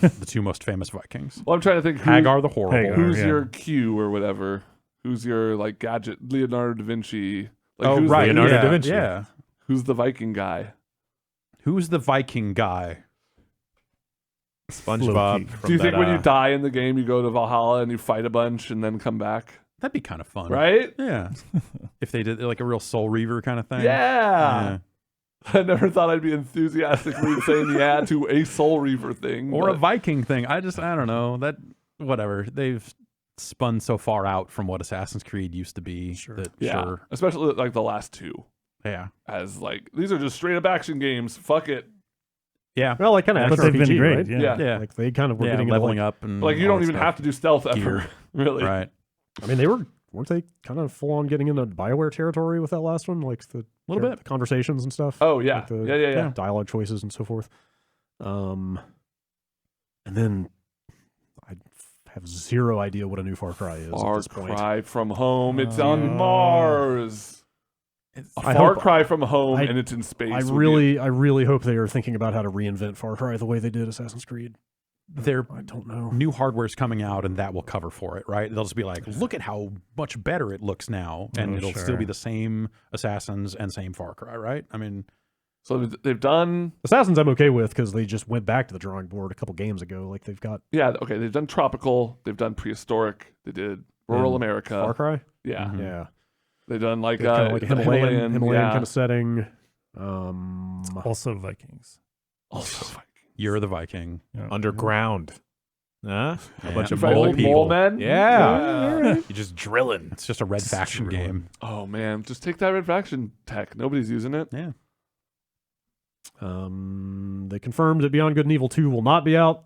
the two most famous Vikings. Well, I'm trying to think. Hagar the Horrible. Hagar. Who's yeah. your Q or whatever? Who's your like gadget? Leonardo da Vinci. Like, Oh, who's right. The, Leonardo da Vinci. Yeah. Who's the Viking guy? Who's the Viking guy? SpongeBob. Do you think when you die? die in the game, you go to Valhalla and you fight a bunch and then come back? That'd be kind of fun. Right? Yeah. If they did like a real Soul Reaver kind of thing. Yeah. I never thought I'd be enthusiastically saying yeah to a Soul Reaver thing. Or a but- Viking thing. I don't know. That, whatever. They've spun so far out from what Assassin's Creed used to be. That, yeah. Sure. Especially like the last two. Yeah. As like, these are just straight up action games. Fuck it. Yeah. Well, like kind of But action they've been RPG, great. right? Yeah. Yeah. Yeah. Like they kind of were Yeah, getting into, leveling like, up and Like, you all don't that even stuff. have to do stealth Gear. effort. Really. Right. I mean, weren't they kind of full on getting into BioWare territory with that last one? Like the Little bit. the conversations and stuff. Oh, yeah. Like the Yeah. dialogue choices and so forth. And then I have zero idea what a new Far Cry is at Far this point. Cry from Home. It's on Mars. I Far hope- Cry from Home, I- and it's in space. I would be- really hope they are thinking about how to reinvent Far Cry the way they did Assassin's Creed. They're I don't know. new hardware's coming out and that will cover for it, right? They'll just be like, look at how much better it looks now, and Oh, it'll sure. still be the same Assassins and same Far Cry, right? I mean, So they've done, Assassins I'm okay with because they just went back to the drawing board a couple games ago. Like they've got yeah, okay, they've done tropical, they've done prehistoric, they did rural And America. Far Cry. Yeah, Mhm. Yeah, they've done like, kind of like a Himalayan yeah. kind of setting. Also Vikings. Also, Viking. you're the Viking. Yeah. Underground. Huh? A Yeah. bunch You of fight mole like people. mole men? Yeah. Yeah. You're just drilling. It's just a red faction game. Oh man, just take that red faction tech. Nobody's using it. Yeah. They confirmed that Beyond Good and Evil 2 will not be out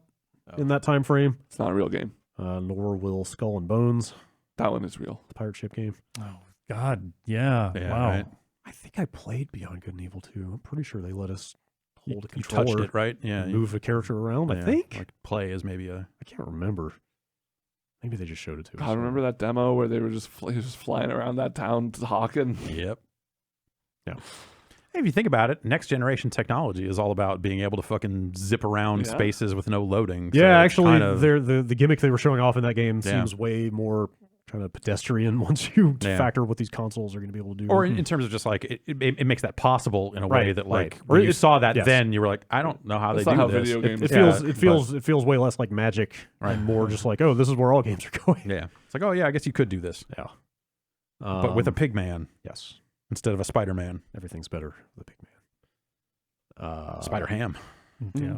in that time frame, It's not a real game. nor will Skull and Bones, That one is real. the pirate ship game. Oh God. Yeah. Yeah, wow. right. I think I played Beyond Good and Evil 2. I'm pretty sure they let us hold a You controller touched it, right? Yeah. and move a character around. I yeah, think. like play is maybe a. I can't remember. Maybe they just showed it to us. God, remember that demo where they were just flying around that town hawking? Yep. Yeah. Hey, if you think about it, next generation technology is all about being able to fucking zip around Yeah. spaces with no loading. So Yeah, it's actually, kind of- the gimmick they were showing off in that game Yeah. seems way more kind of pedestrian once you Yeah. factor what these consoles are going to be able to do. or in terms of just like it makes that possible in a way Right, that like right. when Or you it- saw that yes. then you were like, I don't know how That's they not do how this. video games it Yeah, feels but- it feels way less like Magic Right. and more just like, oh, this is where all games are going. Yeah, it's like, oh yeah, I guess you could do this, Yeah. but with a pig man yes, instead of a Spider Man, everything's better with a big man. Spider Ham. Yeah.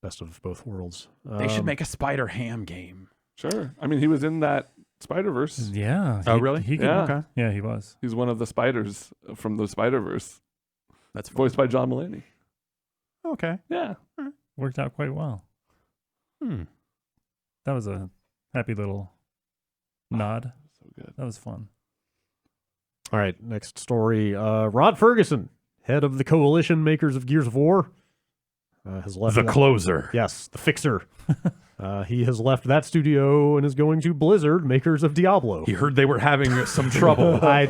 Best of both worlds. They should make a Spider Ham game. Sure. I mean, he was in that Spider-Verse. Yeah. Oh, really? He could, Yeah. Okay, Yeah, he was. He's one of the spiders from the Spider-Verse, that's voiced by John Mulaney. okay. Yeah. Worked out quite well. Hmm. That was a happy little nod. So good. That was fun. All right, next story. Rod Ferguson, head of the coalition makers of Gears of War, has left. closer. Yes, the fixer. He has left that studio and is going to Blizzard, makers of Diablo. He heard they were having some trouble. I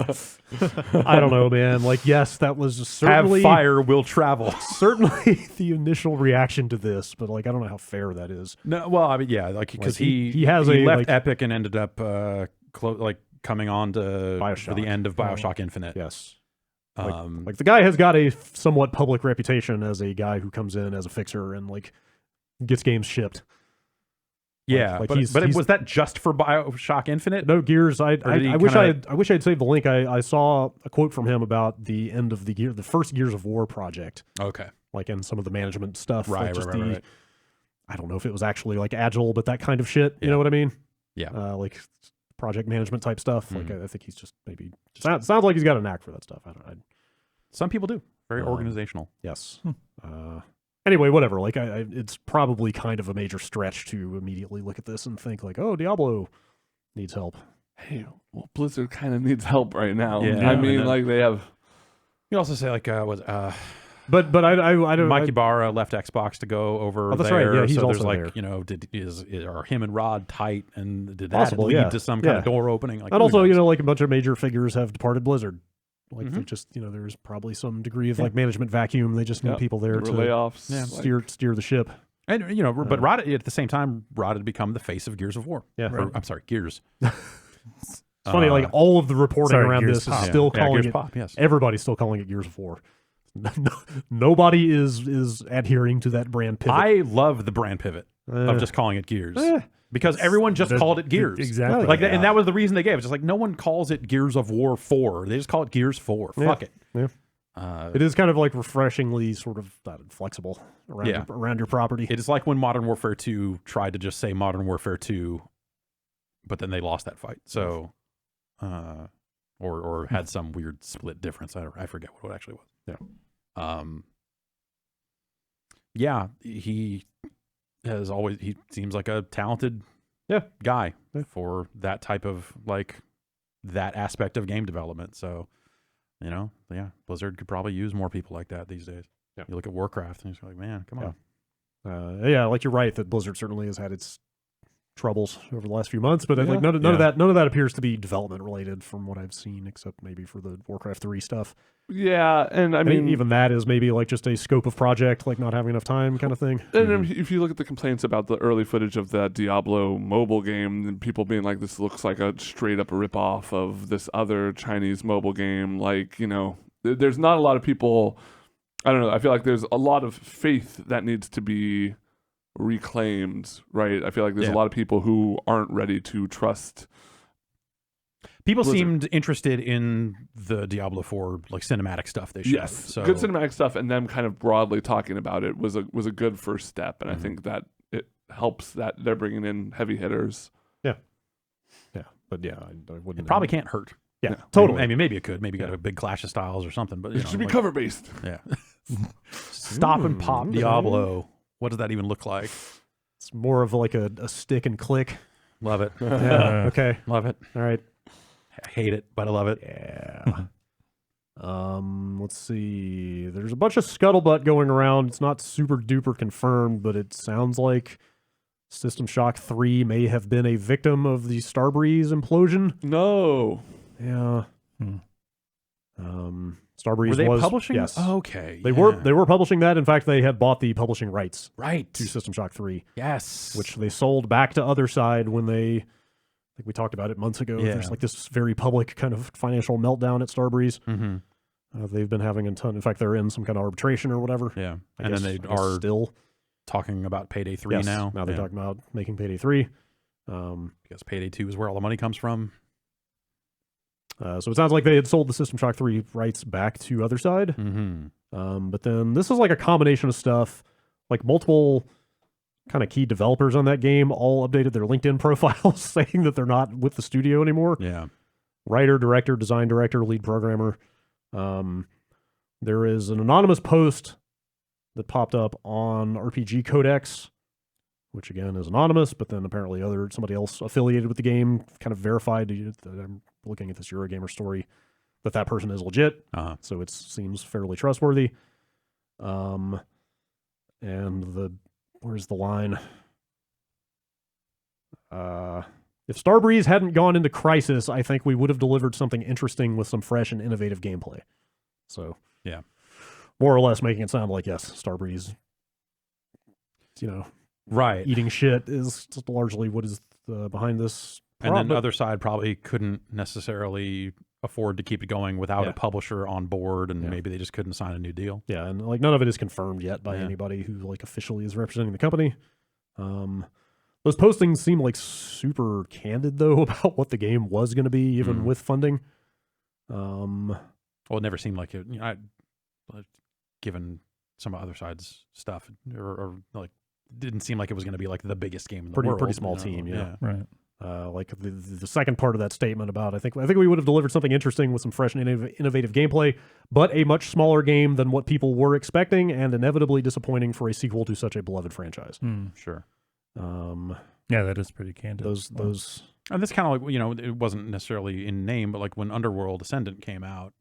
don't know, man. Like, yes, that was certainly Have fire will travel. certainly the initial reaction to this, but like, I don't know how fair that is. No, well, I mean, yeah, like because Like, he he left like- Epic and ended up like coming on to BioShock. for the end of BioShock Infinite. Yes. Um, Like the guy has got a somewhat public reputation as a guy who comes in as a fixer and like gets games shipped. yeah, like but he's- was that just for BioShock Infinite? No, Gears. I did he wish kinda- I wish I'd saved the link. I saw a quote from him about the end of the first Gears of War project, Okay, like and some of the management stuff. right, like right, just right, right. I don't know if it was actually like agile, but that kind of shit. You Yeah. know what I mean? Yeah. Like project management type stuff. Mhm. Like I think he's just maybe sounds like he's got a knack for that stuff. I don't. Some people do. Very Um, organizational. Yes. Anyway, whatever. Like, it's probably kind of a major stretch to immediately look at this and think like, oh, Diablo needs help. Hey, well, Blizzard kind of needs help right now. Yeah, I I mean, know. like they have. You also say like But I don't. Mike Ibarra left Xbox to go over that's there. right. Yeah, he's so there's also like, there. you know, are him and Rod tight, and did that Possible, lead yeah. to some kind of door opening? Like, And who also, knows? like a bunch of major figures have departed Blizzard. Like they just, there's probably some degree of like management vacuum. They just need people there to layoffs. steer the ship. And but Rod at the same time, Rod had become the face of Gears of War. Yeah, Or, I'm sorry, Gears. It's funny, like all of the reporting around Gears this is Pop. still Yeah, calling Gears it. Pop, yes. Everybody's still calling it Gears of War. Nobody is adhering to that brand pivot. I love the brand pivot of just calling it Gears. Because everyone just called it Gears. Exactly. Like that, and that was the reason they gave. It's just like no one calls it Gears of War 4. They just call it Gears 4. Fuck it. Yeah. It is kind of like refreshingly sort of flexible around your property. It is like when Modern Warfare 2 tried to just say Modern Warfare 2, but then they lost that fight. So, or had some weird split difference. I forget what it actually was. Yeah. He has always. He seems like a talented guy for that type of that aspect of game development. So, Blizzard could probably use more people like that these days. Yeah. You look at Warcraft and you're like, man, come on. Like you're right that Blizzard certainly has had its troubles over the last few months, but like none of that appears to be development related from what I've seen, except maybe for the Warcraft 3 stuff. Yeah, and I mean even that is maybe like just a scope of project, like not having enough time kind of thing. And if you look at the complaints about the early footage of that Diablo mobile game, and people being like, this looks like a straight up ripoff of this other Chinese mobile game, there's not a lot of people. I don't know. I feel like there's a lot of faith that needs to be reclaimed, right? I feel like there's a lot of people who aren't ready to trust. People Blizzard. seemed interested in the Diablo 4 cinematic stuff they showed. Yes, So good cinematic stuff, and them kind of broadly talking about it was a good first step, and I think that it helps that they're bringing in heavy hitters. But I wouldn't. It probably can't hurt. Yeah, totally. I mean, maybe it could. Maybe got a big clash of styles or something. But It should be cover based. Yeah. Stop and pop Diablo. What does that even look like? It's more of like a stick and click. Love it. Yeah. Okay. Love it. All right. I hate it, but I love it. Yeah. Let's see. There's a bunch of scuttlebutt going around. It's not super duper confirmed, but it sounds like System Shock 3 may have been a victim of the Starbreeze implosion. No. Yeah. Starbreeze Were they was publishing? Yes. Okay. They were publishing that. In fact, they had bought the publishing rights right to System Shock 3. Yes. Which they sold back to Other Side when they, I think we talked about it months ago. Yeah. There's like this very public kind of financial meltdown at Starbreeze. Mm-hmm. They've been having a ton. In fact, they're in some kind of arbitration or whatever. Yeah. I And guess, then they I guess are still talking about Payday 3 yes, now. Now they're talking about making Payday 3. Because Payday 2 is where all the money comes from. So it sounds like they had sold the System Shock 3 rights back to Other Side. Mm-hmm. But then this is like a combination of stuff, like multiple kind of key developers on that game all updated their LinkedIn profiles saying that they're not with the studio anymore. Yeah. Writer, director, design director, lead programmer. There is an anonymous post that popped up on RPG Codex, which again is anonymous, but then apparently somebody else affiliated with the game kind of verified that I'm looking at this Eurogamer story that person is legit. So it seems fairly trustworthy. And where's the line? If Starbreeze hadn't gone into crisis, I think we would have delivered something interesting with some fresh and innovative gameplay. So yeah, more or less making it sound like, yes, Starbreeze, right, eating shit is largely what is behind this. And then the Other Side probably couldn't necessarily afford to keep it going without a publisher on board, and maybe they just couldn't sign a new deal. Yeah, and none of it is confirmed yet by anybody who officially is representing the company. Those postings seem like super candid though about what the game was going to be, even with funding. Well, it never seemed like it. Given some Other Side's stuff, or didn't seem like it was going to be like the biggest game in the world. Pretty small team, yeah. Right. Like the second part of that statement about I think we would have delivered something interesting with some fresh and innovative gameplay, but a much smaller game than what people were expecting, and inevitably disappointing for a sequel to such a beloved franchise. Sure. Yeah, that is pretty candid. Those and that's kind of like it wasn't necessarily in name, but like when Underworld Ascendant came out,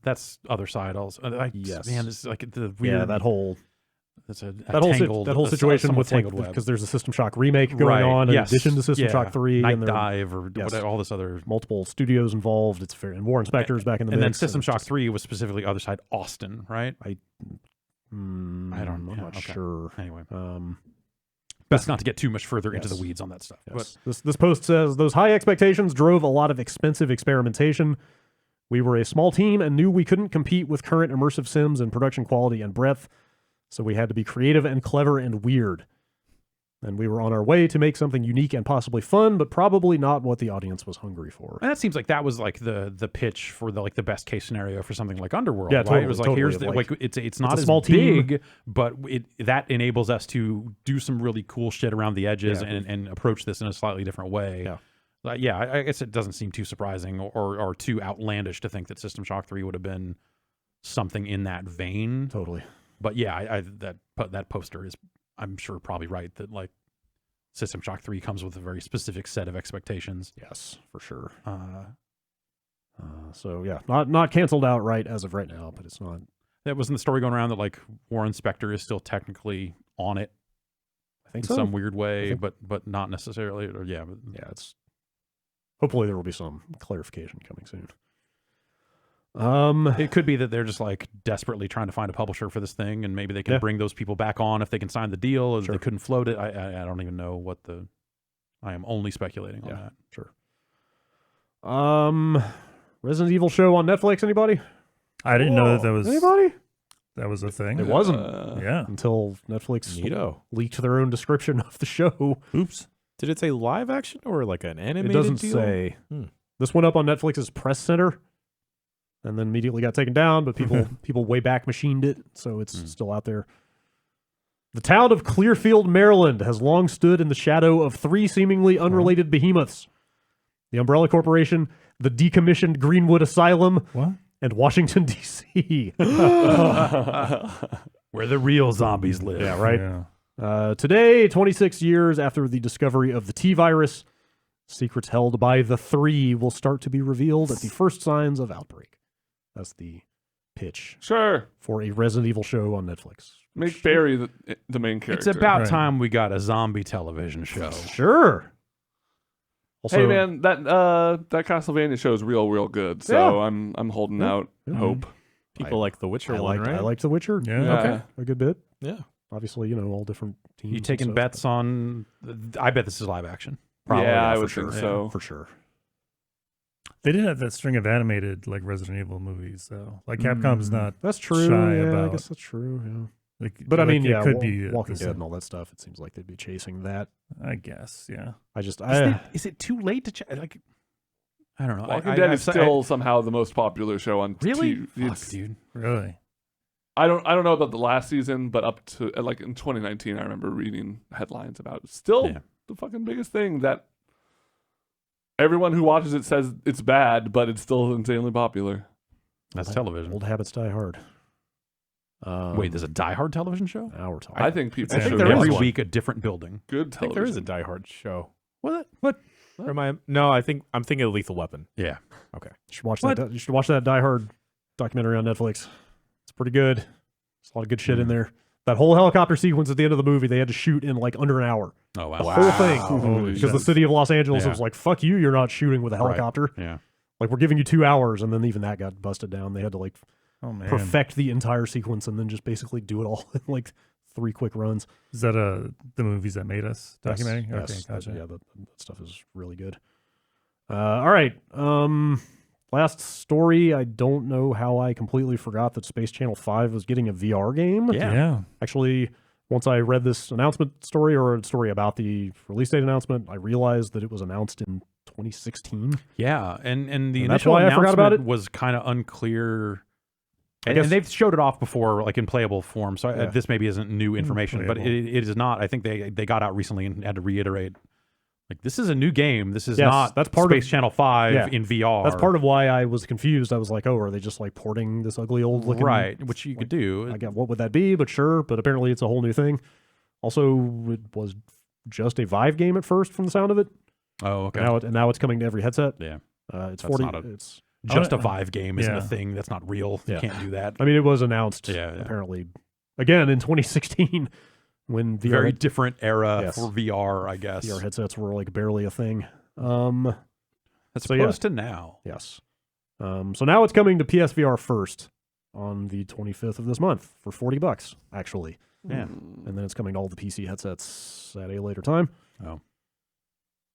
That's other side also. Yes. Man, this is like the weird. Yeah, that whole That's a that whole situation with like web. because there's a System Shock remake going on in addition to System Shock 3 Night and there are Dive or all this other multiple studios involved. It's fair, and Warren Spector's back in the and then mix. System Shock 3 was specifically other side Austin, right? I'm not sure. Anyway, best not to get too much further into the weeds on that stuff. Yes. But this post says those high expectations drove a lot of expensive experimentation. We were a small team and knew we couldn't compete with current immersive sims in production quality and breadth, so we had to be creative and clever and weird. And we were on our way to make something unique and possibly fun, but probably not what the audience was hungry for. And that seems like that was like the pitch for the best case scenario for something like Underworld. Yeah, right? totally, It was like totally. here's it's not a as small team. big, but that enables us to do some really cool shit around the edges and approach this in a slightly different way. Yeah. I guess it doesn't seem too surprising or too outlandish to think that System Shock 3 would have been something in that vein. Totally. But yeah, that poster is, I'm sure, probably right that like System Shock 3 comes with a very specific set of expectations. Yes, for sure. So yeah, not canceled outright as of right now, but it's not. That wasn't the story going around that like Warren Spector is still technically on it. I think in so. some weird way, but not necessarily. Or it's. Hopefully there will be some clarification coming soon. It could be that they're just like desperately trying to find a publisher for this thing, and maybe they can bring those people back on if they can sign the deal, or they couldn't float it. I don't even know what the. I am only speculating on that. Sure. Resident Evil show on Netflix. Anybody? I didn't know that was anybody. That was a thing. It wasn't. Yeah. Until Netflix Neato. leaked their own description of the show. Oops. Did it say live action or like an animated It doesn't deal? say. This went up on Netflix's press center, and then immediately got taken down. But people way back machined it, so it's still out there. The town of Clearfield, Maryland, has long stood in the shadow of three seemingly unrelated behemoths: the Umbrella Corporation, the decommissioned Greenwood Asylum, and Washington D.C. Where the real zombies live. Yeah, right. Yeah. Today, 26 years after the discovery of the T-virus, secrets held by the Three will start to be revealed at the first signs of outbreak. That's the pitch Sure. for a Resident Evil show on Netflix. Make Barry the main character. It's about Right. time we got a zombie television show. Sure. Also, Hey man, that Castlevania show is real good. So I'm holding out hope. People like The Witcher one, right? I liked The Witcher. Yeah. Okay. A good bit. Yeah. Obviously, all different teams. You and taking stuff, bets on? I bet this is live action. Yeah, I for would sure. think so. For sure. They did have that string of animated like Resident Evil movies, though. Like Capcom's not. That's true. Shy Yeah, I about- guess that's true. Yeah. Like, But I like, mean, it could Wa- be Walking the Dead same. and all that stuff. It seems like they'd be chasing that. I guess, yeah. I just, Is it too late to like? I don't know. Walking Dead is still somehow the most popular show on really. TV. Fuck, It's- dude. Really. I don't know about the last season, but up to like in 2019, I remember reading headlines about it. Still the fucking biggest thing that everyone who watches it says it's bad, but it's still insanely popular. That's television. Old habits die hard. Wait, there's a Die Hard television show? Now we're talking. I think people I think should there watch is Every one. week, a different building. good I think television. there is a Die Hard show. What? Or am I? No, I'm thinking of Lethal Weapon. Yeah. Okay. You should watch that. You should watch that Die Hard documentary on Netflix. It's pretty good. There's a lot of good shit in there. That whole helicopter sequence at the end of the movie, they had to shoot in like under an hour. Oh wow. The whole thing. Holy Because the shit. city of Los Angeles Yeah. was like, fuck you, you're not shooting with a helicopter. Yeah. Like, we're giving you 2 hours, and then even that got busted down. They had to like Oh man. perfect the entire sequence and then just basically do it all in like 3 quick runs. Is that the movies that made us documentary? Yes, Okay, gotcha. that stuff is really good. All right. Last story. I don't know how I completely forgot that Space Channel 5 was getting a VR game. Yeah. Actually, once I read this announcement story or a story about the release date announcement, I realized that it was announced in 2016. Yeah, and the And that's initial why I forgot about announcement it. was kind of unclear. I And guess- they've showed it off before, like in playable form. So Yeah. this maybe isn't new information, but playable. it is not. I think they got out recently and had to reiterate, like this is a new game. This is Yes, not that's part Space of- Channel 5 Yeah. in VR. That's part of why I was confused. I was like, oh, are they just like porting this ugly old looking? right, which you could do. I got what would that be? But sure. But apparently it's a whole new thing. Also, it was just a Vive game at first from the sound of it. Oh, okay. And now it's coming to every headset. Yeah. It's That's 40. not a- It's just a Vive game isn't a yeah. thing. That's not real. Yeah. You can't do that. I mean, it was announced Yeah. apparently again in 2016 when VR, Very different era Yes. for VR, I guess. VR headsets were like barely a thing. As so, yeah. opposed to now. Yes. So now it's coming to PSVR first on the 25th of this month for $40 actually. Yeah. And then it's coming to all the PC headsets at a later time. Oh.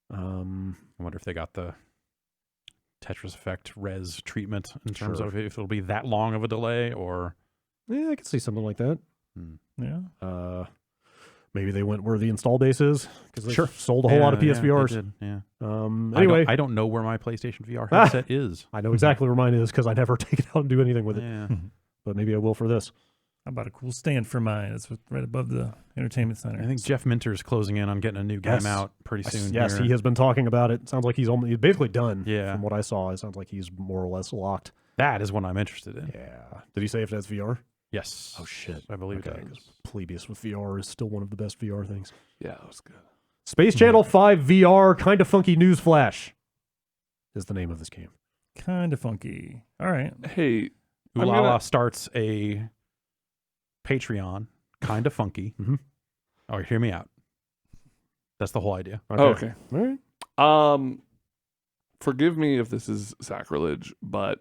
Um, I wonder if they got the Tetris Effect res treatment in terms Sure. of if it'll be that long of a delay or. yeah, I could see something like that. Yeah. Maybe they went where the install base is because they Sure. sold a whole lot of Yeah, PSVRs. they did, yeah. Anyway, I don't know where my PlayStation VR headset is. I know exactly where mine is because I never take it out and do anything with it. Yeah. But maybe I will for this. How about a cool stand for mine? It's right above the entertainment center. I think Jeff Minter's closing in on getting a new game Yes. out pretty soon. Yes, here. he has been talking about it. Sounds like he's basically done. Yeah. From what I saw, it sounds like he's more or less locked. That is one I'm interested in. Yeah. Did he say if that's VR? Yes. Oh shit. I believe Okay, it 'cause is. Plebius with VR is still one of the best VR things. Yeah, that was good. Space Channel 5 VR Kinda Funky Newsflash is the name of this game. Kind of funky. All right. Hey, I'm Ulala gonna- starts a Patreon, kind of funky. Mhm. Oh, hear me out. That's the whole idea. Okay. All right. Forgive me if this is sacrilege, but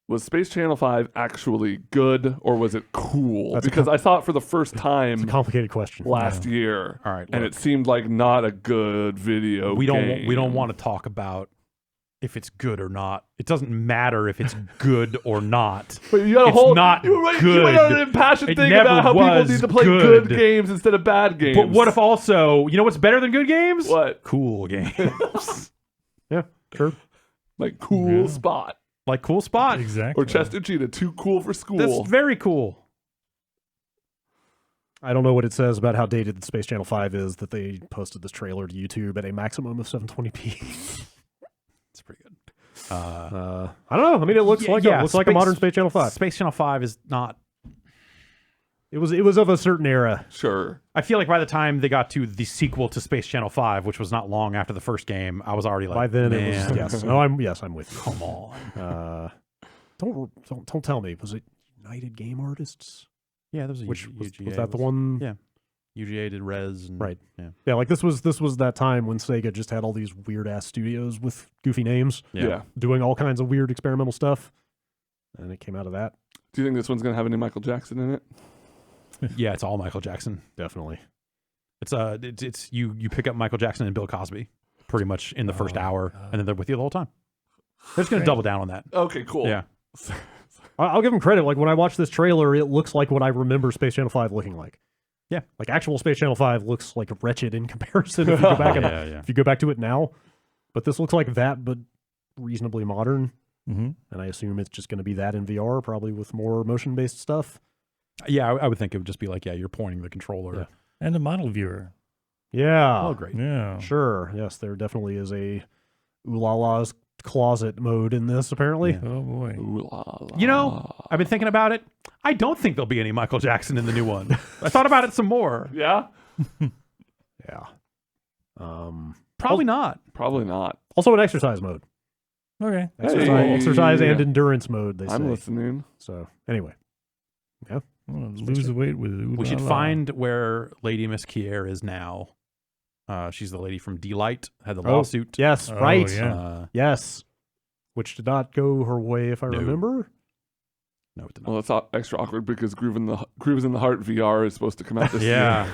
was Space Channel 5 actually good or was it cool? That's a Because I saw it for the first It's a time complicated question. last year, All right. and look, it seemed like not a good video. we don't game. want to talk about if it's good or not. It doesn't matter if it's good or not. But you got a It's whole not you went good. on an impassioned It thing never about how people was need to play good. good games instead of bad games. But what if also, you know what's better than good games? what Cool games. Yeah, sure. like cool Yeah. spot Like Cool Spot. Exactly. or Chest and Cheetah too cool for school? That's very cool. I don't know what it says about how dated the Space Channel 5 is that they posted this trailer to YouTube at a maximum of 720p. It's pretty good. I don't know. I mean, it looks like yeah, it looks like a modern Space Channel 5. Space Channel 5 is not. It was of a certain era. Sure. I feel like by the time they got to the sequel to Space Channel 5, which was not long after the first game, I was already like, By then, man, it was yes. No, I'm with you. come on. Don't tell me. Was it United Game Artists? Yeah, there was a Which UGA. was that the one? Yeah. UGA did Res. And, Right. Yeah. Yeah, like this was that time when Sega just had all these weird ass studios with goofy names Yeah. doing all kinds of weird experimental stuff, and it came out of that. Do you think this one's gonna have any Michael Jackson in it? Yeah, it's all Michael Jackson. Definitely. It's you pick up Michael Jackson and Bill Cosby pretty much in the first hour, and then they're with you the whole time. They're just going to double down on that. Okay, cool. Yeah. I'll give them credit. Like when I watch this trailer, it looks like what I remember Space Channel 5 looking like. Yeah. Like actual Space Channel 5 looks like wretched in comparison if you go back Yeah. if you go back to it now. But this looks like that, but reasonably modern. Mm-hmm. And I assume it's just going to be that in VR, probably with more motion-based stuff. Yeah, I would think it would just be like, yeah, you're pointing the controller. Yeah. And a model viewer. Yeah. Oh, great. Yeah. Sure. Yes, there definitely is a Ulala's closet mode in this, apparently. Yeah. Oh boy. Ooh, la, la. You know, I've been thinking about it. I don't think there'll be any Michael Jackson in the new one. I thought about it some more. Yeah? Yeah. Probably not. Probably not. Also an exercise mode. Okay. Exercise and Yeah. endurance mode, they I'm say. listening. So, anyway. I'm gonna lose the weight with We should Ooh La La. find where Lady Miss Kier is now. She's the lady from D-Light, had the Oh, lawsuit. Yes, Oh, right. yeah. Yes. Which did not go her way, if I No. remember. No, it did Well, not. that's extra awkward because Grooves in the Heart VR is supposed to come out this Yeah.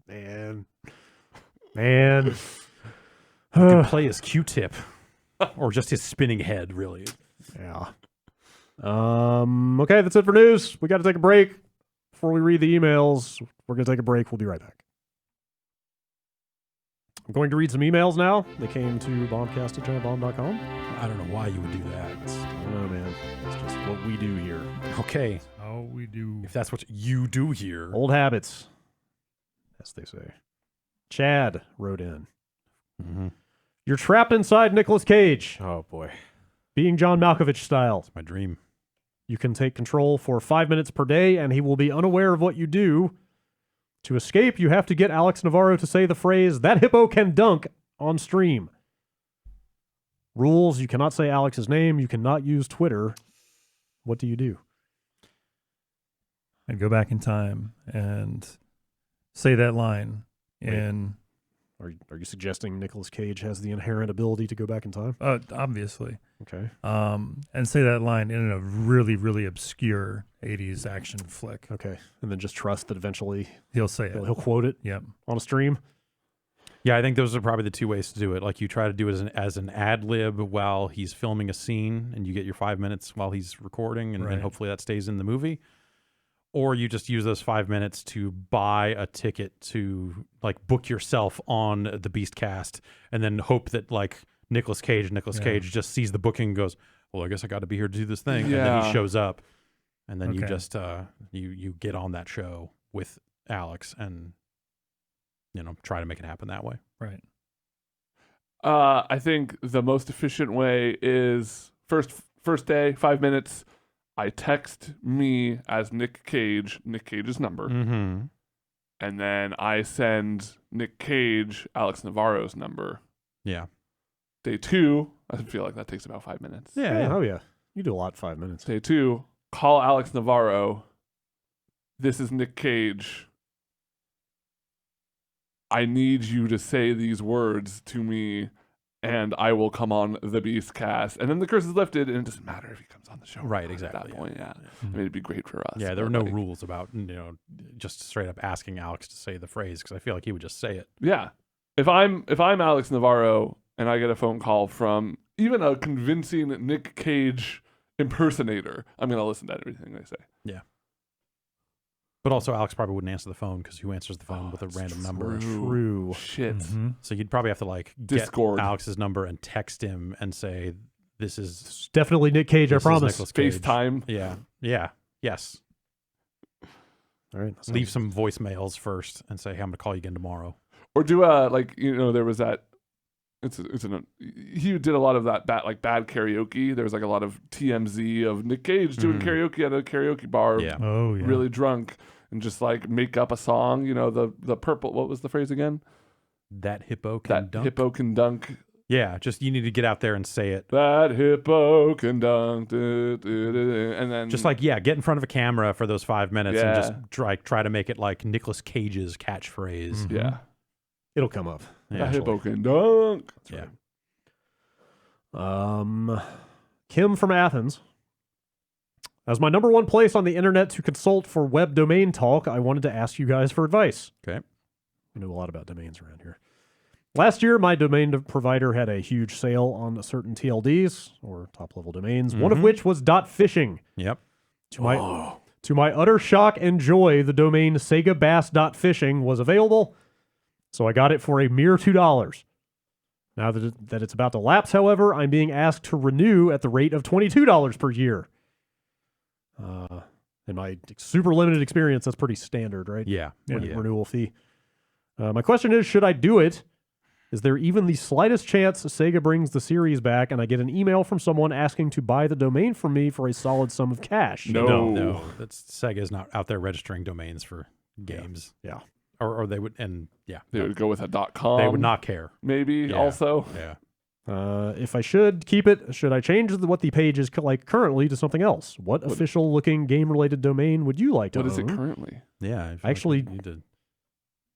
year. Man. You could play as Q-Tip. Or just his spinning head, really. Yeah. Okay, that's it for news. We got to take a break. Before we read the emails, we're going to take a break. We'll be right back. I'm going to read some emails now. They came to bombcast@giantbomb.com. I don't know why you would do that. I don't know, man. It's just what we do here. Okay, How we do. if that's what you do here. Old habits, as they say. Chad wrote in. Mm-hmm. You're trapped inside Nicolas Cage, Oh boy. being John Malkovich style. My dream. You can take control for 5 minutes per day, and he will be unaware of what you do. To escape, you have to get Alex Navarro to say the phrase, "That hippo can dunk," on stream. Rules: you cannot say Alex's name. You cannot use Twitter. What do you do? I'd go back in time and say that line in. Are you suggesting Nicolas Cage has the inherent ability to go back in time? Obviously. Okay. And say that line in a really, really obscure 80s action flick. Okay. And then just trust that eventually He'll say it. he'll quote it Yep. on a stream. Yeah, I think those are probably the two ways to do it. Like you try to do it as an ad lib while he's filming a scene, and you get your 5 minutes while he's recording, and hopefully that stays in the movie. Or you just use those 5 minutes to buy a ticket to like book yourself on the Beastcast, and then hope that like Nicolas Cage just sees the booking and goes, well, I guess I got to be here to do this thing. And then he shows up, and then you just you get on that show with Alex and try to make it happen that way. Right. I think the most efficient way is first day, 5 minutes. I text me as Nick Cage's number, Mm-hmm. and then I send Nick Cage Alex Navarro's number. Yeah. Day 2, I feel like that takes about 5 minutes. Yeah. Oh, yeah. You do a lot in 5 minutes. Day 2, call Alex Navarro. This is Nick Cage. I need you to say these words to me, and I will come on the Beastcast. And then the curse is lifted, and it doesn't matter if he comes on the show. Right, At exactly. that point, I mean, it'd be great for us. Yeah, there were but, no like, rules about just straight up asking Alex to say the phrase, because I feel like he would just say it. Yeah, if I'm Alex Navarro and I get a phone call from even a convincing Nick Cage impersonator, I'm gonna listen to everything they say. Yeah. But also, Alex probably wouldn't answer the phone because who answers the phone with a random number? True. Shit. Mm-hmm. So you'd probably have to like Discord. get Alex's number and text him and say, "This is It's definitely Nick Cage, I this is promise. Nicolas Cage." FaceTime. Yeah. Yeah. Yes. All right. that Leave sounds- some voicemails first and say, "Hey, I'm gonna call you again tomorrow." Or do there was that. He did a lot of that bad karaoke. There was like a lot of TMZ of Nick Cage doing karaoke at a karaoke bar. Yeah. Oh, yeah. Really drunk and just like make up a song. The purple. What was the phrase again? That hippo can That dunk. hippo can dunk. Yeah. Just you need to get out there and say it. That hippo can dunk. And then Just like get in front of a camera for those 5 minutes and just Yeah. try to make it like Nicolas Cage's catchphrase. yeah. It'll come up. Yeah. That hippo can dunk. Yeah. Kim from Athens. As my number one place on the internet to consult for web domain talk, I wanted to ask you guys for advice. Okay. We know a lot about domains around here. Last year, my domain provider had a huge sale on certain TLDs, or top-level domains, one of which was .fishing. Yep. To my utter shock and joy, the domain segabass.fishing was available, so I got it for a mere $2. Now that it's about to lapse, however, I'm being asked to renew at the rate of $22 per year. In my super limited experience, that's pretty standard, right? Yeah. Renewal fee. My question is, should I do it? Is there even the slightest chance Sega brings the series back and I get an email from someone asking to buy the domain from me for a solid sum of cash? No. That's Sega's not out there registering domains for games. Yeah. Or they would, and They would go with a .com. they would not care. Maybe Yeah. also. Yeah. If I should keep it, should I change what the page is like currently to something else? What official-looking game-related domain would you like to What is it own? currently? Yeah. I feel like Actually- we need to-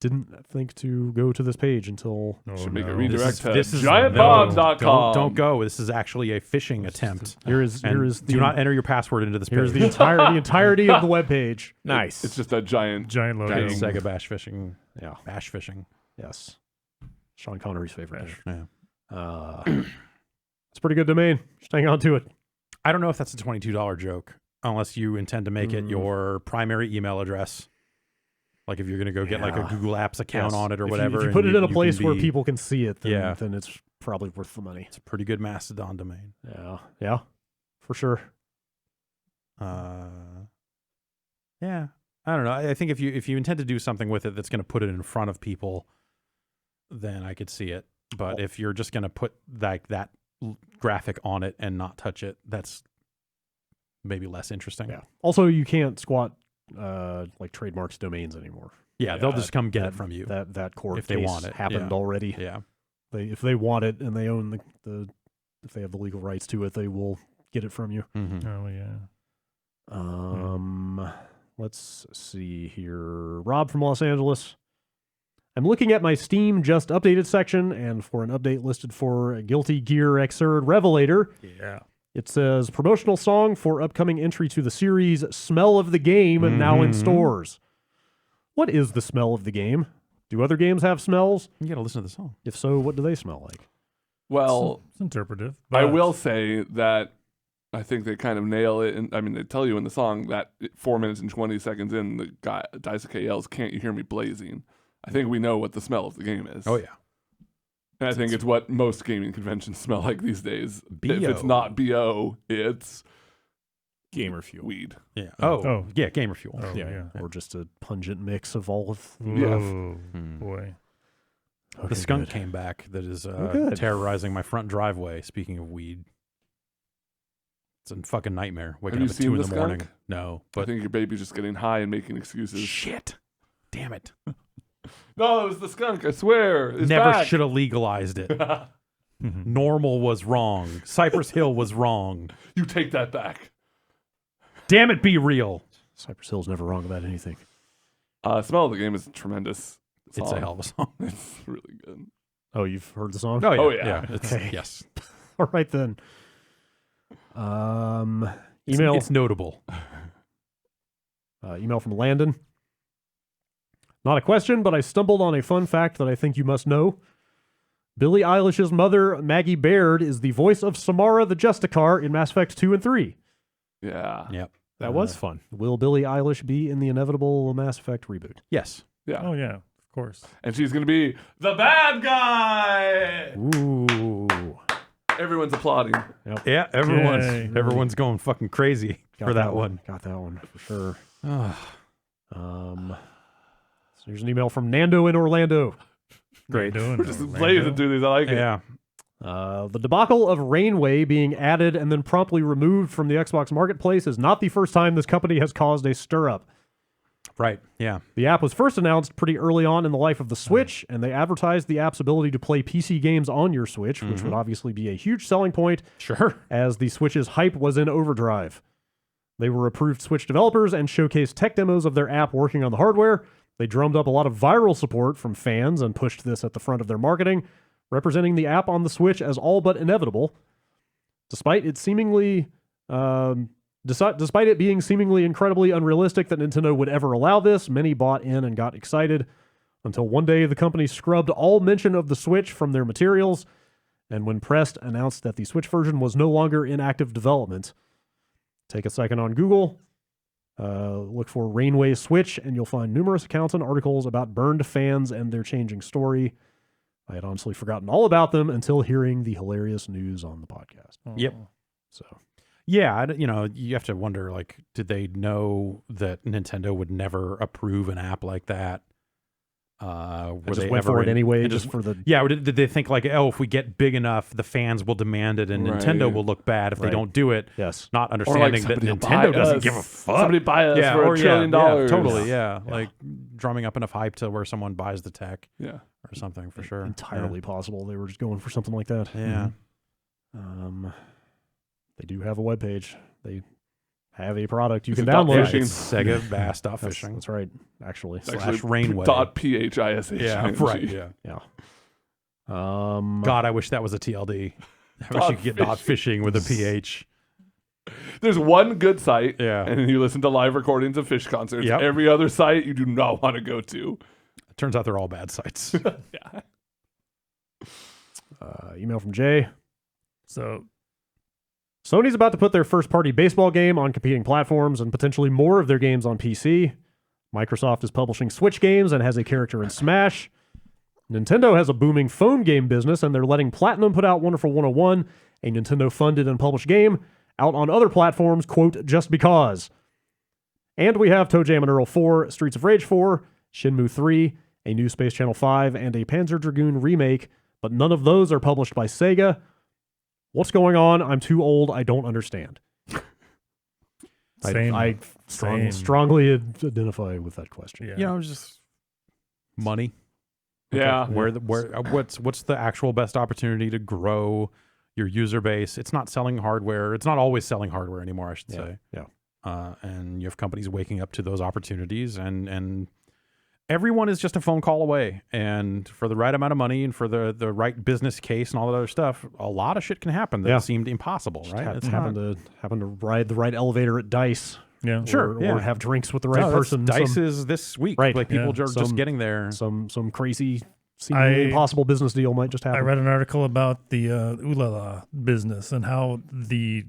Didn't think to go to this page until... Oh, Should make no. a redirect to this is giantbomb.com. Don't go. This is actually a phishing attempt. Here is And do not enter your password into this page. Here's the entirety of the web page. Nice. It's just a giant. Giant logo. Giant Sega bash phishing. Yeah. Bash phishing. Yes. Sean Connery's favorite. Bash. Yeah. It's a pretty good domain. Just hang on to it. I don't know if that's a $22 joke, unless you intend to make it your primary email address. Like if you're going to go get like a Google Apps account Yes. on it or If whatever. You, if you and put it in a you place can where be- people can see it, then, Yeah. then it's probably worth the money. It's a pretty good Mastodon domain. Yeah, for sure. Yeah. I don't know. I think if you intend to do something with it that's going to put it in front of people, then I could see it. But if you're just going to put that graphic on it and not touch it, that's maybe less interesting. Yeah. Also, you can't squat like trademarks domains anymore. Yeah, they'll just come get it from you. That court if they case want it. happened Yeah. already. Yeah. If they want it and they own the if they have the legal rights to it, they will get it from you. Mhm. Oh yeah. Let's see here. Rob from Los Angeles. I'm looking at my Steam Just Updated section, and for an update listed for Guilty Gear Xrd Revelator, Yeah. it says promotional song for upcoming entry to the series Smell of the Game now in stores. What is the smell of the game? Do other games have smells? You got to listen to the song. If so, what do they smell like? Well, It's interpretive. I but- will say that I think they kind of nail it. And I mean, they tell you in the song that 4 minutes and 20 seconds in, the guy Daisuke yells, "Can't you hear me blazing?" I think we know what the smell of the game is. Oh yeah. And I think it's what most gaming conventions smell like these days. If it's BO. not BO, it's Gamer fuel. weed. Yeah. Oh. Yeah. Gamer fuel. Oh, Yeah. yeah. Or just a pungent mix of all of Yeah. Oh, boy. Okay, The skunk good. came back that is good. terrorizing my front driveway. Speaking of weed, it's a fucking nightmare. Waking Have up you at 2 seen in the the morning. skunk? No, I but think your baby's just getting high and making excuses. shit. Damn it. No, it was the skunk. I swear. It's Never back. should have legalized it. Normal was wrong. Cypress Hill was wrong. You take that back. Damn it, be real. Cypress Hill's never wrong about anything. Smell of the Game is a tremendous It's a song. hell of a song. It's really good. Oh, you've heard the song? Oh yeah. Oh, yeah. It's, Okay. Yes. All right then. Email It's notable. email from Landon. Not a question, but I stumbled on a fun fact that I think you must know. Billie Eilish's mother, Maggie Baird, is the voice of Samara the Justicar in Mass Effect 2 and 3. Yeah. Yep. That was fun. Will Billie Eilish be in the inevitable Mass Effect reboot? Yes. Yeah. Oh yeah, of course. And she's going to be the bad guy. Ooh. Everyone's applauding. Yeah. Yay. Everyone's going fucking crazy for that one. Got that one for sure. Ah, So here's an email from Nando in Orlando. great. Doing We're just blazing through these. I like it. Yeah. The debacle of Rainway being added and then promptly removed from the Xbox Marketplace is not the first time this company has caused a stir-up. Right. Yeah. The app was first announced pretty early on in the life of the Switch, and they advertised the app's ability to play PC games on your Switch, which would obviously be a huge selling point, Sure. as the Switch's hype was in overdrive. They were approved Switch developers and showcased tech demos of their app working on the hardware. They drummed up a lot of viral support from fans and pushed this at the front of their marketing, representing the app on the Switch as all but inevitable. Despite it being seemingly incredibly unrealistic that Nintendo would ever allow this, many bought in and got excited, until one day the company scrubbed all mention of the Switch from their materials, and when pressed, announced that the Switch version was no longer in active development. Take a second on Google, look for Rainway Switch, and you'll find numerous accounts and articles about burned fans and their changing story. I had honestly forgotten all about them until hearing the hilarious news on the podcast. Yep. So, Yeah. You have to wonder, like, did they know that Nintendo would never approve an app like that? Were I just they went ever for it in- anyway, and just for the... Yeah, or did they think like, oh, if we get big enough, the fans will demand it, and Right. Nintendo will look bad if Right. they don't do it? Yes. Not Or like understanding that somebody will buy Nintendo doesn't us. give a fuck. Somebody buy us for or $1 trillion. totally, yeah. Like drumming up enough hype to where someone buys the tech Yeah. or something for sure. Entirely possible. They were just going for something like that. Yeah. They do have a webpage. They have a product you Is can it dot download. fishing? It's Sega Bass Dot That's, Fishing. that's right, actually. It's Slash actually Rainway. .phish. Yeah, right. Yeah. Yeah. God, I wish that was a TLD. I wish you could get dot fishing with a PH. There's one good site, Yeah. and you listen to live recordings of fish concerts. Yep. Every other site you do not want to go to. Turns out they're all bad sites. Yeah. Email from Jay. So Sony's about to put their first-party baseball game on competing platforms and potentially more of their games on PC. Microsoft is publishing Switch games and has a character in Smash. Nintendo has a booming phone game business, and they're letting Platinum put out Wonderful 101, a Nintendo-funded and published game, out on other platforms, quote, just because. And we have Toe Jam and Earl 4, Streets of Rage 4, Shenmue 3, a new Space Channel 5, and a Panzer Dragoon remake, but none of those are published by Sega. What's going on? I'm too old. I don't understand. Same. I Same. strongly identify with that question. yeah. Just money. Yeah. What's the actual best opportunity to grow your user base. It's not selling hardware. It's not always selling hardware anymore, I should say. Yeah. And you have companies waking up to those opportunities, and everyone is just a phone call away. And for the right amount of money and for the right business case and all that other stuff, a lot of shit can happen that seemed impossible, right? It's happen to ride the right elevator at Dice. Yeah, or have drinks with the right person. Dice is this week. Right. Like people are just getting there. Some crazy, seemingly impossible business deal might just happen. I read an article about the Ulala business and how the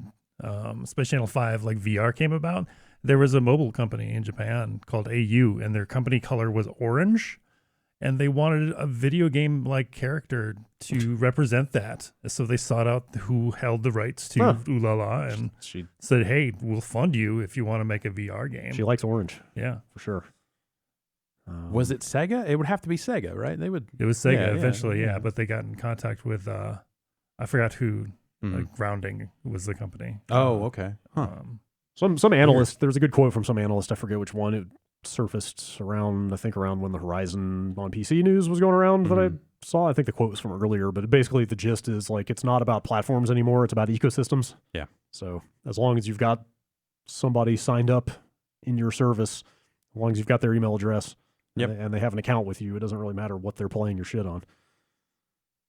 Space Channel 5 like VR came about. There was a mobile company in Japan called AU, and their company color was orange, and they wanted a video game like character to represent that. So they sought out who held the rights to Ulala and she said, "Hey, we'll fund you if you want to make a VR game." She likes orange. Yeah, for sure. Was it Sega? It would have to be Sega, right? They would. It was Sega eventually, but they got in contact with I forgot who. Like Grounding was the company. Oh, okay. Huh. Some analyst. There's a good quote from some analyst. I forget which one. It surfaced around when the Horizon on PC news was going around that I saw. I think the quote was from earlier, but basically the gist is like it's not about platforms anymore. It's about ecosystems. Yeah. So as long as you've got somebody signed up in your service, as long as you've got their email address, and they have an account with you, it doesn't really matter what they're playing your shit on.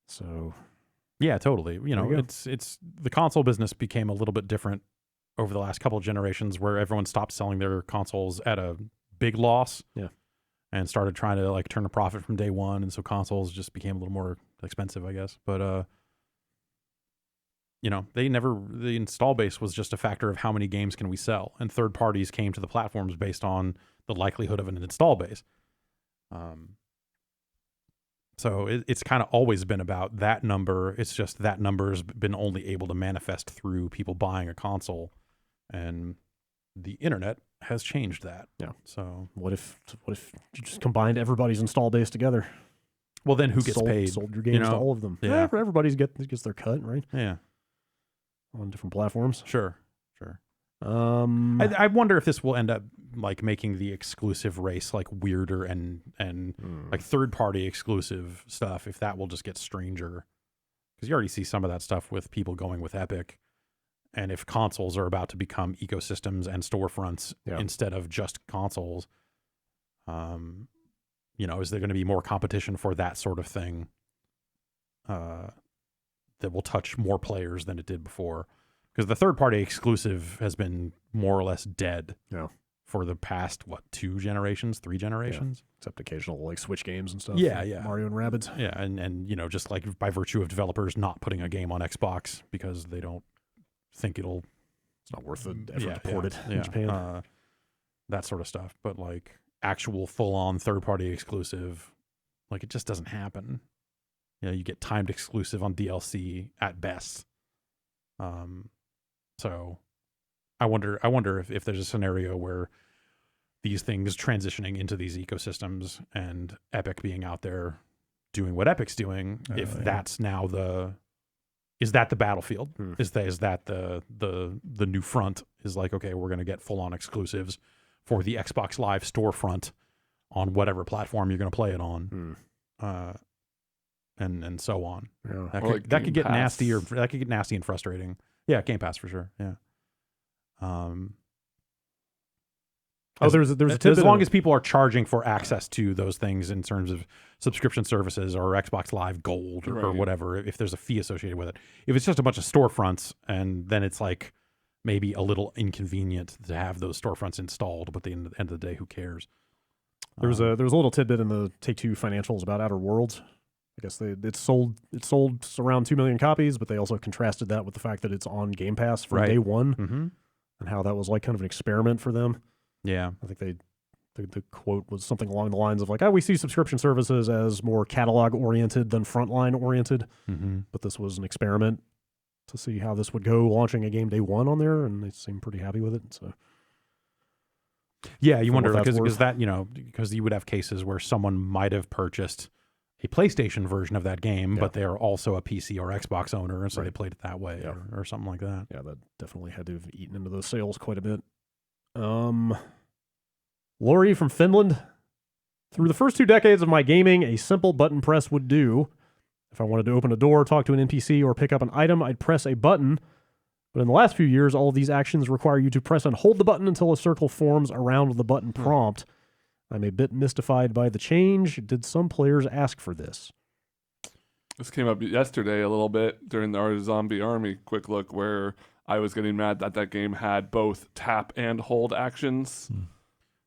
So. Yeah, totally. It's the console business became a little bit different over the last couple of generations, where everyone stopped selling their consoles at a big loss, and started trying to like turn a profit from day one, and so consoles just became a little more expensive, I guess. But the install base was just a factor of how many games can we sell, and third parties came to the platforms based on the likelihood of an install base. So it's kind of always been about that number. It's just that number's been only able to manifest through people buying a console, and the internet has changed that. Yeah. So what if you just combined everybody's install base together? Well, then who gets paid? Sold your games to all of them. Yeah. Everybody gets their cut, right? Yeah. On different platforms. Sure. I wonder if this will end up like making the exclusive race like weirder and like third party exclusive stuff, if that will just get stranger, because you already see some of that stuff with people going with Epic, and if consoles are about to become ecosystems and storefronts instead of just consoles, is there going to be more competition for that sort of thing that will touch more players than it did before? Because the third-party exclusive has been more or less dead for the past, 3 generations? Except occasional like Switch games and stuff. Yeah. Mario and Rabbids. Yeah, and just like by virtue of developers not putting a game on Xbox because they don't think it's not worth the effort to port it in Japan. That sort of stuff. But like actual full-on third-party exclusive, like it just doesn't happen. You get timed exclusive on DLC at best. So I wonder if there's a scenario where these things transitioning into these ecosystems and Epic being out there doing what Epic's doing, that's now is that the battlefield? Is that the new front is like, okay, we're going to get full on exclusives for the Xbox Live storefront on whatever platform you're going to play it on. And so on. Yeah. That could get nasty, that could get nasty and frustrating. Yeah, Game Pass for sure. Yeah. There's a tidbit as long as people are charging for access to those things in terms of subscription services or Xbox Live Gold or whatever, if there's a fee associated with it. If it's just a bunch of storefronts, and then it's like maybe a little inconvenient to have those storefronts installed, but at the end of the day, who cares? There was a little tidbit in the Take-Two financials about Outer Worlds. I guess it sold around 2 million copies, but they also contrasted that with the fact that it's on Game Pass from day one, and how that was like kind of an experiment for them. Yeah, I think the quote was something along the lines of like, we see subscription services as more catalog oriented than frontline oriented, but this was an experiment to see how this would go, launching a game day one on there, and they seem pretty happy with it. So. Yeah, you wonder because that because you would have cases where someone might have purchased a PlayStation version of that game, but they are also a PC or Xbox owner, and so they played it that way or something like that. Yeah, that definitely had to have eaten into those sales quite a bit. Lori from Finland. Through the first 2 decades of my gaming, a simple button press would do. If I wanted to open a door, talk to an NPC, or pick up an item, I'd press a button. But in the last few years, all of these actions require you to press and hold the button until a circle forms around the button prompt. I'm a bit mystified by the change. Did some players ask for this? This came up yesterday a little bit during our Zombie Army quick look, where I was getting mad that that game had both tap and hold actions.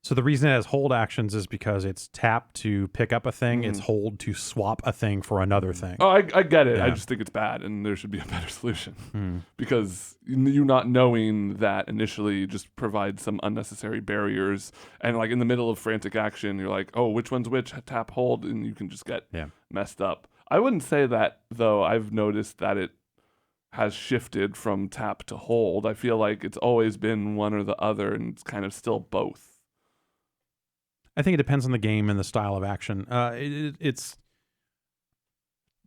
So the reason it has hold actions is because it's tap to pick up a thing, it's hold to swap a thing for another thing. Oh, I get it. Yeah. I just think it's bad, and there should be a better solution. Because you not knowing that initially just provides some unnecessary barriers. And like in the middle of frantic action, you're like, oh, which one's which? Tap, hold, and you can just get messed up. I wouldn't say that, though. I've noticed that it has shifted from tap to hold. I feel like it's always been one or the other, and it's kind of still both. I think it depends on the game and the style of action. It's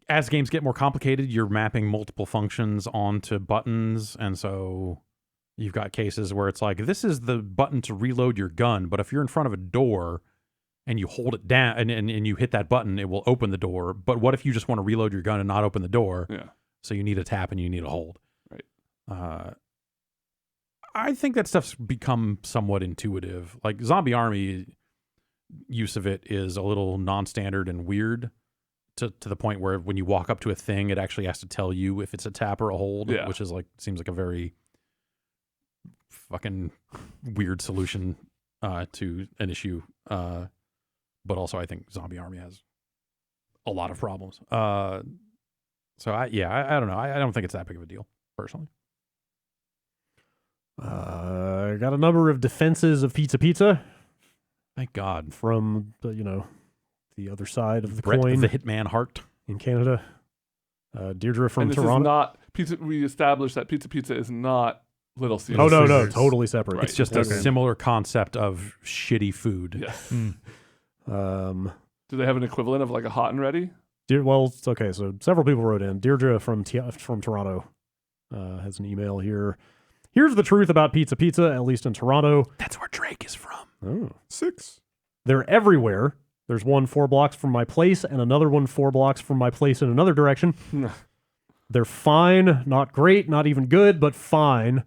as games get more complicated, you're mapping multiple functions onto buttons, and so you've got cases where it's like, this is the button to reload your gun, but if you're in front of a door and you hold it down and you hit that button, it will open the door. But what if you just want to reload your gun and not open the door? Yeah. So you need a tap and you need a hold. Right. I think that stuff's become somewhat intuitive. Like Zombie Army use of it is a little non-standard and weird to the point where when you walk up to a thing, it actually has to tell you if it's a tap or a hold, which is like, seems like a very fucking weird solution to an issue. But also I think Zombie Army has a lot of problems. So I don't know. I don't think it's that big of a deal personally. I got a number of defenses of Pizza. Thank God. From the other side of the Brett coin, the Hitman Hart in Canada. Deirdre from and this Toronto. is not pizza. We established that Pizza is not Little Caesars. Oh no, totally separate. Right. It's just a similar concept of shitty food. Yes. Do they have an equivalent of like a hot and ready? Well, it's okay. So several people wrote in. Deirdre from Toronto has an email here. Here's the truth about Pizza, at least in Toronto. That's where Drake is from. Oh. 6. They're everywhere. There's one 4 blocks from my place and another one 4 blocks from my place in another direction. They're fine, not great, not even good, but fine.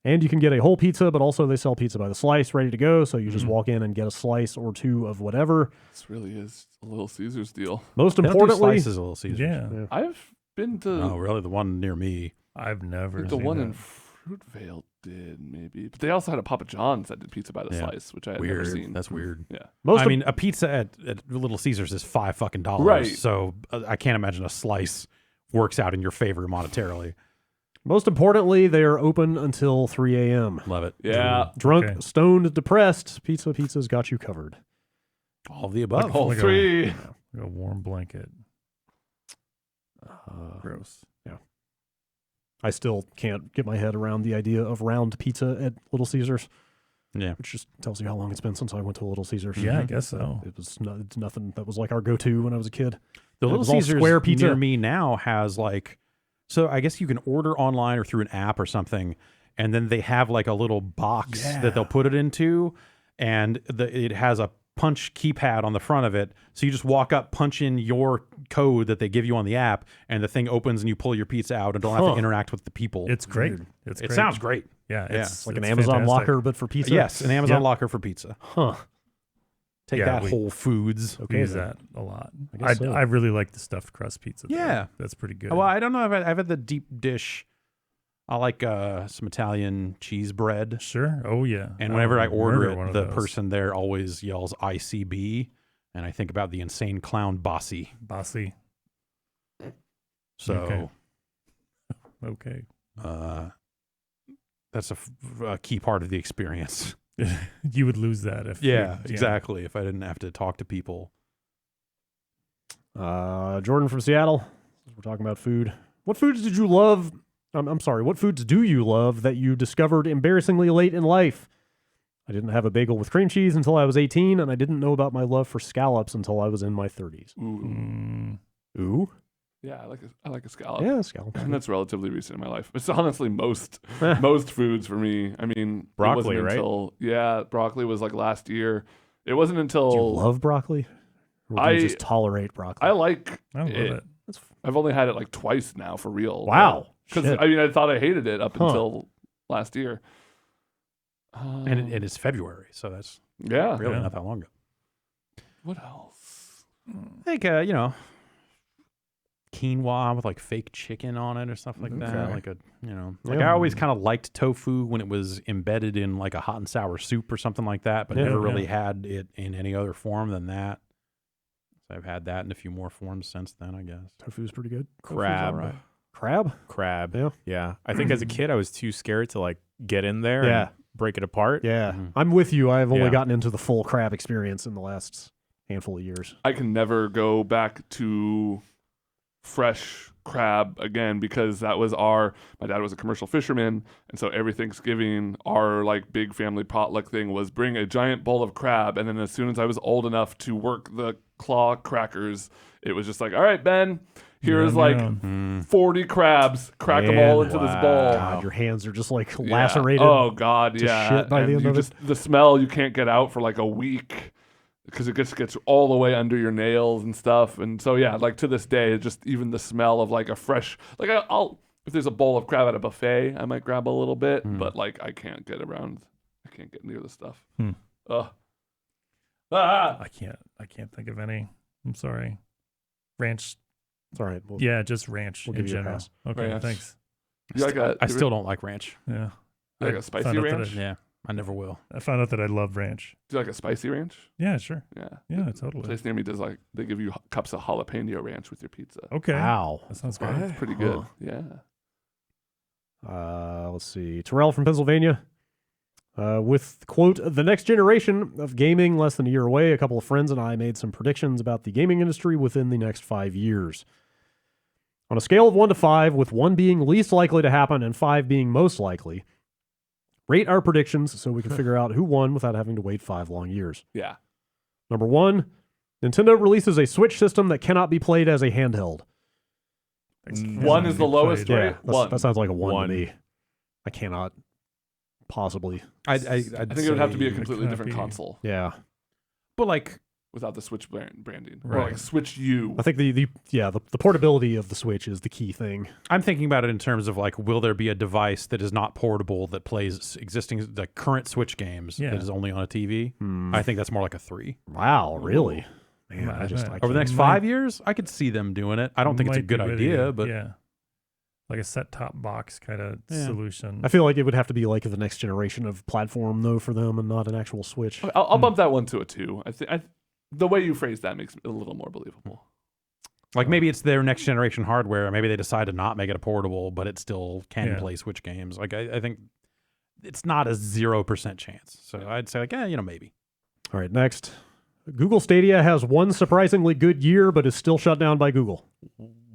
And you can get a whole pizza, but also they sell pizza by the slice, ready to go. So you just walk in and get a slice or two of whatever. This really is a Little Caesars deal. Most They don't do importantly, slices of Little Caesars. Yeah. I've been to Oh, really? The one near me. I've never the seen one that. in Fruitvale did maybe, but they also had a Papa John's that did pizza by the slice, which I had never seen. That's weird. Yeah. I mean, a pizza at Little Caesars is $5 fucking. Right. So I can't imagine a slice works out in your favor monetarily. most importantly, they are open until 3 a.m. Love it. Yeah. Drunk, stoned, depressed. Pizza's got you covered. All of the above. All like a- 3. A warm blanket. Gross. Yeah. I still can't get my head around the idea of round pizza at Little Caesars. Yeah. Which just tells you how long it's been since I went to a Little Caesars. Yeah, I guess so. It's nothing that was like our go-to when I was a kid. The It Little was all Caesars square pizza. near me now has like, so I guess you can order online or through an app or something, and then they have like a little box that they'll put it into, and it has a punch keypad on the front of it. So you just walk up, punch in your code that they give you on the app, and the thing opens and you pull your pizza out and don't have to interact with the people. It's great. It sounds great. Yeah, It's like an Amazon fantastic. locker, but for pizza. Yes, an Amazon locker for pizza. Huh. Take Yeah, that, we- Whole Foods. We Okay. use that a lot. guess so. I really like the stuffed crust pizza. though. Yeah. That's pretty good. Well, I don't know. I've had the deep dish. I like some Italian cheese bread. Sure. Oh, yeah. And whenever I order murder one it, of the those. person there always yells ICB, and I think about the insane clown Bossy. Bossy. So Okay. that's a key part of the experience. You would lose that if. Exactly. If I didn't have to talk to people. Jordan from Seattle. We're talking about food. What foods did you love? I'm sorry. What foods do you love that you discovered embarrassingly late in life? I didn't have a bagel with cream cheese until I was 18, and I didn't know about my love for scallops until I was in my 30s. Ooh. Yeah, I like a scallop. Yeah, scallops. And that's relatively recent in my life. It's honestly most foods for me. I mean, Broccoli, it wasn't until, broccoli was like last year. It wasn't until Do you love broccoli? Or do you I- just tolerate broccoli? I like I love it. I've only had it like twice now for real. Wow. Because Shit. I mean, I thought I hated it up Huh. until last year. And it is February, so that's Yeah. really Yeah. not that long ago. What else? I think quinoa with like fake chicken on it or stuff like that. Okay. Like Yeah. I always kind of liked tofu when it was embedded in like a hot and sour soup or something like that, but Yeah. never really Yeah. had it in any other form than that. So I've had that in a few more forms since then, I guess. Tofu's pretty good. Crab. Right. Crab? Crab. Yeah. Yeah. I think as a kid, I was too scared to like get in there Yeah. and break it apart. Yeah. Mhm. I'm with you. I've only Yeah. gotten into the full crab experience in the last handful of years. I can never go back to fresh crab again because that was my dad was a commercial fisherman, and so every Thanksgiving our like big family potluck thing was bring a giant bowl of crab, and then as soon as I was old enough to work the claw crackers, it was just like, all right, Ben, here's You're on like your own. 40 crabs, crack them all into this bowl. God, your hands are just like Yeah. lacerated. Oh God, to yeah. shit by the And end you of it. the smell you can't get out for like a week because it gets all the way under your nails and stuff. And so yeah, like to this day, just even the smell of like a fresh like I'll if there's a bowl of crab at a buffet, I might grab a little bit, but like I can't get near the stuff. Hmm. Ugh. Ah! I can't think of any. I'm sorry. Ranch. It's all right. We'll, Yeah, just ranch We'll in give you a general. pass. Okay, Ranch. thanks. You like a, I still don't like ranch. Yeah. you like I a spicy found out that ranch? Yeah, I never will. I found out that I love ranch. Do you like a spicy ranch? Yeah, sure. Yeah. Yeah, The totally. place near me does like they give you cups of jalapeno ranch with your pizza. Okay. Wow. That sounds great. It's pretty good. Huh. Yeah. Let's see. Terrell from Pennsylvania. With, quote, the next generation of gaming less than a year away, a couple of friends and I made some predictions about the gaming industry within the next 5 years. On a scale of 1 to 5, with 1 being least likely to happen and 5 being most likely, rate our predictions so we can figure out who won without having to wait 5 long years. Yeah. Number 1, Nintendo releases a Switch system that cannot be played as a handheld. One is the lowest, Played. right? Yeah, One. that sounds like a 1 One. to me. I cannot possibly. I I think it would have to be a say- completely cannot different be. console Yeah. But like, without the Switch branding, or Right. like Switch U. I think the portability of the Switch is the key thing. I'm thinking about it in terms of like, will there be a device that is not portable that plays existing the current Switch games Yeah. that is only on a TV? I think that's more like a 3. Wow, really? Man, Might- I just might- I Over the next Might- 5 years, I could see them doing it. I don't think it's a Might be good ready idea, to- but yeah, like a set-top box kind of Yeah. solution. I feel like it would have to be like the next generation of platform though for them and not an actual Switch. Okay, I'll bump that one to a 2. I think the way you phrase that makes it a little more believable. like maybe it's their next generation hardware. Maybe they decide to not make it a portable, but it still can Yeah. play Switch games. Like I think it's not a 0% chance. So I'd say like, maybe. All right, next. Google Stadia has one surprisingly good year, but is still shut down by Google.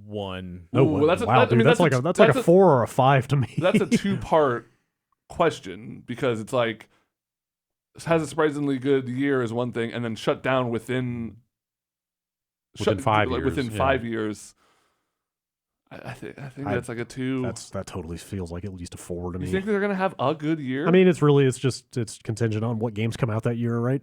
1. No, Ooh, that's a- wow, that- I dude, mean, that's that's a- like a that's a- 4 or a 5 to me. That's a 2-part question because it's like has a surprisingly good year is one thing, and then shut down within 5 years, Within yeah. 5 years, I think that's like a 2. that totally feels like at least a 4 to You me. think they're gonna have a good year? I mean, it's contingent on what games come out that year, right?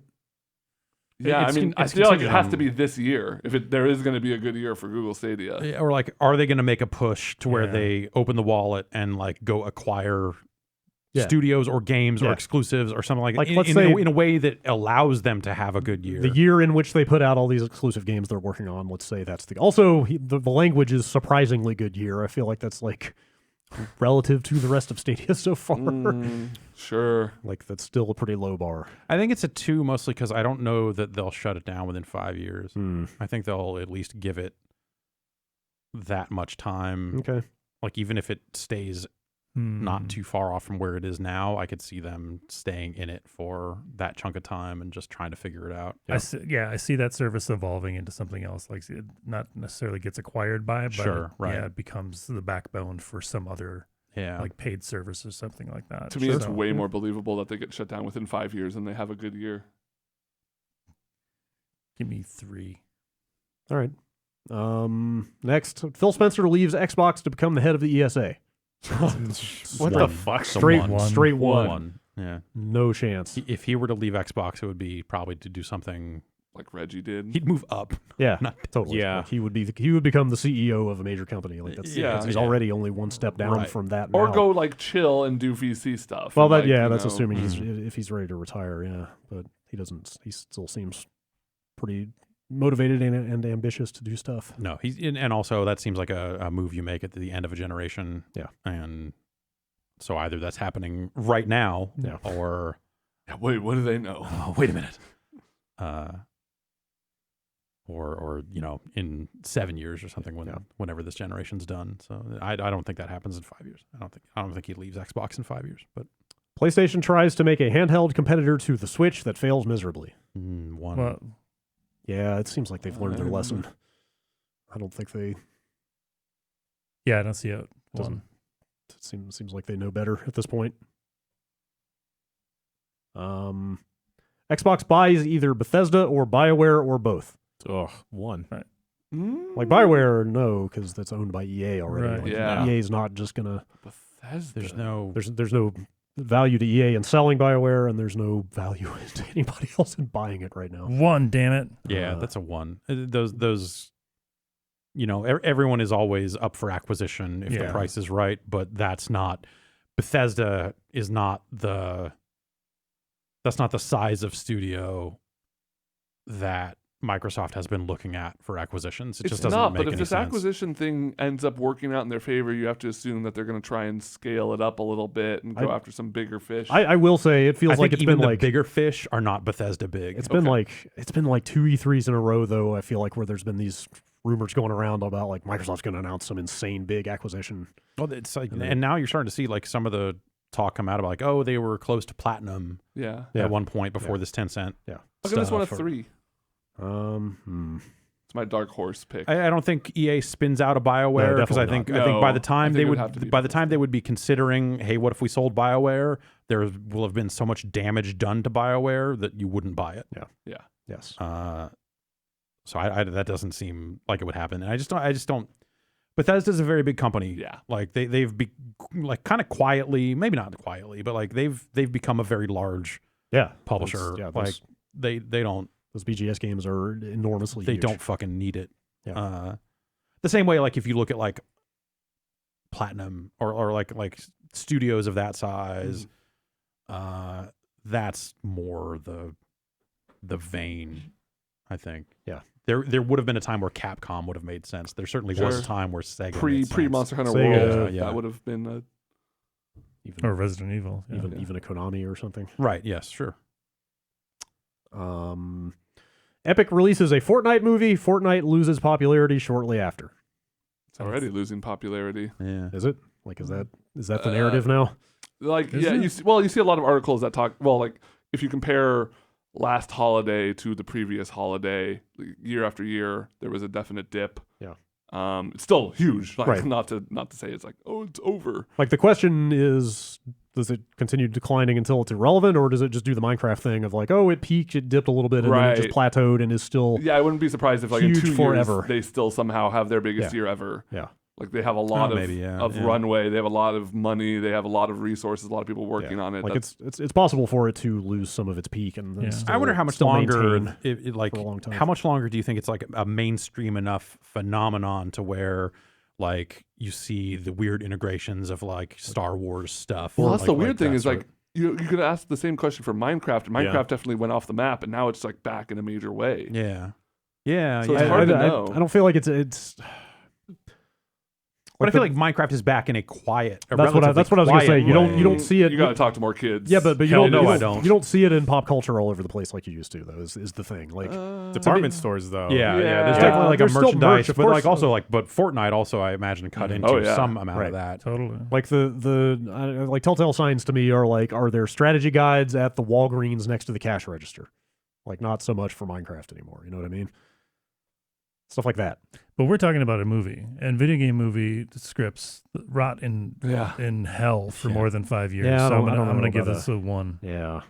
yeah. it's I mean, con- I it's feel like it contingent has on- to be this year if there is going to be a good year for Google Stadia. Yeah, or like, are they going to make a push to where Yeah. they open the wallet and like go acquire Yeah. studios or games Yeah. or exclusives or something like Like, in, let's in, say- a, in a way that allows them to have a good year. The year in which they put out all these exclusive games they're working on, let's say that's the. Also, the language is surprisingly good year. I feel like that's like relative to the rest of Stadia so far. Sure. Like that's still a pretty low bar. I think it's a 2 mostly because I don't know that they'll shut it down within 5 years. I think they'll at least give it that much time. Okay. Like even if it stays not too far off from where it is now, I could see them staying in it for that chunk of time and just trying to figure it out. I see that service evolving into something else, like it not necessarily gets acquired by, but Sure, right. yeah, it becomes the backbone for some other Yeah. like paid service or something like that. To me, it's So, way more believable that they get shut down within 5 years and they have a good year. Give me 3. All right. Next, Phil Spencer leaves Xbox to become the head of the ESA. What the fuck? Straight one. Yeah. No chance. If he were to leave Xbox, it would be probably to do something like Reggie did. He'd move up. Yeah, Not- totally. Yeah. Like he would become the CEO of a major company. Like that's Yeah. he's already only one step down Right. from that. Or now. go like chill and do VC stuff. Well, and, that like, yeah, you that's know, assuming if he's ready to retire. Yeah, but he doesn't. He still seems pretty motivated and ambitious to do stuff. No, and also that seems like a move you make at the end of a generation. Yeah. And so either that's happening right now, Yeah. or Yeah, wait, what do they know? oh, wait a minute, or in 7 years or something whenever this generation's done. So I don't think that happens in 5 years. I don't think he leaves Xbox in 5 years. But PlayStation tries to make a handheld competitor to the Switch that fails miserably. one. Well, Yeah, it seems like they've learned their lesson. I don't think they. yeah, I don't see it. Doesn't it seems like they know better at this point. Xbox buys either Bethesda or BioWare or both. Ugh, one. Like BioWare, no, because that's owned by EA already. Right. Like, Yeah. EA is not just gonna. Bethesda. There's no There's no value to EA in selling BioWare, and there's no value to anybody else in buying it right now. One, damn it. Yeah, that's a one. Those, everyone is always up for acquisition if the Yeah. price is right, but that's not. Bethesda is not that's not the size of studio that Microsoft has been looking at for acquisitions. It It's just doesn't not, make but if any this sense. acquisition thing ends up working out in their favor, you have to assume that they're going to try and scale it up a little bit and go after some bigger fish. I will say it feels I like think it's even been the like bigger fish are not Bethesda big. it's been like 2 E3s in a row though. I feel like where there's been these rumors going around about like Microsoft's going to announce some insane big acquisition. Well, it's like, And and now you're starting to see like some of the talk come out about like, oh, they were close to platinum yeah. Yeah. at one point before this 10-cent. Yeah. Look at this one at stuff. 3. It's my dark horse pick. I don't think EA spins out a BioWare because I definitely think I think by the time I think they it would would have to be by the time they would be considering, hey, what if we sold BioWare? There will have been so much damage done to BioWare that you wouldn't buy it. Yeah. Yes. So I that doesn't seem like it would happen. And I just don't. Bethesda's a very big company. Yeah. Like they've like kind of quietly, maybe not quietly, but like they've become a very large Yeah. publisher. Yeah, Like they don't. those BGS games are enormously They huge. don't fucking need it. Yeah. The same way, like if you look at like Platinum or like studios of that size, that's more the vein, I think. Yeah. There would have been a time where Capcom would have made sense. There certainly was a Sure. time where Sega Pre made sense. Monster Hunter Sega, World, yeah. that would have been a Even, Or Resident Evil. Yeah. even a Konami or something. Right? Yes, sure. Epic releases a Fortnite movie. Fortnite loses popularity shortly after. It's already losing popularity. Yeah. Is it? Like, is that the narrative now? Like, Is yeah, it? you see a lot of articles that talk. Well, like if you compare last holiday to the previous holiday, year after year, there was a definite dip. Yeah. It's still huge. Like, Right. Not to say it's like, oh, it's over. Like, the question is, does it continue declining until it's irrelevant, or does it just do the Minecraft thing of like, oh, it peaked, it dipped a little bit, and then it just plateaued and is still Yeah, I wouldn't be surprised if like in Huge 2 forever. years they still somehow have their biggest Yeah. year ever. Yeah. Like they have a lot of yeah. runway. They have a lot of money. They have a lot of resources. A lot of people working on it. Like That's- it's possible for it to lose some of its peak, and then Yeah. still, I wonder how much still longer, maintain like for a long time. how much longer do you think it's like a mainstream enough phenomenon to where like you see the weird integrations of like Star Wars stuff? Well, or, that's like, the weird thing that is sort like you could ask the same question for Minecraft. And Minecraft definitely went off the map, and now it's like back in a major way. of- yeah. So it's yeah. hard to I know. don't feel like it's. But I feel like Minecraft is back in a quiet. That's what I was going to say. You don't see it. You got to talk to more kids. Yeah, but you Hell don't. no, you I don't. don't. You don't see it in pop culture all over the place like you used to, though. Is the thing like? Department stores, though. Yeah, Yeah. There's definitely like a There's still merch, merchandise, of but course. like also like, but Fortnite also I imagine cut into Oh, yeah. some amount Right. of that. Totally. Like the telltale signs to me are there strategy guides at the Walgreens next to the cash register, like not so much for Minecraft anymore. You know what I mean? Stuff like that. But we're talking about a movie, and video game movie scripts rot in hell for Yeah. more than 5 years. Yeah, I so don't I'm know going to give about this a 1. Yeah,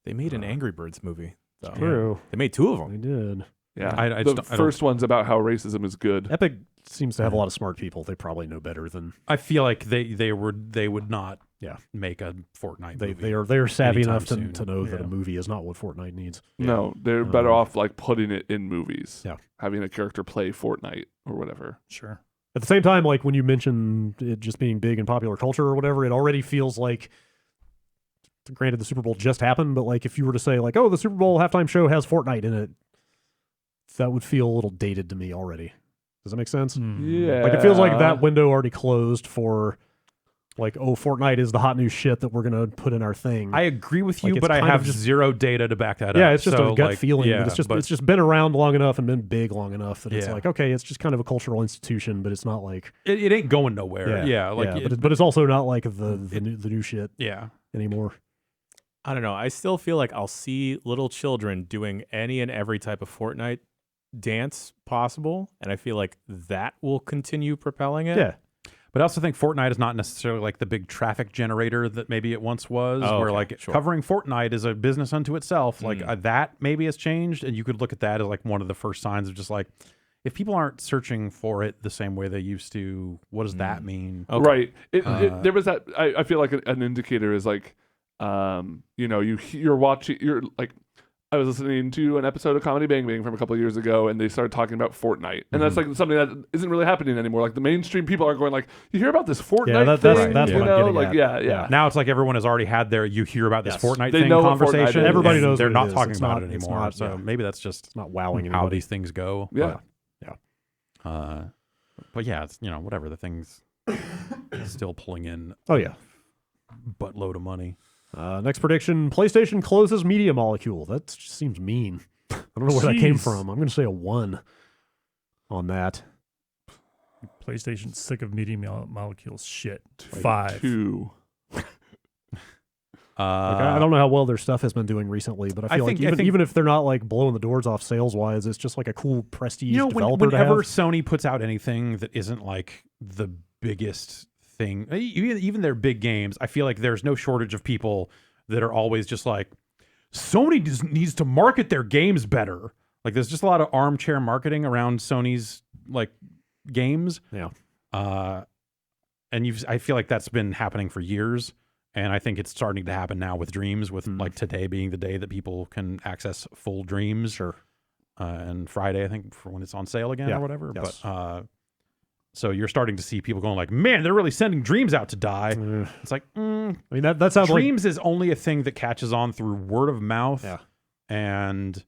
They made an Angry Birds movie. though. true. They made 2 of them. They did. Yeah. I the just don't- first one's about how racism is good. Epic seems to have a lot of smart people. They probably know better than. I feel like they would not make a Fortnite They movie. they are savvy anytime enough soon. to know that Yeah. a movie is not what Fortnite needs. No, they're better off like putting it in movies. Yeah. Having a character play Fortnite or whatever. Sure. At the same time, like when you mention it just being big in popular culture or whatever, it already feels like, granted the Super Bowl just happened, but like if you were to say like, oh, the Super Bowl halftime show has Fortnite in it, that would feel a little dated to me already. Does that make sense? Yeah. Like it feels like that window already closed for like, oh, Fortnite is the hot new shit that we're going to put in our thing. I agree with you, Like, it's but I kind of have just- zero data to back that up. Yeah, it's just So, a gut like, feeling. Yeah, but it's just been around long enough and been big long enough that it's Yeah. like, okay, it's just kind of a cultural institution, but it's not like it ain't going nowhere. Yeah, like but it's also not like the new shit yeah. anymore. I don't know. I still feel like I'll see little children doing any and every type of Fortnite dance possible, and I feel like that will continue propelling it. Yeah. But I also think Fortnite is not necessarily like the big traffic generator that maybe it once was, Oh, where okay, like sure. covering Fortnite is a business unto itself. Like that maybe has changed, and you could look at that as like one of the first signs of just like, if people aren't searching for it the same way they used to, what does that mean? Okay. Right. There was that. I feel like an indicator is like, you're watching. You're like, I was listening to an episode of Comedy Bang Bang from a couple of years ago, and they started talking about Fortnite, and that's like something that isn't really happening anymore. Like the mainstream people aren't going like, you hear about this Fortnite thing? that's you what I'm know, getting like at. yeah. Now it's like everyone has already had their you hear about this Yes. Fortnite They thing know what Fortnite conversation. is. Everybody and knows they're what it not is. talking It's about not- it it's anymore. not- So yeah. maybe that's just It's not wowing how anybody. these things go. Yeah. But yeah, it's whatever. The thing's still pulling in Oh yeah. buttload of money. Next prediction: PlayStation closes Media Molecule. That just seems mean. I don't know where that came Jeez. from. I'm going to say a 1 on that. PlayStation's sick of media molecules. Shit. Like 5. 2. Like, I don't know how well their stuff has been doing recently, but I feel like think- even if they're not like blowing the doors off sales wise, it's just like a cool prestige developer to whenever have. Sony puts out anything that isn't like the biggest thing, even their big games, I feel like there's no shortage of people that are always just like, Sony needs to market their games better. Like there's just a lot of armchair marketing around Sony's like games. Yeah. And I feel like that's been happening for years. And I think it's starting to happen now with Dreams, with like today being the day that people can access full Dreams. Sure. And Friday, I think, for when it's on sale again Yeah. or whatever. Yes. But so you're starting to see people going like, man, they're really sending Dreams out to die. Eh. It's like, I mean that sounds like Dreams is only a thing that catches on through word of mouth Yeah. and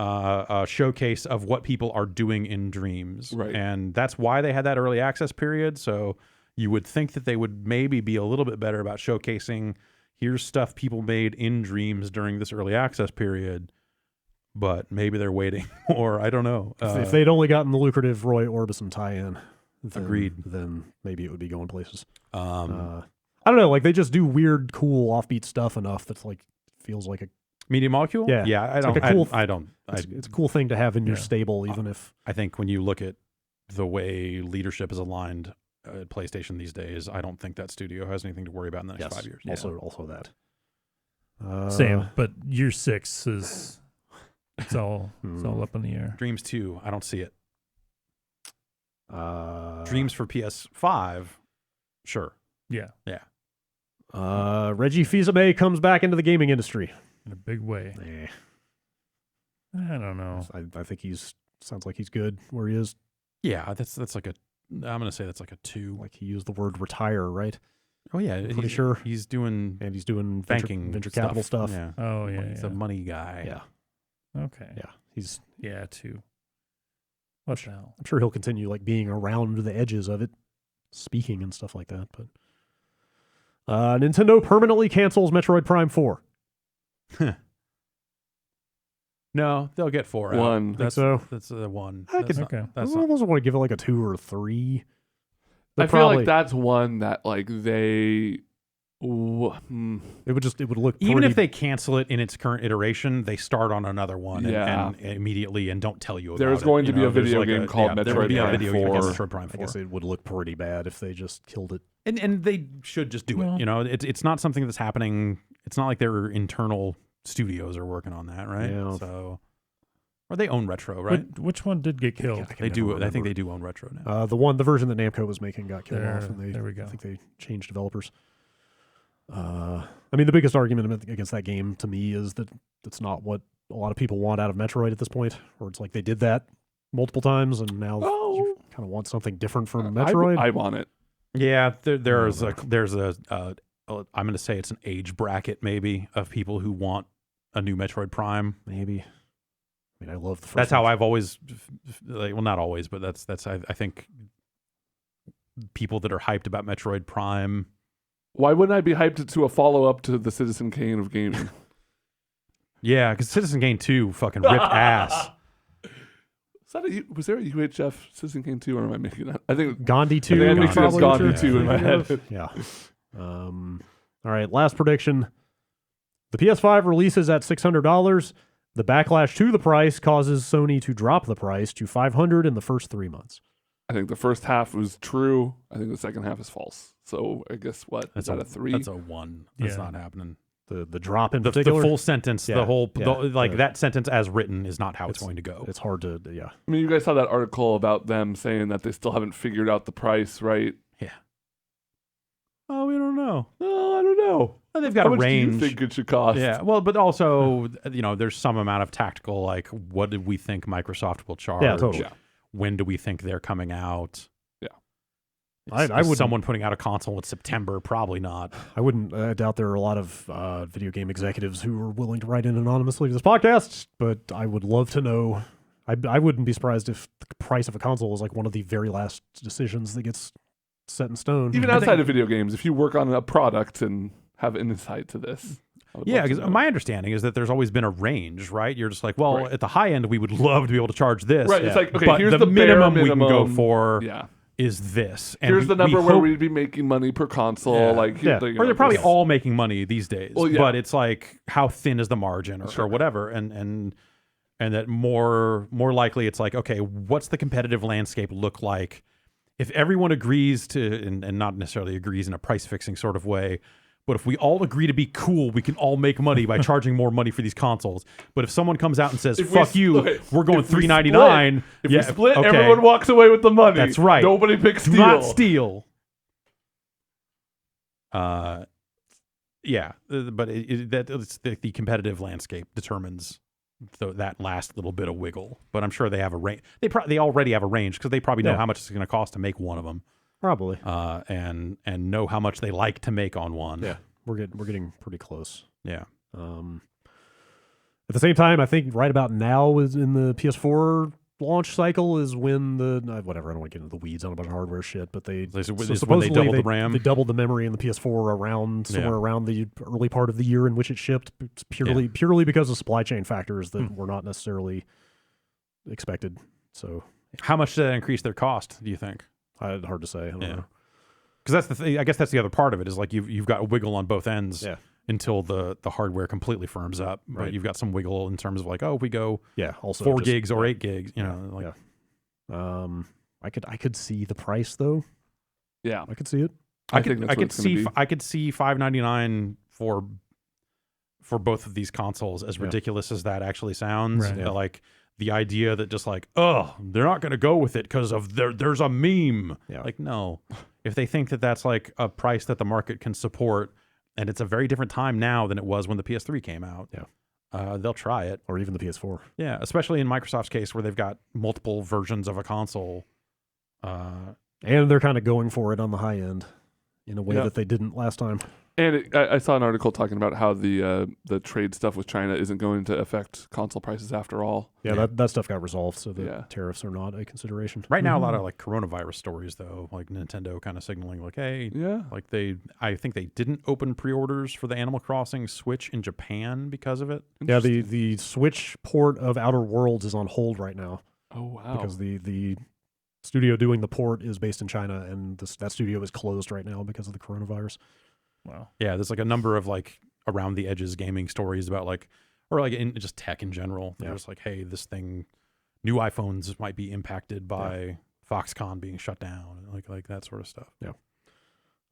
a showcase of what people are doing in Dreams. Right. And that's why they had that early access period. So you would think that they would maybe be a little bit better about showcasing here's stuff people made in Dreams during this early access period. But maybe they're waiting, or I don't know. if they'd only gotten the lucrative Roy Orbison tie-in, then, Agreed. Then maybe it would be going places. um, I don't know. Like they just do weird, cool, offbeat stuff enough that's like feels like a Media Molecule? Yeah. Yeah, I It's don't. like a cool- I don't. it's a cool thing to have in your Yeah. stable, even if I think when you look at the way leadership is aligned at PlayStation these days, I don't think that studio has anything to worry about in the next 5 years. Also that. Same, but year 6 is it's all up in the air. Dreams 2, I don't see it. Uh, Dreams for PS5, sure. Yeah, Reggie Fils-Aimé comes back into the gaming industry. in a big way. I don't know. I think sounds like he's good where he is. Yeah, that's like a. I'm gonna say that's like a 2. Like he used the word retire, right? Oh yeah, pretty sure. he's doing And he's doing banking venture capital stuff. Yeah, Oh yeah, he's yeah. a money guy. Yeah, Okay. yeah. He's. Yeah, 2. What the hell? I'm sure he'll continue like being around the edges of it, speaking and stuff like that. But Nintendo permanently cancels Metroid Prime 4. No, they'll get 4. 1. Out. That's so? That's a 1. I That's could- not, Okay. that's I not, almost want to give it like a 2 or a 3. I feel like that's one that like they. It would look even pretty, if they cancel it in its current iteration, they start on another one Yeah. and immediately and don't tell you about There's it. going to You be know, a there's video like game called there would be Metroid a Prime video game 4. against Metroid Prime 4. I guess it would look pretty bad if they just killed it. And they should just do Well- it. You know, it's not something that's happening. It's not like their internal studios are working on that, right? Yeah. So, or they own Retro, right? Which one did get killed? I can They do. never I think remember. they do own Retro now. The version that Namco was making got killed off, and There we go. I think they changed developers. I mean, the biggest argument against that game to me is that it's not what a lot of people want out of Metroid at this point, where it's like they did that multiple times and now you kind of want something different from Metroid. I want it. Yeah, there's a I'm going to say it's an age bracket maybe of people who want a new Metroid Prime. Maybe. I mean, I love the first. That's how I've always, well, not always, but that's I think people that are hyped about Metroid Prime. Why wouldn't I be hyped to a follow-up to the Citizen Kane of gaming? Yeah, because Citizen Kane 2 fucking ripped ass. Was there a UHF Citizen Kane 2, or am I making that? I think Gandhi 2. I think it's Gandhi 2 in my head. Yeah. All right, last prediction. The PS5 releases at $600. The backlash to the price causes Sony to drop the price to $500 in the first 3 months. I think the first half was true. I think the second half is false. So I guess That's that a 3? That's a 1. That's not happening. The drop in The particular. full sentence, Yeah, that sentence as written is not how it's going to go. It's hard to, I mean, you guys saw that article about them saying that they still haven't figured out the price, right? Yeah. Oh, we don't know. Oh, I don't know. Well, they've got How a much range. do you think it should cost? Yeah, well, but also, there's some amount of tactical, like, what did we think Microsoft will charge? Yeah, totally. Yeah. When do we think they're coming out? Yeah. I Is would someone putting out a console in September? Probably not. I doubt there are a lot of video game executives who are willing to write in anonymously to this podcast, but I would love to know. I wouldn't be surprised if the price of a console is like one of the very last decisions that gets set in stone. Even outside of video games, if you work on a product and have insight to this. Yeah, because my understanding is that there's always been a range, right? You're just like, well, Right. at the high end, we would love to be able to charge this. Right, it's like, okay, but here's the the bare minimum we can go minimum. for Yeah. is this. And Here's the number where hope- we'd be making money per console. Yeah. Like, Yeah. you or know, they're probably this- all making money these days. Well, yeah. But it's like, how thin is the margin or whatever? And that more likely it's like, okay, what's the competitive landscape look like? If everyone agrees to, and not necessarily agrees in a price fixing sort of way, but if we all agree to be cool, we can all make money by charging more money for these consoles. But if someone comes out and says, If we fuck you, split- we're going if we $3.99. If we split, everyone walks away with the money. That's right. Nobody picks Do steal. not steal. Yeah, but it's the competitive landscape determines that last little bit of wiggle. But I'm sure they have a range. They already have a range because they probably know how much it's going to cost to make one of them. Probably. And know how much they like to make on one. Yeah, we're getting pretty close. Yeah. At the same time, I think right about now is in the PS4 launch cycle is when whatever, I don't want to get into the weeds on a bunch of hardware shit, but Is when supposedly they doubled the RAM. They doubled the memory in the PS4 around somewhere around the early part of the year in which it shipped. It's purely because of supply chain factors that were not necessarily expected. So How much did that increase their cost, do you think? hard to say. I don't know. Because that's the thing. I guess that's the other part of it is like you've got a wiggle on both ends. Yeah. Until the hardware completely firms up, Right. But you've got some wiggle in terms of like, oh, if we go Also 4 just- gigs or 8 gigs, I could see the price though. Yeah. I could see it. I think that's what it's gonna be. I could see $5.99 for both of these consoles, as ridiculous as that actually sounds. Right. Yeah. Like the idea that just like, oh, they're not going to go with it because of there's a meme. Yeah. Like, no, if they think that that's like a price that the market can support, and it's a very different time now than it was when the PS3 came out. Yeah. They'll try it. Or even the PS4. Yeah, especially in Microsoft's case where they've got multiple versions of a console. And they're kind of going for it on the high end in a way that they didn't last time. And I saw an article talking about how the trade stuff with China isn't going to affect console prices after all. Yeah, that stuff got resolved, so the Yeah. tariffs are not a consideration. Right now, a lot of like coronavirus stories, though, like Nintendo kind of signaling like, hey, Yeah. like I think they didn't open pre-orders for the Animal Crossing Switch in Japan because of it. Yeah, the Switch port of Outer Worlds is on hold right now Oh wow. because the studio doing the port is based in China, and that studio is closed right now because of the coronavirus. Wow. Yeah, there's like a number of like around the edges gaming stories about like, or like in just tech in general. Yeah. There's like, hey, this thing, new iPhones might be impacted by Foxconn being shut down, like that sort of stuff. Yeah.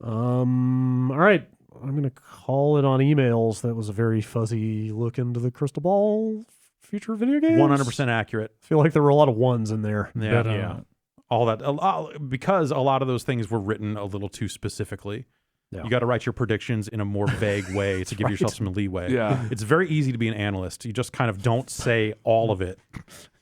All right. I'm gonna call it on emails. That was a very fuzzy look into the crystal ball future video games. 100% accurate. I feel like there were a lot of ones in there. Yeah, But, all that because a lot of those things were written a little too specifically. Yeah. You got to write your predictions in a more vague way to give yourself some leeway. Yeah. It's very easy to be an analyst. You just kind of don't say all of it.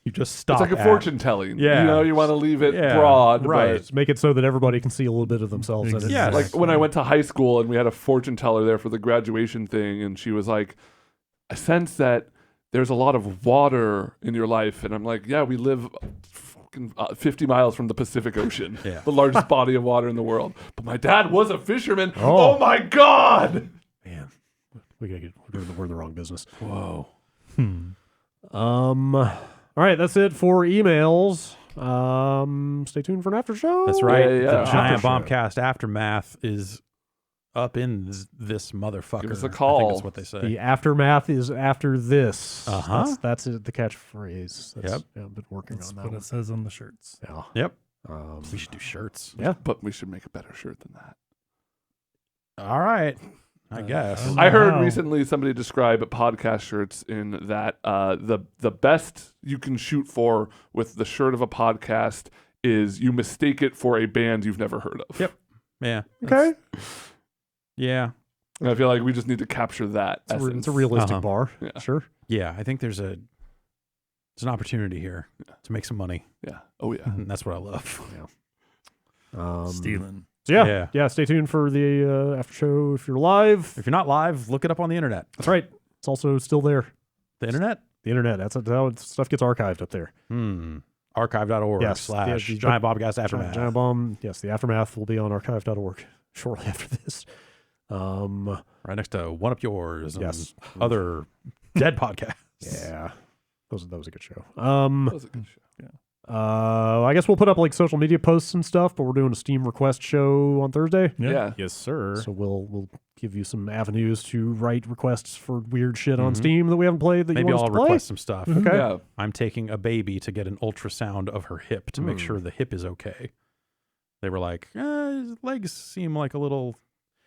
You just stop. It's like a fortune telling. Yeah. You know, you want to leave it Yeah, broad. right. Just make it so that everybody can see a little bit of themselves. in it. Yes. Like when I went to high school and we had a fortune teller there for the graduation thing, and she was like, I sense that there's a lot of water in your life. And I'm like, yeah, we live 50 miles from the Pacific Ocean, Yeah. the largest body of water in the world. But my dad was a fisherman. Oh. Oh my God. Man, we're in the wrong business. Whoa. All right, that's it for emails. Stay tuned for an after show. That's right. Yeah, yeah. The giant After show. Bombcast aftermath is up in this motherfucker. Give us a I think call. that's what they say. The aftermath is after this. Uh-huh. That's it, the catchphrase. That's, Yep. Yeah, I've been working That's on that what one. it says on the shirts. Yeah. Yep. Um, We should do shirts. yeah. But we should make a better shirt than that. All right. I guess. I heard Wow. recently somebody describe podcast shirts in that the best you can shoot for with the shirt of a podcast is you mistake it for a band you've never heard of. Yep. Yeah. Okay. Yeah. And I feel like we just need to capture that. It's essence. a realistic Uh-huh. bar. Yeah. Sure. Yeah. I think there's an opportunity here to make some money. Yeah. Oh yeah. And that's what I love. Stealing. So yeah. Stay tuned for the after show if you're live. If you're not live, look it up on the internet. That's right. It's also still there. The internet? The internet. That's how stuff gets archived up there. Archive.org Yes, slash the Giant Bombcast Aftermath. Giant Bomb. Yes, the aftermath will be on archive.org shortly after this. Right next to One Up Yours and Yes. other dead podcasts. Yeah. That was a good show. That was a good show. I guess we'll put up like social media posts and stuff, but we're doing a Steam request show on Thursday. Yeah. Yes, sir. So we'll give you some avenues to write requests for weird shit on Mhm. Steam that we haven't played that Maybe you want I'll us to play. request some stuff. Okay. Yeah. I'm taking a baby to get an ultrasound of her hip to make sure the hip is okay. They were like, his legs seem like a little.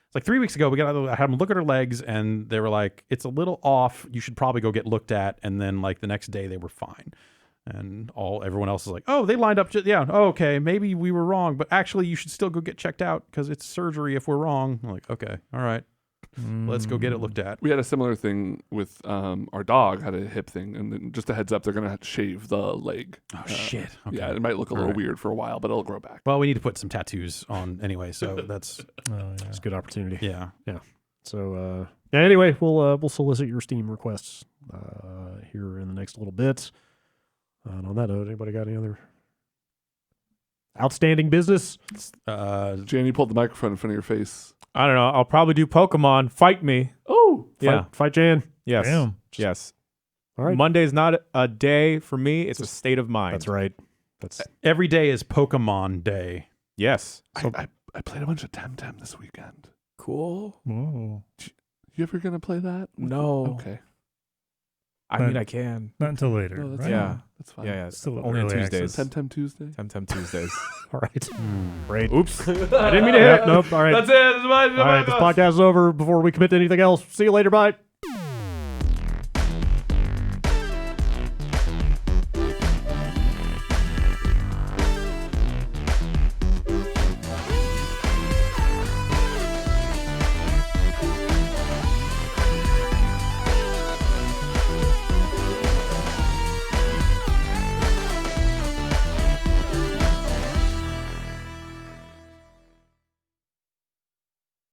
It's like 3 weeks ago, I had them look at her legs, and they were like, it's a little off. You should probably go get looked at. And then like the next day, they were fine. And everyone else is like, oh, they lined up. Okay, maybe we were wrong, but actually, you should still go get checked out because it's surgery if we're wrong. I'm like, okay, all right, let's go get it looked at. We had a similar thing with our dog had a hip thing, and then just a heads up, they're gonna have to shave the leg. Oh shit. Okay. Yeah, it might look a little Alright. weird for a while, but it'll grow back. Well, we need to put some tattoos on anyway, so that's Oh, yeah. It's a good opportunity. yeah. So anyway, we'll solicit your Steam requests here in the next little bit. And on that note, anybody got any other outstanding business? Jan, you pulled the microphone in front of your face. I don't know. I'll probably do Pokemon. Fight me. Oh, Yeah. Fight Jan. Yes. Damn. Yes. All right. Monday's not a day for me. It's a state of mind. That's right. That's Every day is Pokemon Day. Yes. I played a bunch of Temtem this weekend. Cool. Whoa. You ever gonna play that? No. Okay. I mean, I can. Not until later. No, that's right? Yeah. fine. That's fine. Yeah. Still Only on early Tuesdays. Temtem Tuesday. Temtem Tuesdays. all right. Great. Oops. I didn't mean to hit. Nope. All right. That's it. That's All right. This podcast is over before we commit to anything else. See you later. Bye.